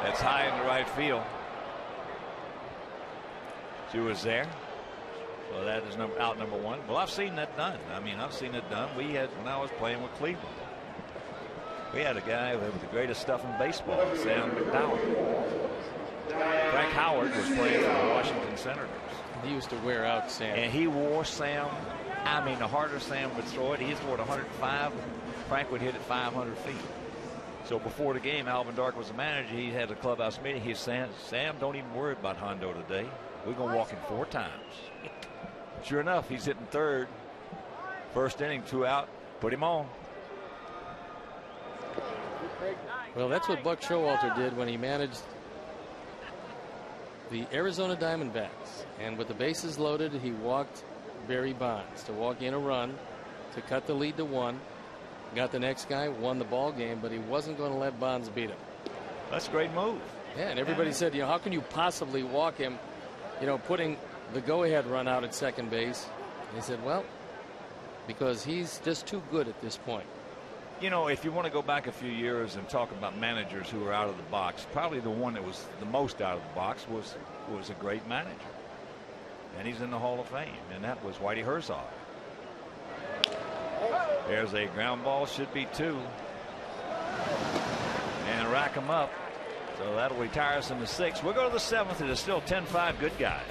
A: That's high in the right field. She was there. So that is out number 1. Well, I've seen that done. I mean, I've seen it done. When I was playing with Cleveland, we had a guy with the greatest stuff in baseball, Sam McDowell. Frank Howard was playing for the Washington Senators.
B: He used to wear out Sam.
A: And he wore Sam. I mean, the harder Sam would throw it, he threw it 105. Frank would hit it 500 feet. So before the game, Alvin Dark was the manager. He had a clubhouse meeting. He said, Sam, don't even worry about Hondo today. We're going to walk him 4 times. Sure enough, he's hitting 3rd. First inning, 2 out. Put him on.
B: Well, that's what Buck Showalter did when he managed the Arizona Diamondbacks. And with the bases loaded, he walked Barry Bonds to walk in a run to cut the lead to 1. Got the next guy, won the ball game, but he wasn't going to let Bonds beat him.
A: That's a great move.
B: Yeah, and everybody said, how can you possibly walk him, putting the go-ahead run out at second base? And he said, well, because he's just too good at this point.
A: If you want to go back a few years and talk about managers who were out of the box, probably the one that was the most out of the box was a great manager. And he's in the Hall of Fame, and that was Whitey Herzog. There's a ground ball, should be 2. And rack them up. So that'll retire us in the 6th. We'll go to the 7th. It is still 10-5 good guys.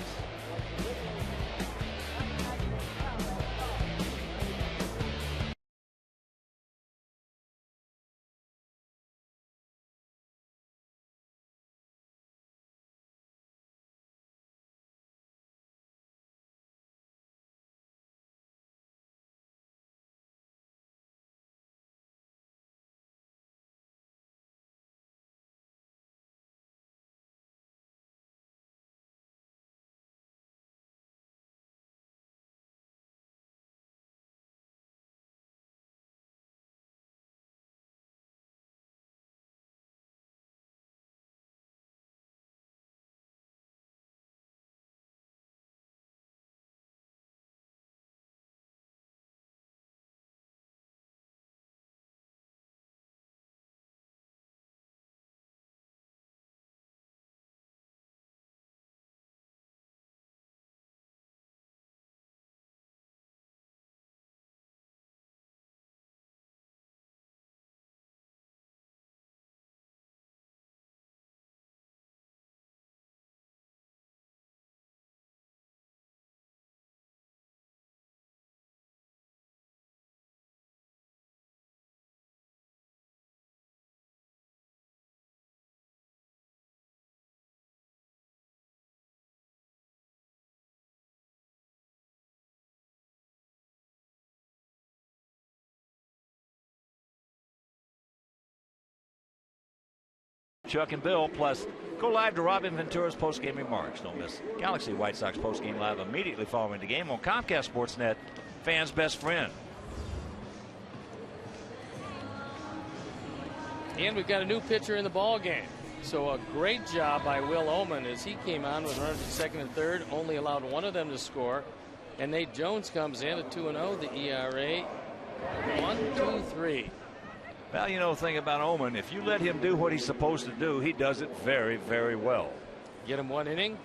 A: Chuck and Bill. Plus, go live to Robin Ventura's postgame remarks. Don't miss Galaxy White Sox postgame live immediately following the game on Comcast Sportsnet, fans' best friend.
B: And we've got a new pitcher in the ball game. So a great job by Will Oman as he came on with runners at second and third, only allowed one of them to score. And Nate Jones comes in at 2-0. The ERA 1.23.
A: Well, you know the thing about Oman, if you let him do what he's supposed to do, he does it very, very well.
B: Get him 1 inning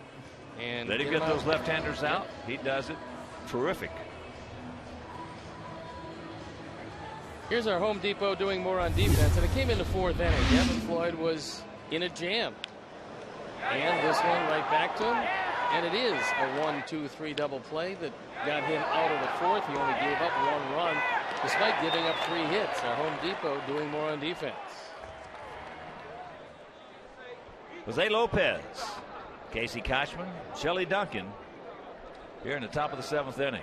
B: and
A: let him get those left-handers out. He does it terrific.
B: Here's our Home Depot doing more on defense, and it came in the 4th inning. Devin Floyd was in a jam. And this one right back to him. And it is a 1-2-3 double play that got him out of the 4th. He only gave up 1 run despite giving up 3 hits. Our Home Depot doing more on defense.
A: Jose Lopez, Casey Kochman, Shelley Duncan here in the top of the 7th inning.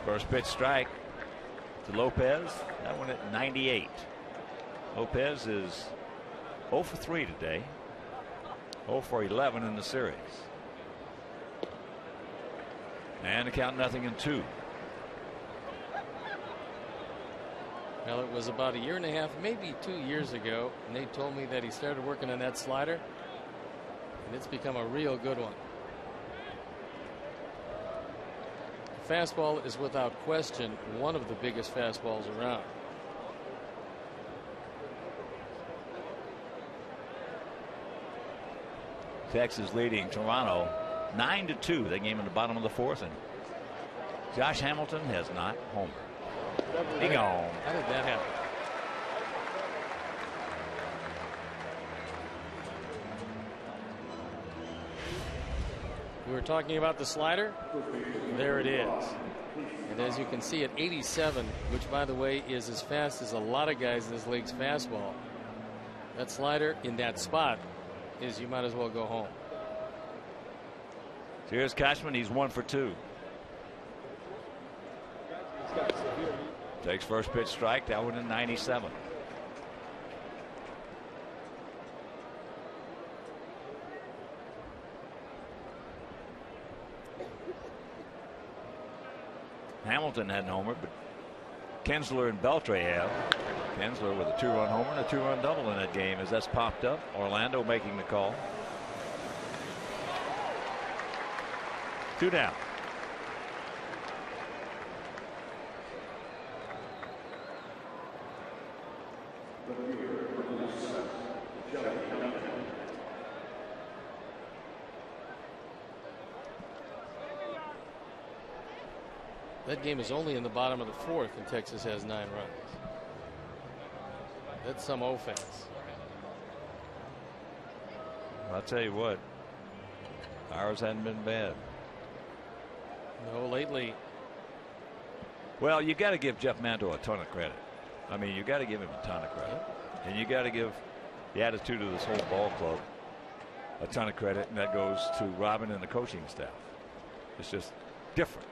A: First pitch strike to Lopez. That one at 98. Lopez is 0 for 3 today. 0 for 11 in the series. And the count 0-2.
B: Well, it was about a year and a half, maybe 2 years ago. Nate told me that he started working on that slider. And it's become a real good one. Fastball is without question one of the biggest fastballs around.
A: Texas leading Toronto 9-2. That game in the bottom of the 4th, and Josh Hamilton has not homered. He gone.
B: How did that happen? We were talking about the slider. There it is. And as you can see at 87, which by the way is as fast as a lot of guys in this league's fastball, that slider in that spot is, you might as well go home.
A: So here's Kochman. He's 1 for 2. Takes first pitch strike. That one in 97. Hamilton hadn't homered, but Kinsler and Beltre have. Kinsler with a 2-run homer and a 2-run double in that game as that's popped up. Orlando making the call. 2 down.
B: That game is only in the bottom of the 4th, and Texas has 9 runs. That's some offense.
A: I'll tell you what, ours hadn't been bad.
B: No, lately.
A: Well, you got to give Jeff Manto a ton of credit. I mean, you got to give him a ton of credit, and you got to give the attitude of this whole ball club a ton of credit, and that goes to Robin and the coaching staff. It's just different.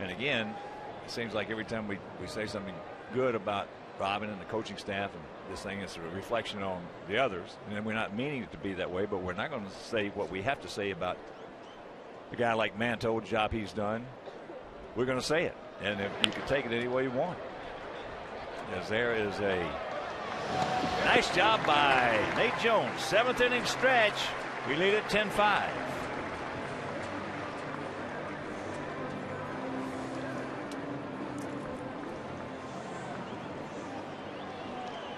A: And again, it seems like every time we say something good about Robin and the coaching staff, and this thing is a reflection on the others, and then we're not meaning it to be that way, but we're not going to say what we have to say about a guy like Manto, the job he's done. We're going to say it, and if you can take it any way you want. As there is a nice job by Nate Jones. 7th inning stretch. We lead at 10-5.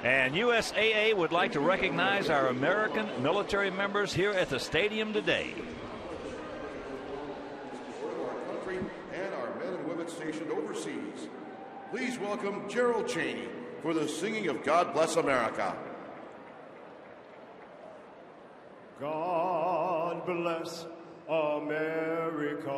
A: And USAA would like to recognize our American military members here at the stadium today.
D: And our men and women stationed overseas. Please welcome Gerald Chaney for the singing of God Bless America.
E: God bless America.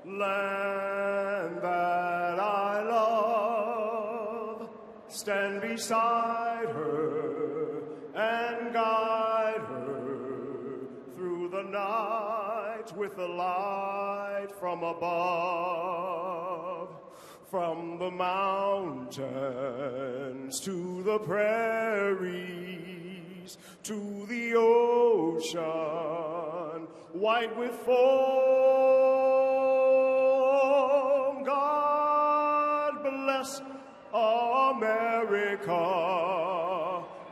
E: Land that I love, stand beside her and guide her through the night with the light from above. From the mountains to the prairies, to the ocean, white with foam. God bless America,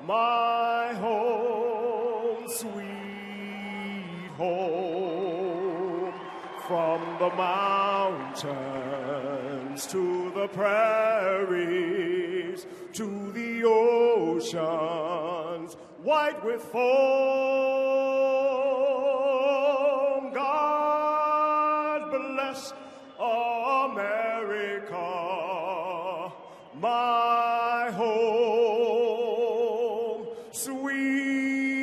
E: my home, sweet home. From the mountains to the prairies, to the oceans, white with foam. God bless America, my home, sweet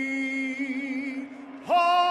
E: home.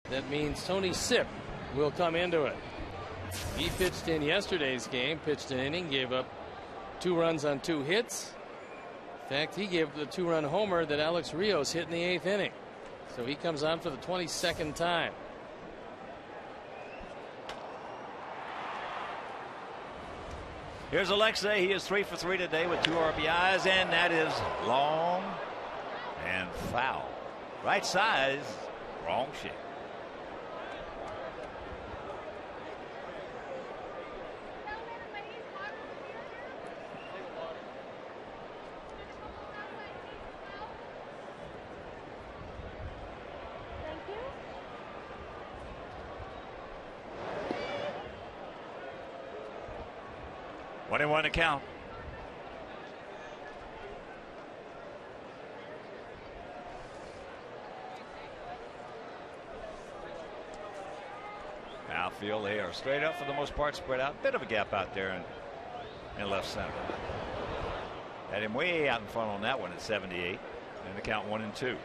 B: That means Tony Sipp will come into it. He pitched in yesterday's game, pitched an inning, gave up 2 runs on 2 hits. In fact, he gave the 2-run homer that Alex Rios hit in the 8th inning. So he comes on for the 22nd time.
A: Here's Alexei. He is 3 for 3 today with 2 RBIs, and that is long and foul. Right size, wrong shape. One and one to count. Outfield, they are straight up for the most part, spread out. Bit of a gap out there in left center. Had him way out in front on that one at 78. And the count 1 and 2.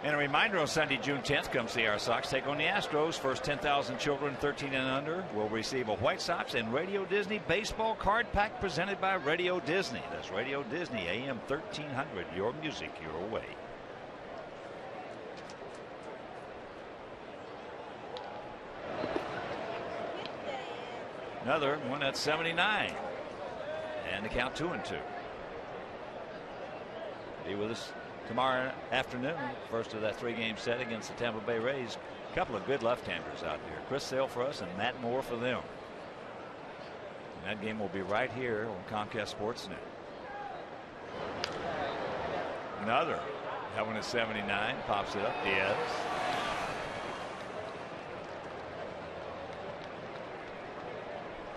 A: And a reminder, on Sunday, June 10th, come see our Sox take on the Astros. First 10,000 children 13 and under will receive a White Sox and Radio Disney baseball card pack presented by Radio Disney. That's Radio Disney, AM 1300. Your music, your way. Another one at 79. And the count 2-2. Be with us tomorrow afternoon. First of that 3-game set against the Tampa Bay Rays. A couple of good left-handers out there. Chris Sale for us and Matt Moore for them. And that game will be right here on Comcast Sportsnet. Another. That one is 79. Pops it up. Yes.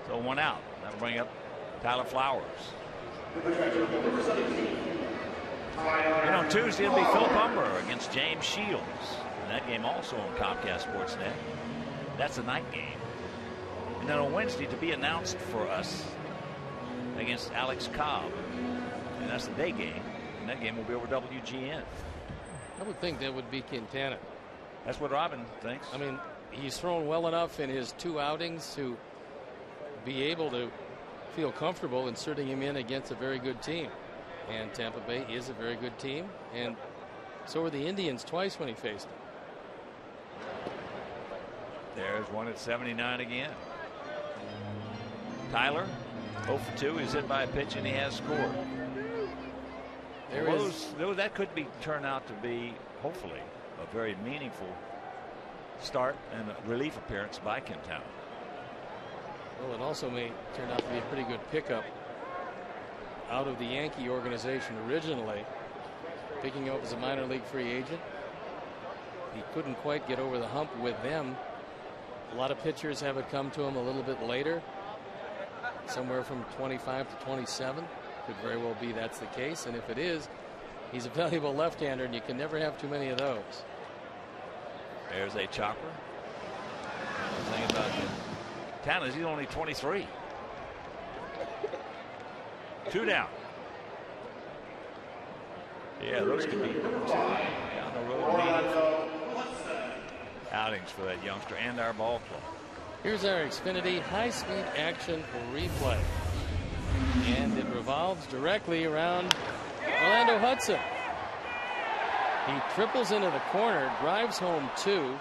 A: So one out. That'll bring up Tyler Flowers. And on Tuesday it'll be Philip Humber against James Shields. And that game also on Comcast Sportsnet. That's a night game. And then on Wednesday to be announced for us against Alex Cobb. And that's the day game. And that game will be over WGN.
B: I would think that would be Quintana.
A: That's what Robin thinks.
B: I mean, he's thrown well enough in his 2 outings to be able to feel comfortable inserting him in against a very good team. And Tampa Bay is a very good team. And so were the Indians twice when he faced them.
A: There's one at 79 again. Tyler, 0 for 2. He's hit by a pitch and he has scored. That could turn out to be, hopefully, a very meaningful start and a relief appearance by Quintana.
B: Well, it also may turn out to be a pretty good pickup out of the Yankee organization originally, picking him up as a minor league free agent. He couldn't quite get over the hump with them. A lot of pitchers have it come to him a little bit later, somewhere from 25 to 27. Could very well be that's the case, and if it is, he's a valuable left-hander, and you can never have too many of those.
A: There's a chopper. The thing about Quintana is he's only 23. 2 down. Yeah, those could be down the road meaningful outings for that youngster and our ball club.
B: Here's our Xfinity high-speed action replay. And it revolves directly around Orlando Hudson. He triples into the corner, drives home 2,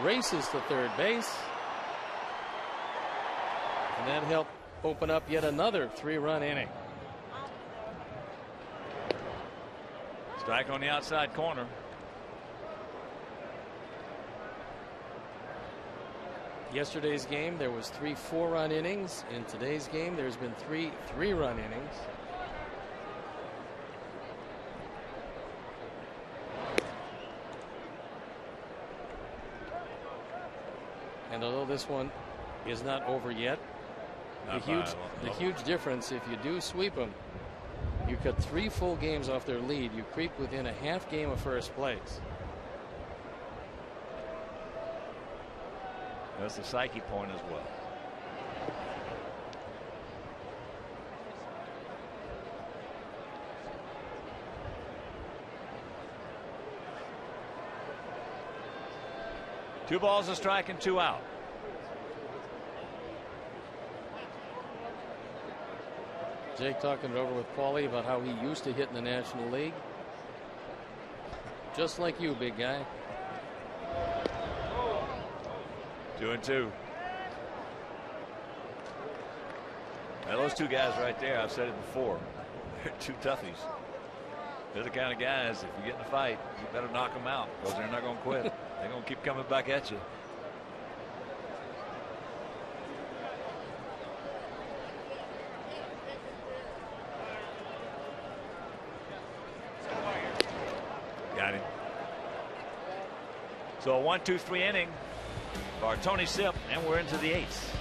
B: races to third base, and that helped open up yet another 3-run inning.
A: Strike on the outside corner.
B: Yesterday's game there was 3 4-run innings. In today's game there's been 3 3-run innings. And although this one is not over yet, the huge difference, if you do sweep them, you cut 3 full games off their lead. You creep within a half game of first place.
A: That's the psyche point as well. Two balls, a strike, and 2 out.
B: Jake talking it over with Paulie about how he used to hit in the National League. Just like you, big guy.
A: 2-2. Now those 2 guys right there, I've said it before, they're 2 toughies. They're the kind of guys, if you get in a fight, you better knock them out, because they're not going to quit. They're going to keep coming back at you. Got him. So a 1-2-3 inning for Tony Sipp, and we're into the 8th.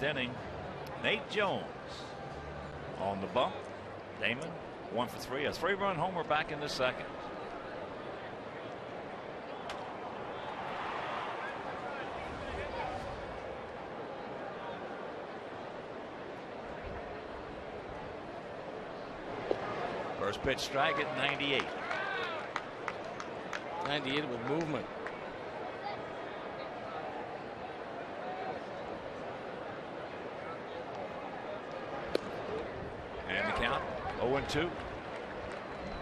A: inning. Nate Jones on the bump. Damon 1 for 3, a 3-run homer back in the second. First pitch strike at 98.
B: 98 with movement.
A: And the count 0-2.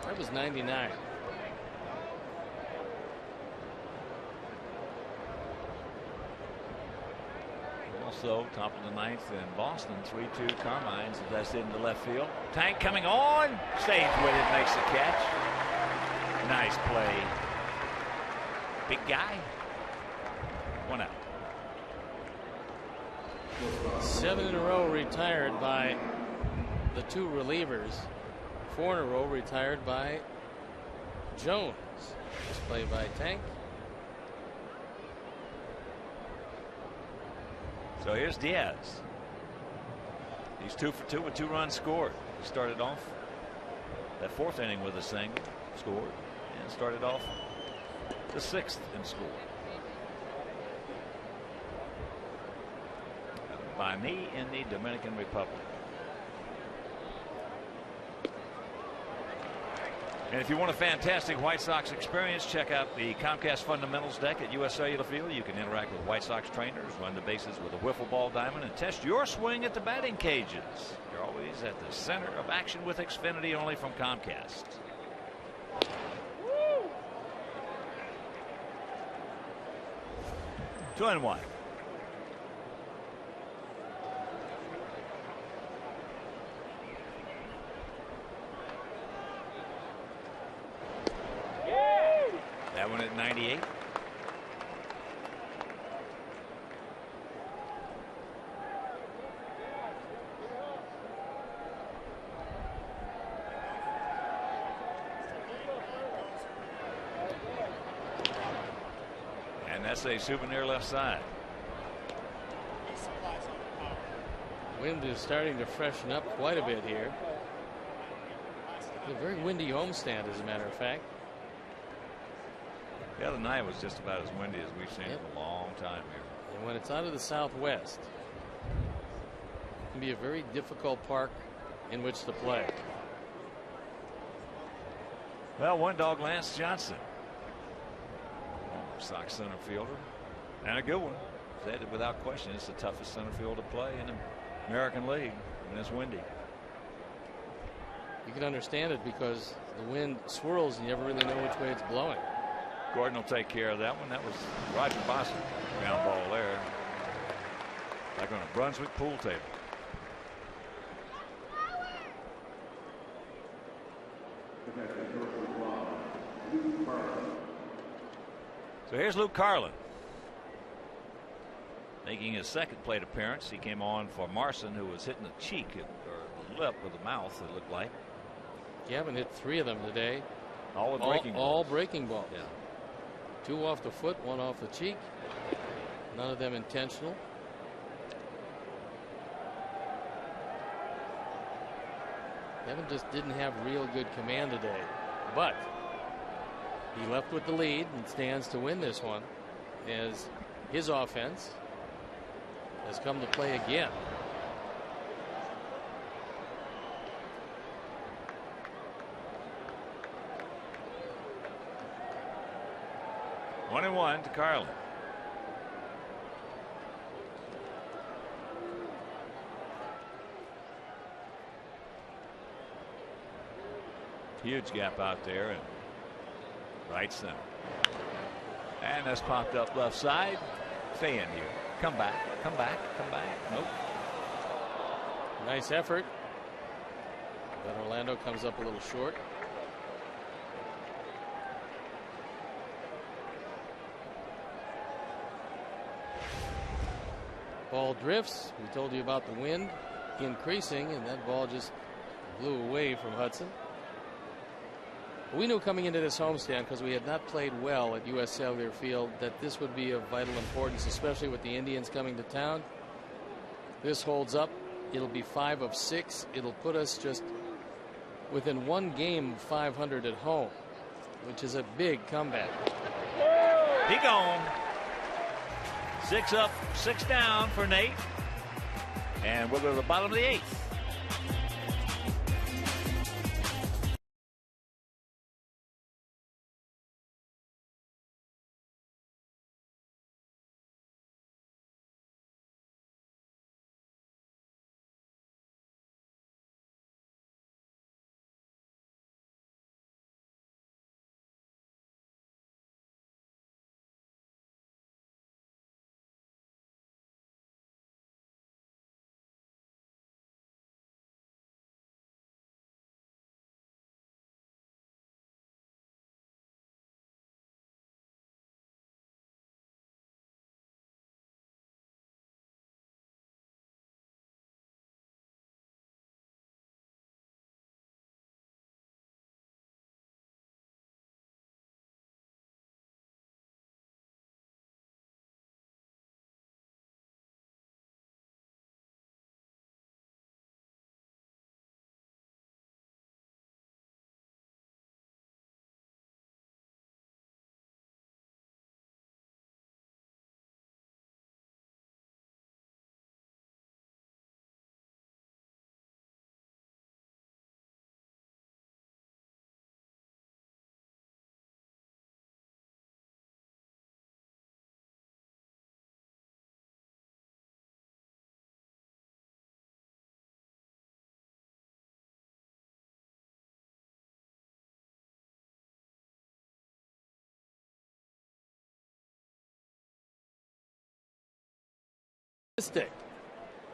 B: That was 99.
A: Also, top of the ninth in Boston, 3-2 Carmines. That's into left field. Tank coming on, stays with it, makes the catch. Nice play. Big guy. 1 out.
B: 7 in a row retired by the 2 relievers. 4 in a row retired by Jones. This play by Tank.
A: So here's Diaz. He's 2 for 2 with 2 runs scored. He started off that 4th inning with a single, scored, and started off the 6th and scored. By me in the Dominican Republic. And if you want a fantastic White Sox experience, check out the Comcast Fundamentals deck at US Cellular Field. You can interact with White Sox trainers, run the bases with a wiffle ball diamond, and test your swing at the batting cages. You're always at the center of action with Xfinity, only from Comcast. Woo! 2-1. That one at 98. And that's a souvenir left side.
B: Wind is starting to freshen up quite a bit here. A very windy homestand, as a matter of fact.
A: The other night was just about as windy as we've seen in a long time here.
B: And when it's out of the southwest, it can be a very difficult park in which to play.
A: Well, one dog, Lance Johnson, Sox center fielder, and a good one. Said it without question, it's the toughest center field to play in the American League when it's windy.
B: You can understand it because the wind swirls and you never really know which way it's blowing.
A: Gordon will take care of that one. That was Roger Boston. Ground ball there. Like on a Brunswick pool table. So here's Luke Carlin, making his second plate appearance. He came on for Marson, who was hitting the cheek or the lip or the mouth, it looked like.
B: You haven't hit 3 of them today.
A: All breaking balls.
B: All breaking balls.
A: Yeah.
B: 2 off the foot, 1 off the cheek. None of them intentional. Kevin just didn't have real good command today, but he left with the lead and stands to win this one as his offense has come to play again.
A: One and one to Carlin. Huge gap out there and right center. And that's popped up left side. Stay in here. Come back. Come back. Come back. Nope.
B: Nice effort. But Orlando comes up a little short. Ball drifts. We told you about the wind increasing, and that ball just blew away from Hudson. We knew coming into this homestand, because we had not played well at US Cellular Field, that this would be of vital importance, especially with the Indians coming to town. this holds up, it'll be 5 of 6. It'll put us just within 1 game of 500 at home, which is a big comeback.
A: He gone. 6 up, 6 down for Nate. And we'll go to the bottom of the 8th.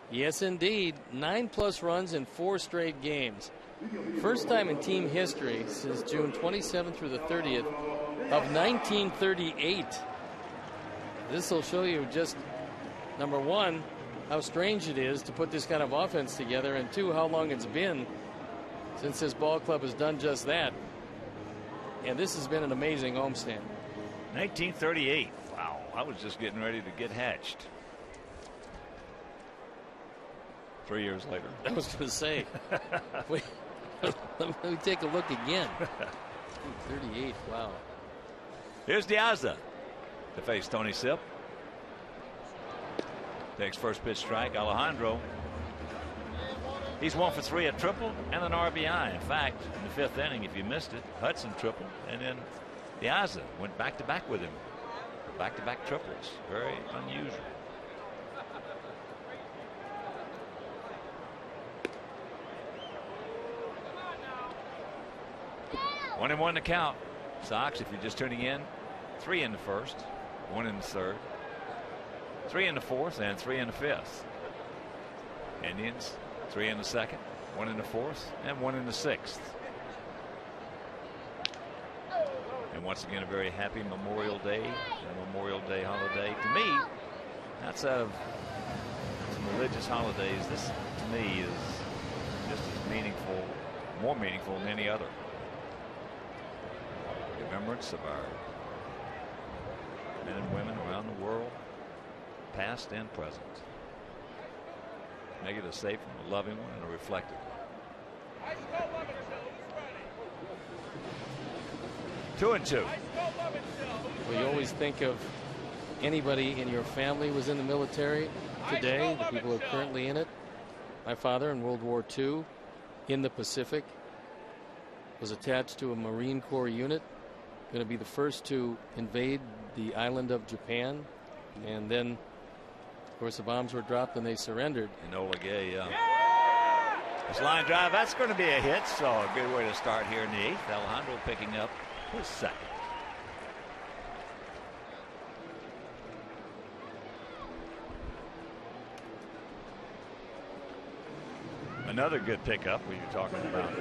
B: Yes, indeed. 9+ runs in 4 straight games. First time in team history since June 27th through the 30th of 1938. This will show you just, number one, how strange it is to put this kind of offense together, and 2, how long it's been since this ball club has done just that. And this has been an amazing homestand.
A: 1938. Wow, I was just getting ready to get hatched. 3 years later.
B: I was going to say, wait, let me take a look again. 38, wow.
A: Here's Diazza to face Tony Sipp. Takes first pitch strike. Alejandro. He's 1 for 3 at triple and an RBI. In fact, in the 5th inning, if you missed it, Hudson tripled, and then Diazza went back-to-back with him. Back-to-back triples. Very unusual. 1-1 to count. Sox, if you're just tuning in, 3 in the 1st, 1 in the 3rd, 3 in the 4th, and 3 in the 5th. Indians, 3 in the 2nd, 1 in the 4th, and 1 in the 6th. And once again, a very happy Memorial Day and a Memorial Day holiday. To me, outside of some religious holidays, this to me is just as meaningful, more meaningful than any other. Remembrance of our men and women around the world, past and present. Make it a safe one, a loving one, and a reflective one. 2-2.
B: Well, you always think of anybody in your family was in the military today, the people who are currently in it. My father in World War II in the Pacific was attached to a Marine Corps unit, going to be the first to invade the island of Japan, and then of course the bombs were dropped and they surrendered.
A: Enola Gay, this line drive, that's going to be a hit, so a good way to start here in the 8th. Alejandro picking up his 2nd. Another good pickup we were talking about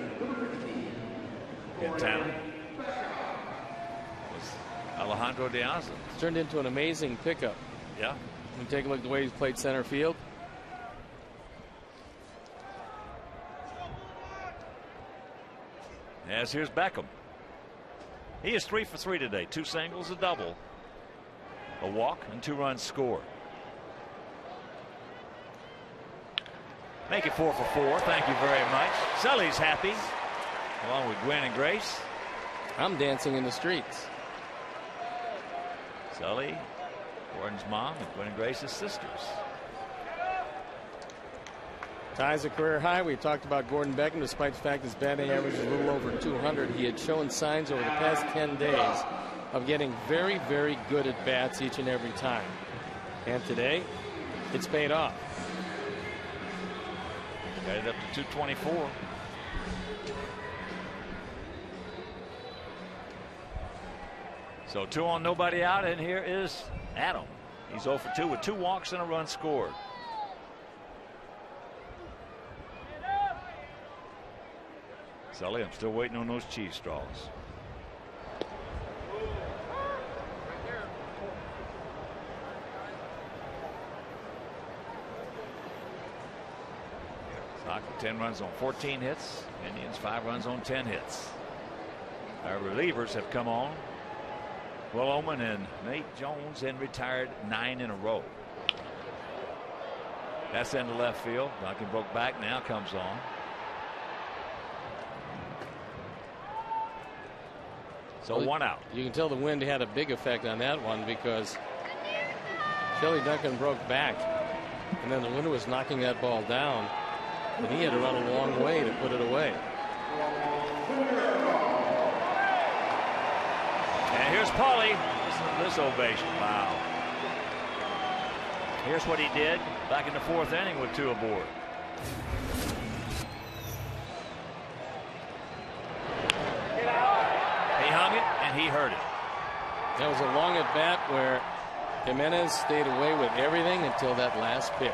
A: in town was Alejandro Diazza.
B: It's turned into an amazing pickup.
A: Yeah.
B: We take a look at the way he's played center field.
A: As here's Beckham. He is 3 for 3 today. 2 singles, a double, a walk, and 2 runs scored. Make it 4 for 4. Thank you very much. Sully's happy, along with Gwen and Grace.
B: I'm dancing in the streets.
A: Sully, Gordon's mom, and Gwen and Grace's sisters.
B: Ties a career high. We talked about Gordon Beckham. Despite the fact his batting average is a little over 200, he had shown signs over the past 10 days of getting very, very good at bats each and every time. And today, it's paid off.
A: Got it up to 224. So 2 on, nobody out, and here is Adam. He's 0 for 2 with 2 walks and a run scored. Sully, I'm still waiting on those cheese straws. Sox 10 runs on 14 hits. Indians 5 runs on 10 hits. Our relievers have come on. Will Oman and Nate Jones, and retired 9 in a row. That's into left field. Duncan broke back, now comes on. So 1 out.
B: You can tell the wind had a big effect on that one, because Shelley Duncan broke back, and then the wind was knocking that ball down, and he had to run a long way to put it away.
A: And here's Paulie. Listen to this ovation. Wow. Here's what he did back in the 4th inning with 2 aboard. He hung it and he hurt it.
B: That was a long at bat where Jimenez stayed away with everything until that last pitch.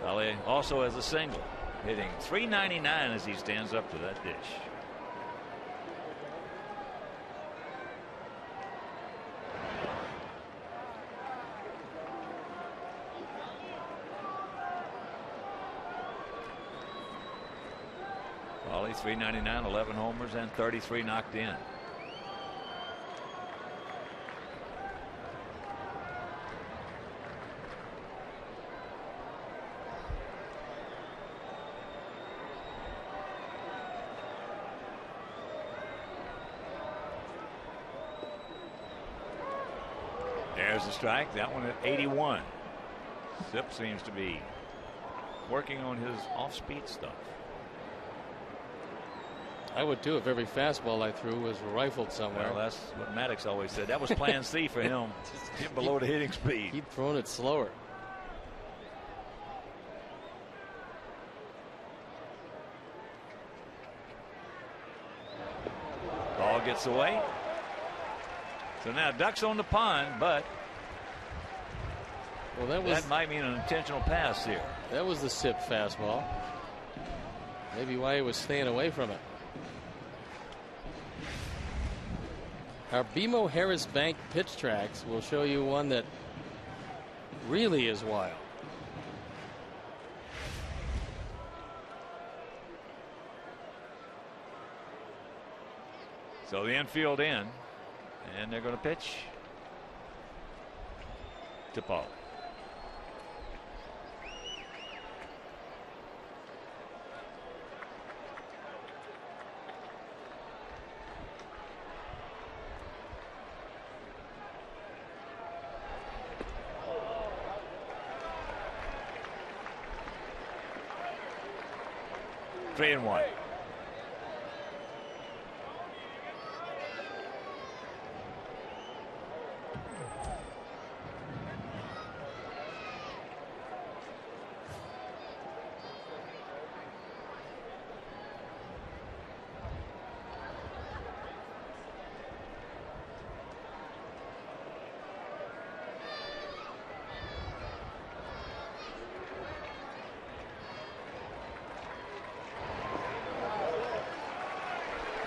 A: Paulie also has a single, hitting .399 as he stands up to that dish. Paulie .399, 11 homers and 33 knocked in. There's a strike. That one at 81. Zip seems to be working on his off-speed stuff.
B: I would too if every fastball I threw was rifled somewhere.
A: Well, that's what Maddox always said. That was plan C for him. Get below the hitting speed.
B: Keep throwing it slower.
A: Ball gets away. So now ducks on the pond, but
B: well,
A: that might mean an intentional pass here.
B: That was the Sip fastball. Maybe why he was staying away from it. Our BMO Harris Bank pitch tracks will show you one that really is wild.
A: So the infield in, and they're going to pitch to Paul. Three and one.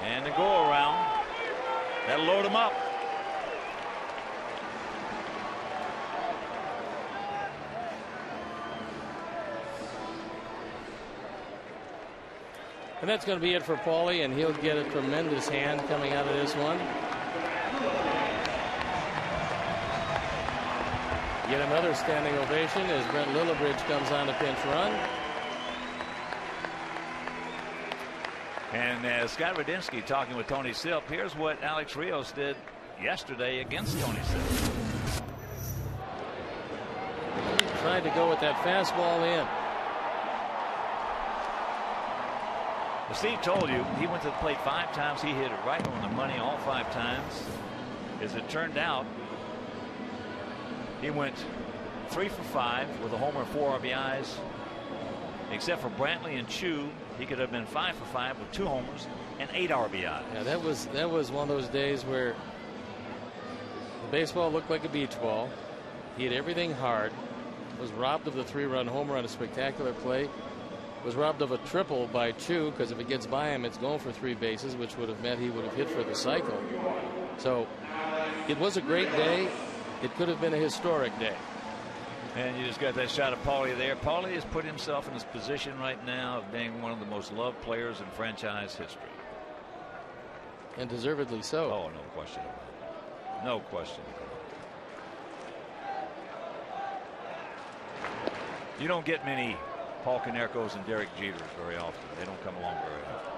A: And the go around. That'll load him up.
B: And that's going to be it for Paulie, and he'll get a tremendous hand coming out of this one. Yet another standing ovation as Brent Lillibridge comes on a pinch run.
A: And as Scott Radinsky talking with Tony Silp, here's what Alex Rios did yesterday against Tony Silp.
B: Tried to go with that fastball in.
A: Well, Steve told you he went to the plate 5 times. He hit it right on the money all 5 times. As it turned out, he went 3 for 5 with a homer and 4 RBIs. Except for Brantley and Chu, he could have been 5 for 5 with 2 homers and 8 RBIs.
B: Yeah, that was one of those days where the baseball looked like a beach ball. He hit everything hard. Was robbed of the 3-run homer on a spectacular play. Was robbed of a triple by Chu, because if it gets by him, it's going for 3 bases, which would have meant he would have hit for the cycle. So it was a great day. It could have been a historic day.
A: And you just got that shot of Paulie there. Paulie has put himself in his position right now of being one of the most loved players in franchise history.
B: And deservedly so.
A: Oh, no question about it. No question. You don't get many Paul Konerkos and Derek Jeters very often. They don't come along very often.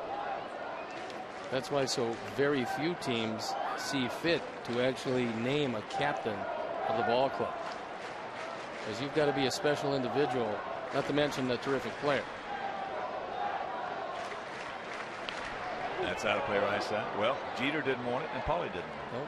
B: That's why so very few teams see fit to actually name a captain of the ball club. Because you've got to be a special individual, not to mention a terrific player.
A: That's out of play right side. Well, Jeter didn't want it, and Paulie didn't want it.
B: Nope.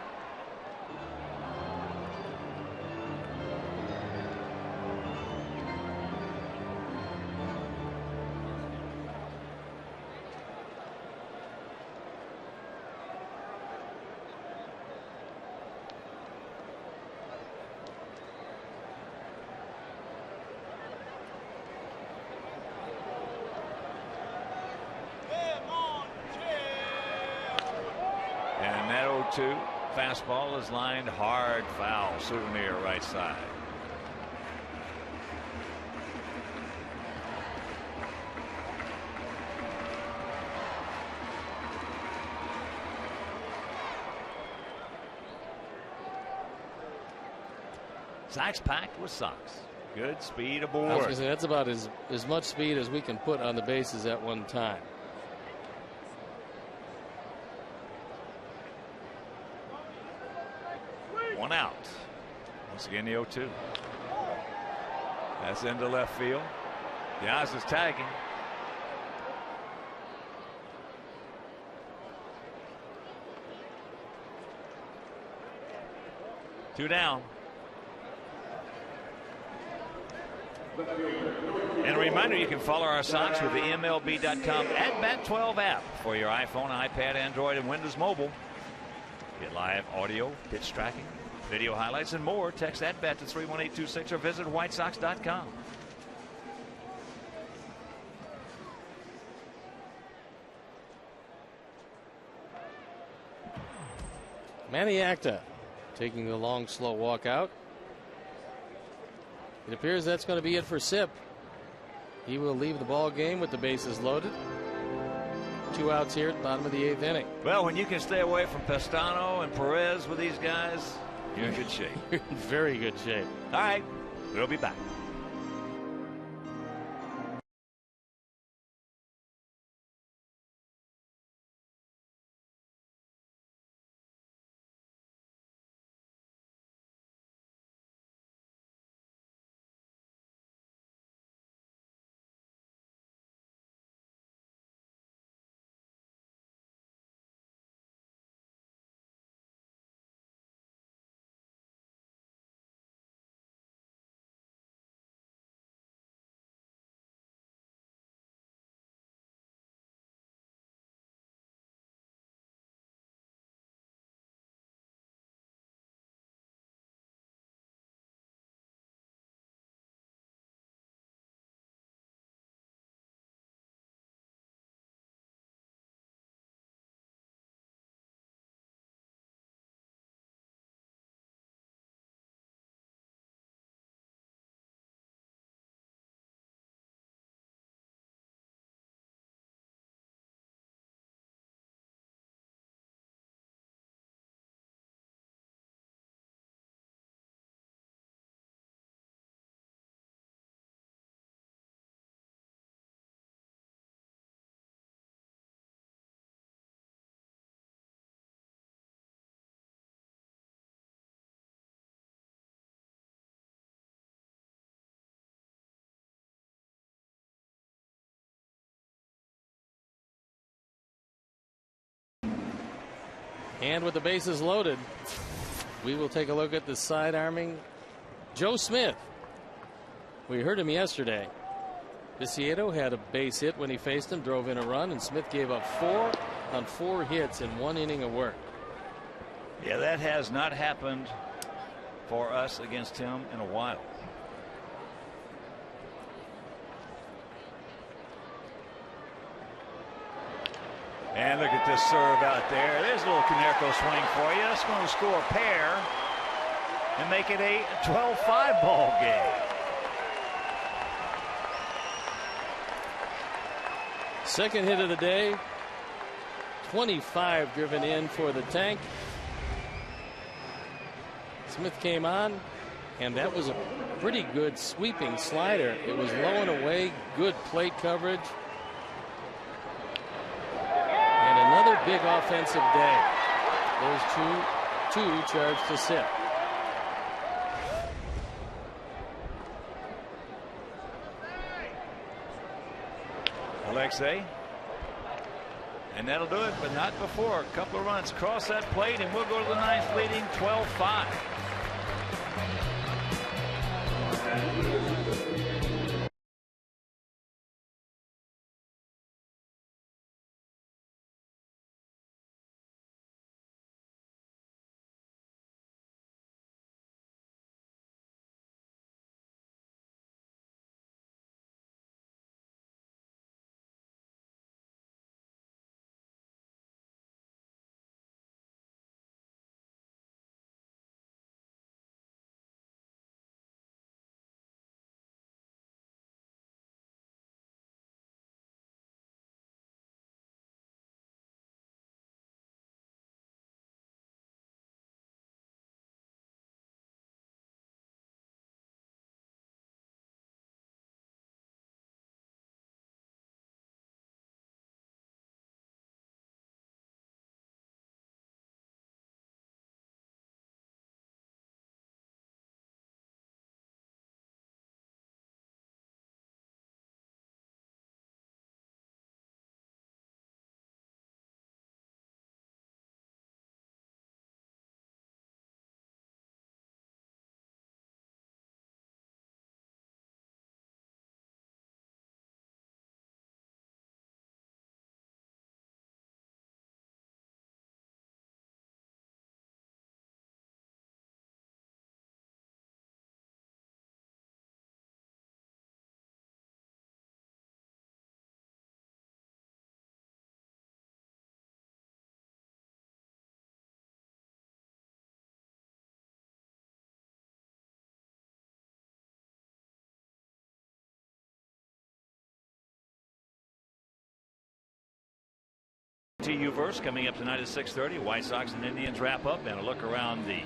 A: And that 0-2 fastball is lined hard foul. Souvenir right side. Sox packed with Sox. Good speed aboard.
B: I was gonna say, that's about as much speed as we can put on the bases at one time.
A: One out. Once again, the 0-2. That's into left field. Diaz is tagging. Two down. And a reminder, you can follow our Sox with the MLB.com @Bat12 app for your iPhone, iPad, Android, and Windows Mobile. Get live audio, pitch tracking, video highlights, and more. Text @Bat to 31826 or visit WhiteSox.com.
B: Manny Acta taking the long, slow walk out. It appears that's going to be it for Sip. He will leave the ball game with the bases loaded. 2 outs here at the bottom of the 8th inning.
A: Well, when you can stay away from Pestano and Perez with these guys, you're in good shape.
B: You're in very good shape.
A: All right, we'll be back.
B: And with the bases loaded, we will take a look at the side arming Joe Smith. We heard him yesterday. Viciedo had a base hit when he faced him, drove in a run, and Smith gave up 4 on 4 hits in 1 inning of work.
A: Yeah, that has not happened for us against him in a while. And look at this serve out there. There's a little Canerco swing for you. It's going to score a pair and make it a 12-5 ball game.
B: Second hit of the day. 25 driven in for the tank. Smith came on, and that was a pretty good sweeping slider. It was low and away, good plate coverage. And another big offensive day. Those two charged to sit.
A: Alexei. And that'll do it, but not before. A couple of runs cross that plate, and we'll go to the 9th, leading 12-5. TU-verse coming up tonight at 6:30. White Sox and Indians wrap up, and a look around the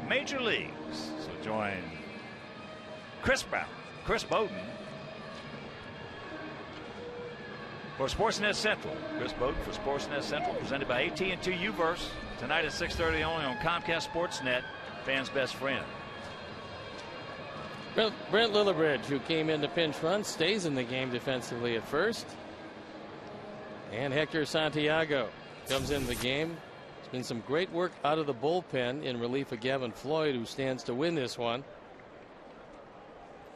A: major leagues. So join Chris Bowden for Sportsnet Central. Chris Bowden for Sportsnet Central, presented by AT&T U-verse tonight at 6:30 only on Comcast Sportsnet, fans' best friend.
B: Brent Lillibridge, who came in to pinch run, stays in the game defensively at first. And Hector Santiago comes into the game. There's been some great work out of the bullpen in relief of Gavin Floyd, who stands to win this one.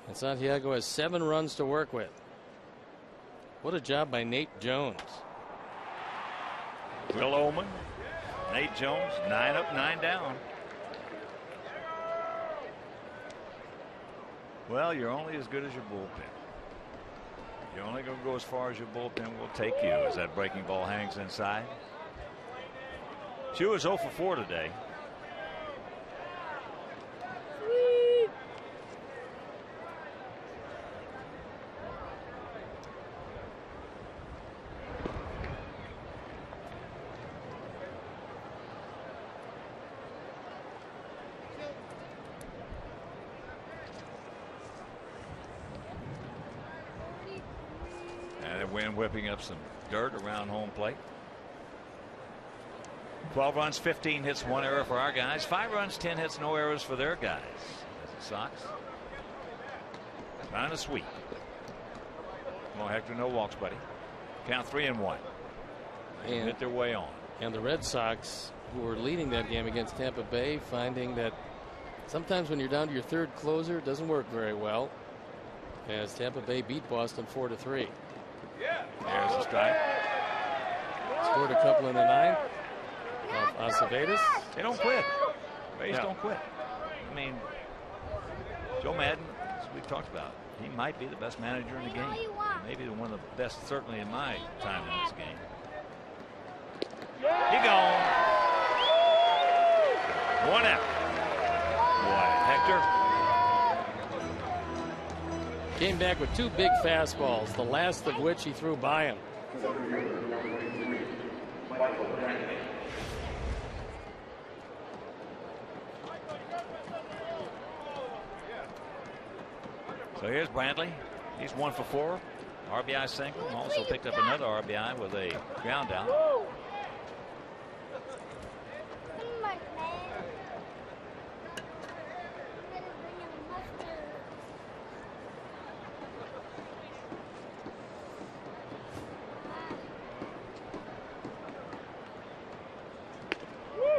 B: And Santiago has 7 runs to work with. What a job by Nate Jones.
A: Will Ullman, Nate Jones, 9 up, 9 down. Well, you're only as good as your bullpen. You're only going to go as far as your bullpen will take you as that breaking ball hangs inside. She was 0 for 4 today. Wind whipping up some dirt around home plate. 12 runs, 15 hits, 1 error for our guys. 5 runs, 10 hits, no errors for their guys. As the Sox trying to sweep. Come on, Hector, no walks, buddy. Count 3-1. They hit their way on.
B: And the Red Sox who were leading that game against Tampa Bay, finding that sometimes when you're down to your third closer, it doesn't work very well, as Tampa Bay beat Boston 4-3.
A: There's a strike.
B: Scored a couple in the ninth off Acevedos.
A: They don't quit. Rays don't quit. I mean, Joe Madden, as we've talked about, he might be the best manager in the game. Maybe one of the best, certainly in my time in this game. He gone. One out. Boy, Hector.
B: Came back with two big fastballs, the last of which he threw by him.
A: So here's Brantley. He's 1 for 4. RBI single. Also picked up another RBI with a ground out.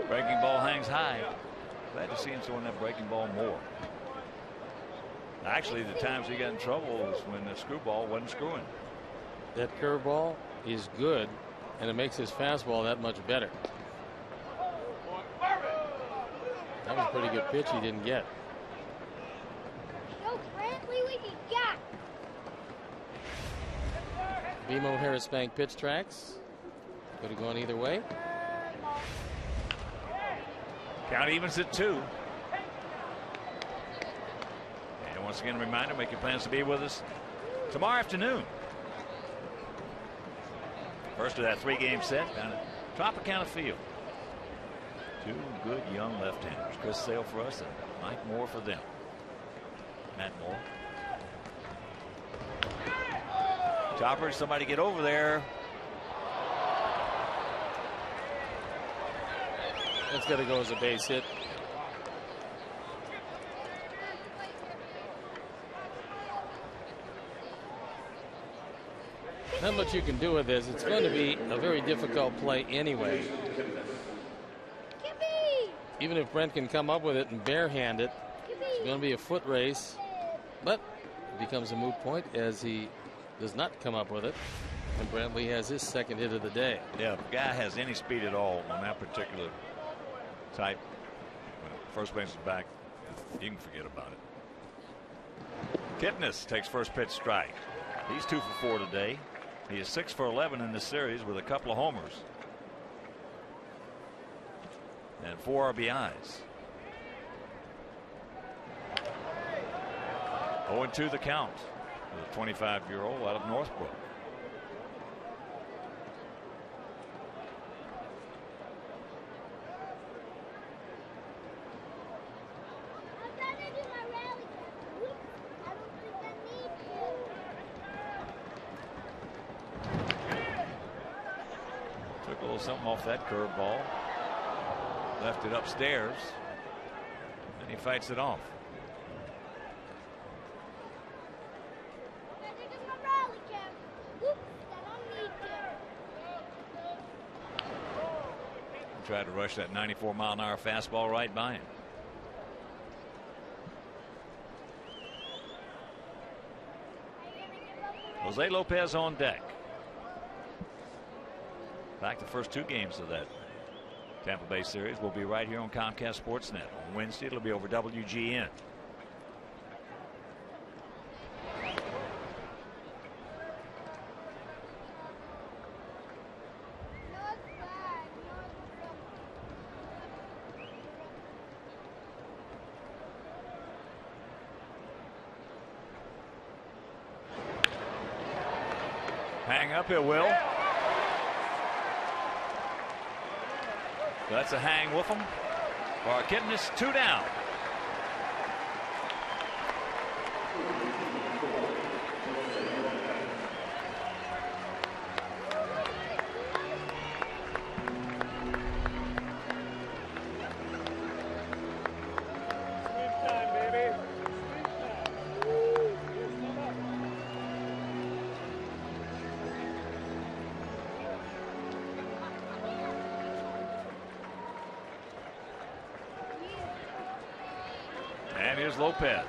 A: Breaking ball hangs high. Glad to see him throwing that breaking ball more. Actually, the times he got in trouble was when the screwball wasn't screwing.
B: That curveball is good, and it makes his fastball that much better. That was a pretty good pitch he didn't get.
F: Go, Brantley, what you got?
B: BMO Harris Bank pitch tracks. Could have gone either way.
A: Count evens at 2. And once again, a reminder, make your plans to be with us tomorrow afternoon. First of that 3-game set down at Tropicana Field. 2 good young left-handers. Chris Sale for us and Mike Moore for them. Matt Moore. Chopper, somebody get over there.
B: That's got to go as a base hit. Not much you can do with this. It's going to be a very difficult play anyway. Even if Brent can come up with it and barehand it, it's going to be a foot race. But it becomes a moot point as he does not come up with it. And Brantley has his second hit of the day.
A: Yeah, if a guy has any speed at all on that particular type, when first base is back, you can forget about it. Kipnis takes first pitch strike. He's 2 for 4 today. He is 6 for 11 in this series with a couple of homers and 4 RBIs. 0-2 the count for the 25-year-old out of Northbrook. Took a little something off that curveball. Left it upstairs. And he fights it off. Tried to rush that 94-mile-an-hour fastball right by him. Jose Lopez on deck. In fact, the first 2 games of that Tampa Bay series will be right here on Comcast Sportsnet. On Wednesday, it'll be over WGN. Hang up, it will. That's a hang with him. For Kipnis, 2 down. here's Lopez.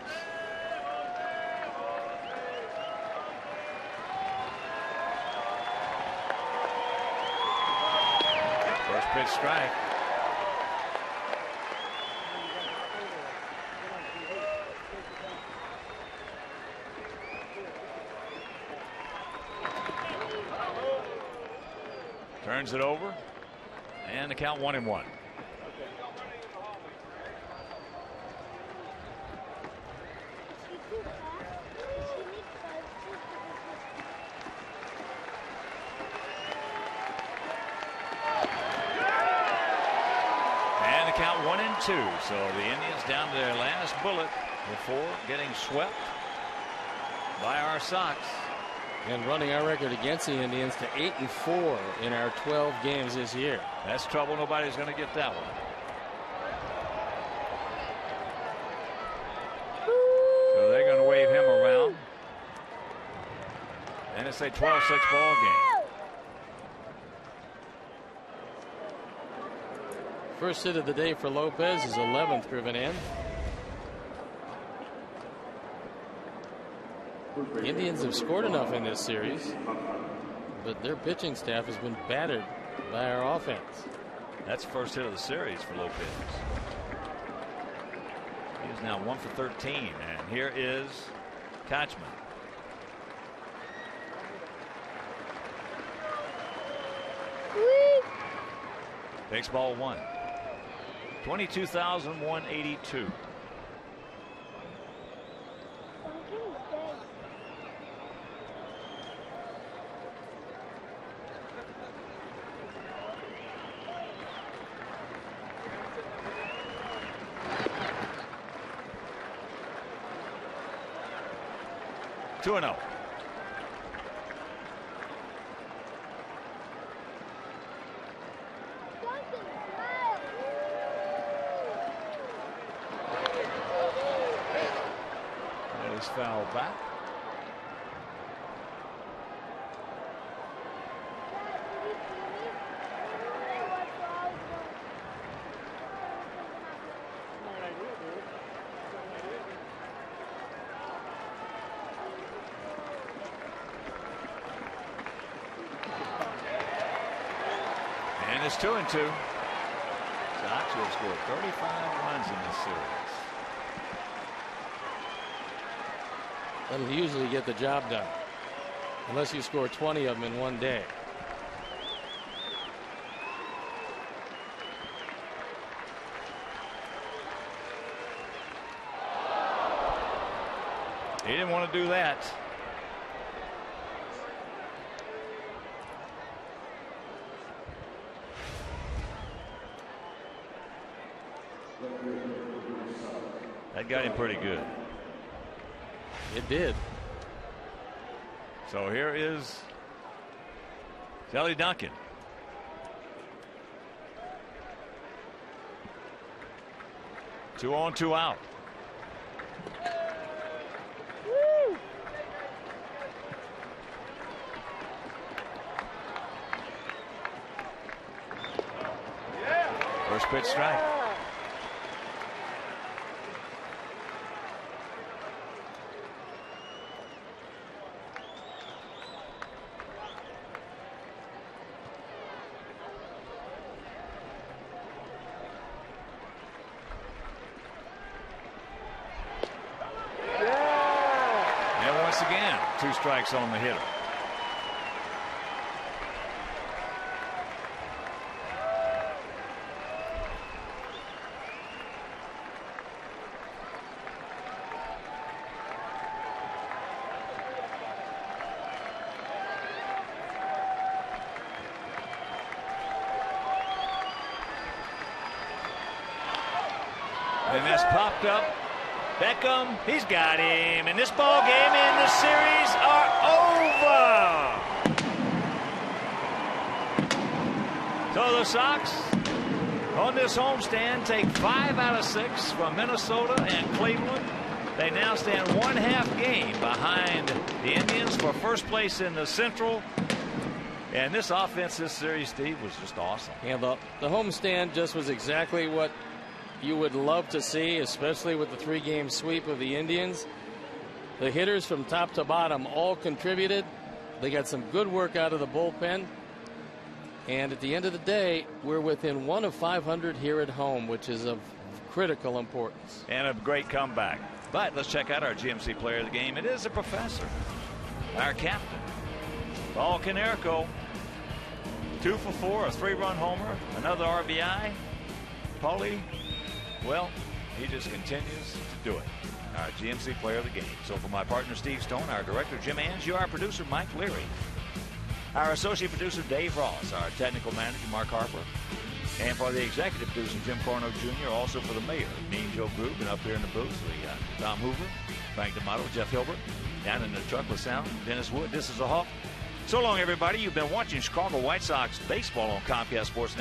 A: First pitch strike. Turns it over, and the count 1-1. And the count 1-2. So the Indians down to their last bullet before getting swept by our Sox.
B: And running our record against the Indians to 8-4 in our 12 games this year.
A: That's trouble. Nobody's going to get that one. So they're going to wave him around. And it's a 12-6 ball game.
B: First hit of the day for Lopez, his 11th driven in. The Indians have scored enough in this series, but their pitching staff has been battered by our offense.
A: That's the first hit of the series for Lopez. He's now 1 for 13, and here is Kochman. Takes ball 1. 22,182. Two and 0. That is foul back. And it's 2-2. Sox have scored 35 runs in this series.
B: That'll usually get the job done, unless you score 20 of them in one day.
A: He didn't want to do that. That got him pretty good.
B: It did.
A: So here is Kelly Duncan. Two on, two out. First pitch strike. And once again, 2 strikes on the hitter. And that's popped up. Beckham, he's got him. And this ball game and the series are over. So the Sox on this homestand take 5 out of 6 from Minnesota and Cleveland. They now stand 1/2 game behind the Indians for first place in the Central. And this offense this series, Steve, was just awesome.
B: Yeah, the homestand just was exactly what you would love to see, especially with the 3-game sweep of the Indians. The hitters from top to bottom all contributed. They got some good work out of the bullpen. And at the end of the day, we're within 1 of 500 here at home, which is of critical importance.
A: And a great comeback. But let's check out our GMC player of the game. It is the professor, our captain, Paul Konerko. 2 for 4, a 3-run homer, another RBI. Paulie, well, he just continues to do it. Our GMC player of the game. So for my partner Steve Stone, our director Jim Angiu, our producer Mike Leary, our associate producer Dave Ross, our technical manager Mark Harper, and for the executive producer Jim Corno Jr., also for the mayor, me and Joe Grube, and up here in the booth, we got Tom Hoover, Frank D'Amato, Jeff Hilbert, down in the truck with sound, Dennis Wood. This is a Hawk. So long, everybody. You've been watching Chicago White Sox baseball on Comcast Sportsnet.